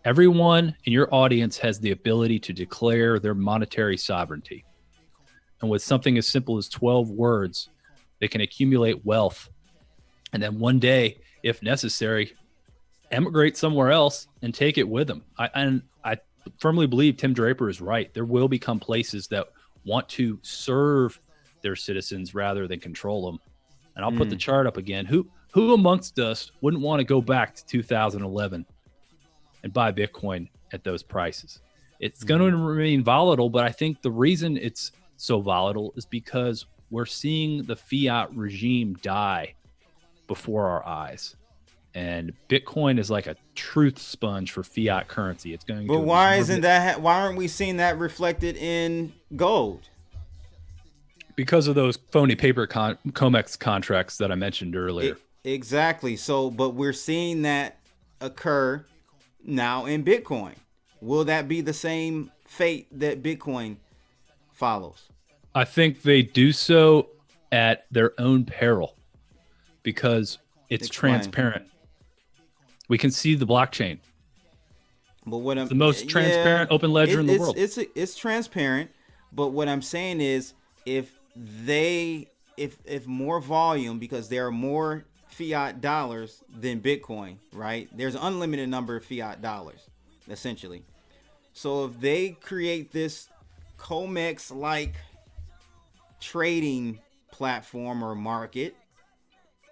Everyone in your audience has the ability to declare their monetary sovereignty. And with something as simple as 12 words, they can accumulate wealth. And then one day, if necessary, emigrate somewhere else and take it with them. I firmly believe Tim Draper is right. There will become places that want to serve their citizens rather than control them. And I'll put the chart up again. Who amongst us wouldn't want to go back to 2011 and buy Bitcoin at those prices? It's going to remain volatile, but I think the reason it's so volatile is because we're seeing the fiat regime die before our eyes. And Bitcoin is like a truth sponge for fiat currency. It's going. But why aren't we seeing that reflected in gold? Because of those phony paper COMEX contracts that I mentioned earlier. Exactly. So, but we're seeing that occur now in Bitcoin? Will that be the same fate that Bitcoin follows? I think they do so at their own peril because it's transparent. We can see the blockchain. But what it's the most transparent open ledger in the world. It's transparent, but what I'm saying is if more volume, because there are more fiat dollars than Bitcoin, right? There's an unlimited number of fiat dollars, essentially. So if they create this COMEX-like trading platform or market,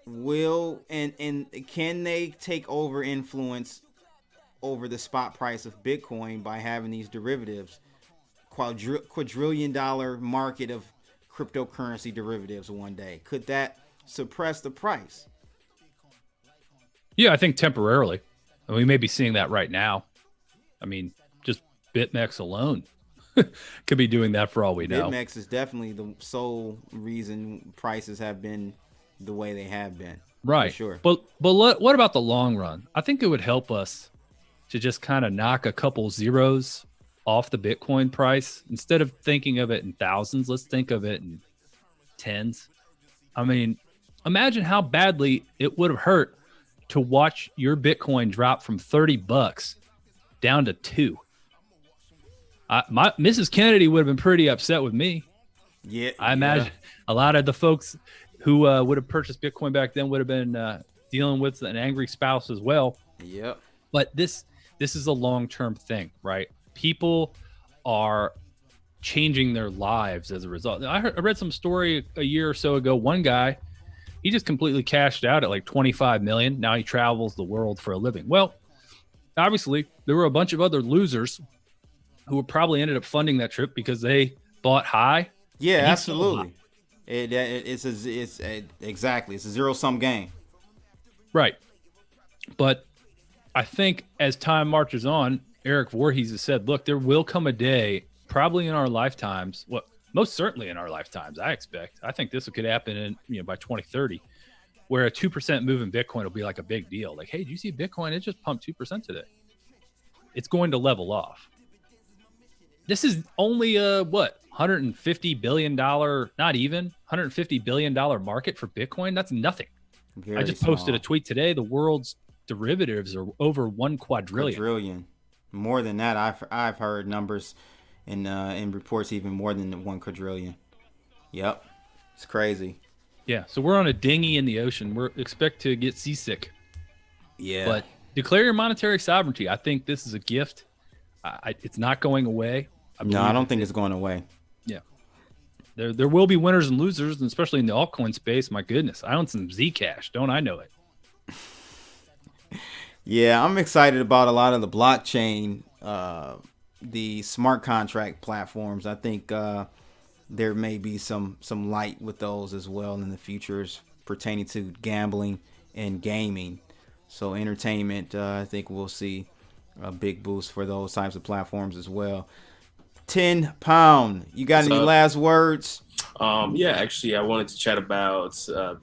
can they take over influence over the spot price of Bitcoin by having these derivatives, quadrillion-dollar market of cryptocurrency derivatives one day? Could that suppress the price? Yeah, I think temporarily. And we may be seeing that right now. I mean, just BitMEX alone could be doing that for all we know. BitMEX is definitely the sole reason prices have been the way they have been. Right. For sure. But what about the long run? I think it would help us to just kind of knock a couple zeros off the Bitcoin price. Instead of thinking of it in thousands, let's think of it in tens. I mean, imagine how badly it would have hurt to watch your Bitcoin drop from $30 down to $2. Mrs. Kennedy would have been pretty upset with me. Yeah, I imagine a lot of the folks who would have purchased Bitcoin back then would have been dealing with an angry spouse as well. Yep. But this is a long-term thing, right? People are changing their lives as a result. I read some story a year or so ago. One guy, he just completely cashed out at like 25 million. Now he travels the world for a living. Well, obviously there were a bunch of other losers who probably ended up funding that trip because they bought high. Yeah, absolutely. It's a zero-sum game. Right. But I think as time marches on, Eric Voorhees has said, look, there will come a day, probably in our lifetimes, most certainly in our lifetimes, I expect. I think this could happen by 2030, where a 2% move in Bitcoin will be like a big deal. Like, hey, did you see Bitcoin? It just pumped 2% today. It's going to level off. This is only $150 billion, not even $150 billion market for Bitcoin. That's nothing. I just posted a tweet today. The world's derivatives are over 1 quadrillion. More than that. I've heard numbers in reports even more than 1 quadrillion. Yep. It's crazy. Yeah. So we're on a dinghy in the ocean. We're expect to get seasick. Yeah. But declare your monetary sovereignty. I think this is a gift. It's not going away. I don't think it's going away. Yeah. There will be winners and losers, and especially in the altcoin space. My goodness. I own some Zcash. Don't I know it? Yeah, I'm excited about a lot of the blockchain, the smart contract platforms. I think there may be some light with those as well in the futures pertaining to gambling and gaming. So entertainment, I think we'll see a big boost for those types of platforms as well. 10 Pound, you got any last words? Yeah, actually, I wanted to chat about the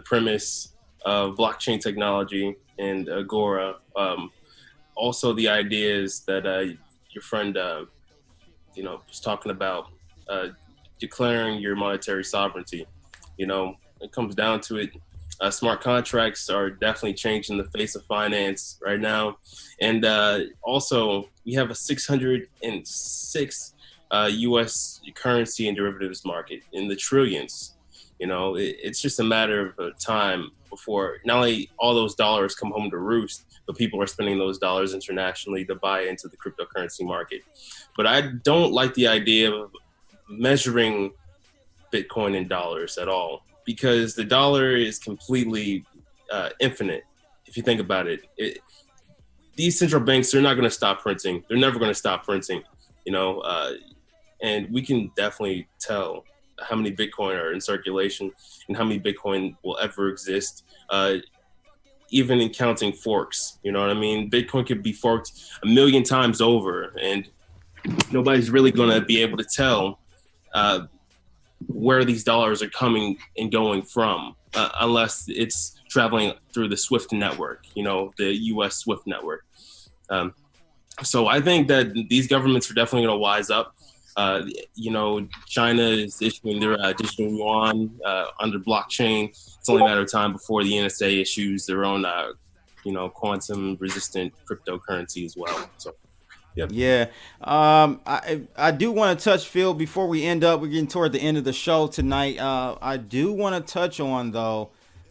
premise of blockchain technology and Agora. Also, the ideas that your friend was talking about, declaring your monetary sovereignty. It comes down to it. Smart contracts are definitely changing the face of finance right now. And also, we have a 606 U.S. currency and derivatives market in the trillions. It's just a matter of time before not only all those dollars come home to roost, but people are spending those dollars internationally to buy into the cryptocurrency market. But I don't like the idea of measuring Bitcoin in dollars at all, because the dollar is completely infinite. If you think about it, these central banks, they're not going to stop printing. They're never going to stop printing, and we can definitely tell how many Bitcoin are in circulation and how many Bitcoin will ever exist, even in counting forks. You know what I mean? Bitcoin could be forked 1 million times over, and nobody's really going to be able to tell where these dollars are coming and going from, unless it's traveling through the SWIFT network, the U.S. SWIFT network. So I think that these governments are definitely going to wise up. China is issuing their digital yuan under blockchain. It's only a matter of time before the NSA issues their own, quantum-resistant cryptocurrency as well. So, yep. Yeah. I do want to touch, Phil, before we end up, we're getting toward the end of the show tonight. I do want to touch on, though,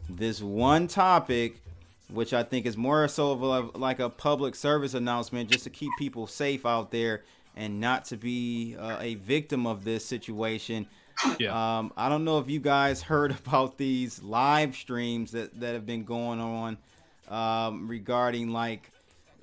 this one topic, which I think is more so of like a public service announcement, just to keep people safe out there and not to be a victim of this situation. Yeah. I don't know if you guys heard about these live streams that have been going on regarding like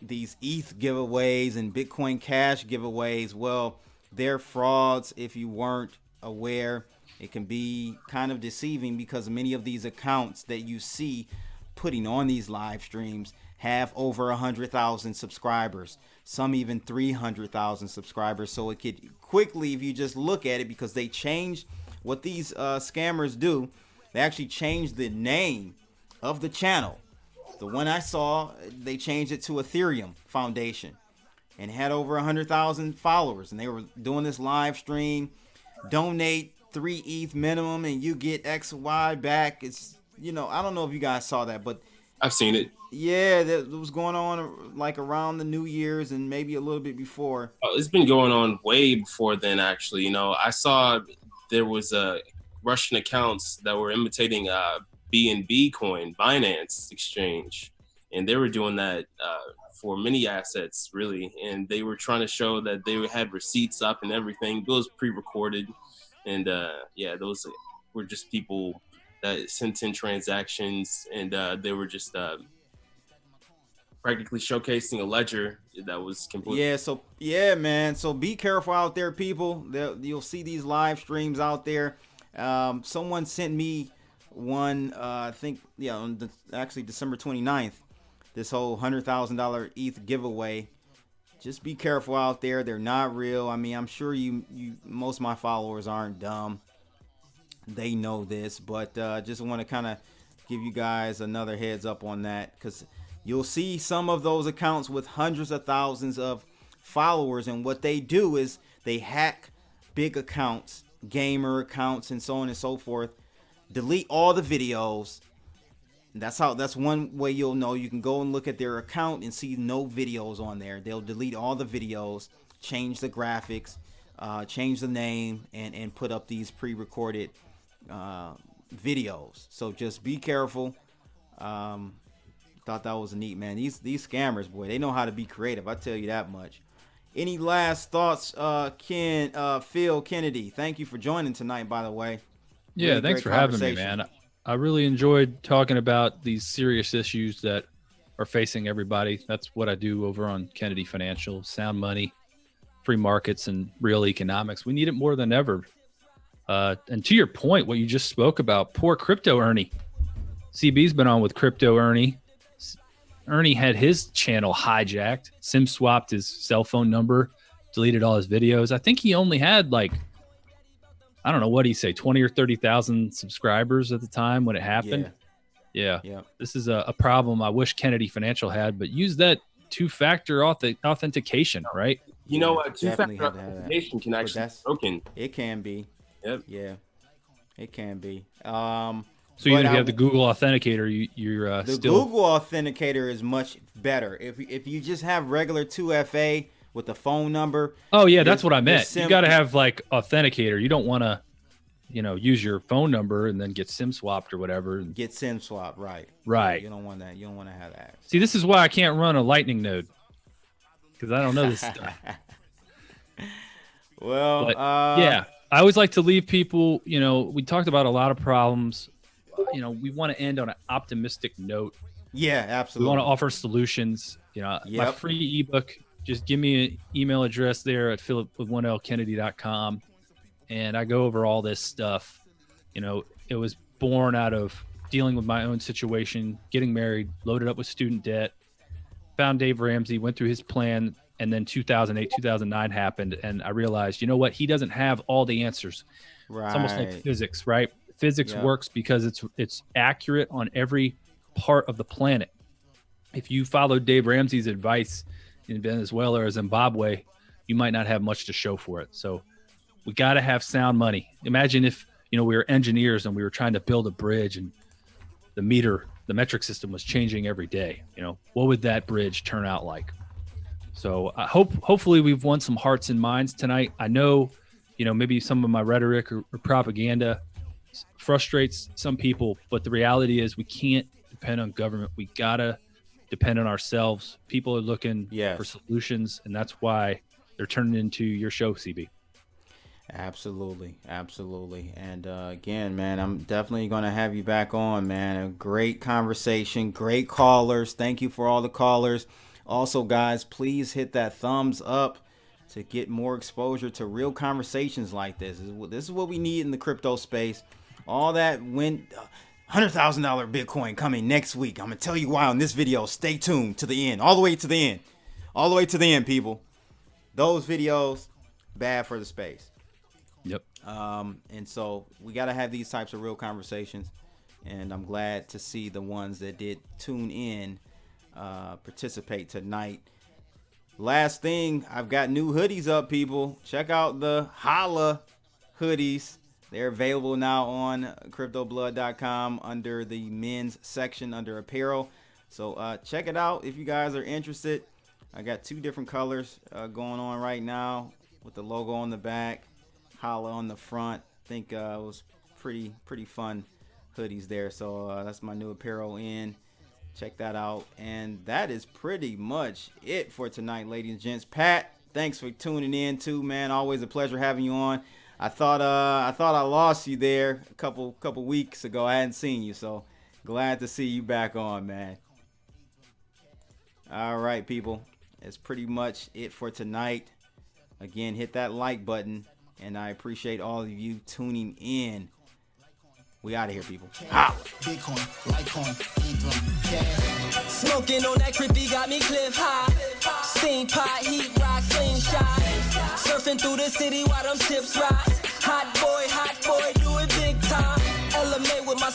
these ETH giveaways and Bitcoin Cash giveaways. Well, they're frauds. If you weren't aware, it can be kind of deceiving because many of these accounts that you see putting on these live streams have over 100,000 subscribers, some even 300,000 subscribers. So it could quickly, if you just look at it, because they changed what these scammers do, they actually changed the name of the channel. The one I saw, they changed it to Ethereum Foundation and had over 100,000 followers, and they were doing this live stream. Donate 3 ETH minimum and you get XY back. It's, I don't know if you guys saw that, but I've seen it. Yeah, that was going on like around the New Year's and maybe a little bit before. Oh, it's been going on way before then, actually. I saw there was Russian accounts that were imitating BNB coin, Binance exchange, and they were doing that for many assets, really. And they were trying to show that they had receipts up and everything. Those pre-recorded, and those were just people that sent in transactions, and they were just practically showcasing a ledger that was completely. So be careful out there, people. You'll see these live streams out there. Someone sent me one, I think, on actually December 29th, this whole $100,000 ETH giveaway. Just be careful out there. They're not real. I mean, I'm sure you most of my followers aren't dumb. They know this, but just want to kind of give you guys another heads up on that, because you'll see some of those accounts with hundreds of thousands of followers, and what they do is they hack big accounts, gamer accounts, and so on and so forth, delete all the videos. That's one way you'll know. You can go and look at their account and see no videos on there. They'll delete all the videos, change the graphics, change the name, and put up these pre-recorded videos. So just be careful. Thought that was neat, man. These scammers, boy, they know how to be creative. I tell you that much. Any last thoughts, Phil Kennedy? Thank you for joining tonight, by the way. Yeah, really thanks for having me, man. I really enjoyed talking about these serious issues that are facing everybody. That's what I do over on Kennedy Financial. Sound money, free markets, and real economics. We need it more than ever. And to your point, what you just spoke about, poor Crypto Ernie. CB's been on with Crypto Ernie. Ernie had his channel hijacked, SIM swapped his cell phone number, deleted all his videos. I think he only had I don't know, what do you say, 20 or 30,000 subscribers at the time when it happened. Yeah. This is a problem I wish Kennedy Financial had, but use that two-factor authentication, right? You know what? Two-factor authentication can actually be broken. It can be. Yep. Yeah, it can be. So even if you have the Google Authenticator, you're the still... Google Authenticator is much better. If you just have regular 2FA with the phone number. Oh yeah, that's what I meant. You got to have Authenticator. You don't want to, use your phone number and then get SIM swapped or whatever. Get SIM swapped, right? Right. You don't want that. You don't want to have that. See, this is why I can't run a Lightning node, because I don't know this stuff. Well, yeah, I always like to leave people. We talked about a lot of problems. We want to end on an optimistic note. Yeah, absolutely. We want to offer solutions. My free ebook, just give me an email address there at philip.kennedy.com, and I go over all this stuff. It was born out of dealing with my own situation, getting married, loaded up with student debt, found Dave Ramsey, went through his plan, and then 2008, 2009 happened, and I realized, you know what? He doesn't have all the answers. Right. It's almost like physics, right? Physics works because it's accurate on every part of the planet. If you followed Dave Ramsey's advice in Venezuela or Zimbabwe, you might not have much to show for it. So we got to have sound money. Imagine if, we were engineers and we were trying to build a bridge and the metric system was changing every day. What would that bridge turn out like? So I hopefully we've won some hearts and minds tonight. I know, maybe some of my rhetoric or propaganda frustrates some people, but the reality is we can't depend on government. We got to depend on ourselves. People are looking for solutions, and that's why they're turning into your show, CB. Absolutely. And again, man, I'm definitely going to have you back on, man. A great conversation, great callers. Thank you for all the callers. Also, guys, please hit that thumbs up to get more exposure to real conversations like this. This is what we need in the crypto space. All that went $100,000 Bitcoin coming next week. I'm going to tell you why on this video. Stay tuned to the end, all the way to the end. All the way to the end, people. Those videos, bad for the space. Yep. And so we got to have these types of real conversations. And I'm glad to see the ones that did tune in, participate tonight. Last thing, I've got new hoodies up, people. Check out the Holla hoodies. They're available now on cryptoblood.com under the men's section under apparel. So check it out if you guys are interested. I got 2 different colors going on right now with the logo on the back, Holla on the front. I think it was pretty fun hoodies there. So that's my new apparel in. Check that out. And that is pretty much it for tonight, ladies and gents. Pat, thanks for tuning in too, man. Always a pleasure having you on. I thought I lost you there a couple weeks ago. I hadn't seen you, so glad to see you back on, man. All right, people. That's pretty much it for tonight. Again, hit that like button, and I appreciate all of you tuning in. We out of here, people. Bitcoin, Litecoin, Ethereum, cash. Smoking on that crippy got me cliff high. Steam pot, heat rock, slingshot. Surfing through the city while them chips rise. Hot boy, do it big time. LMA with my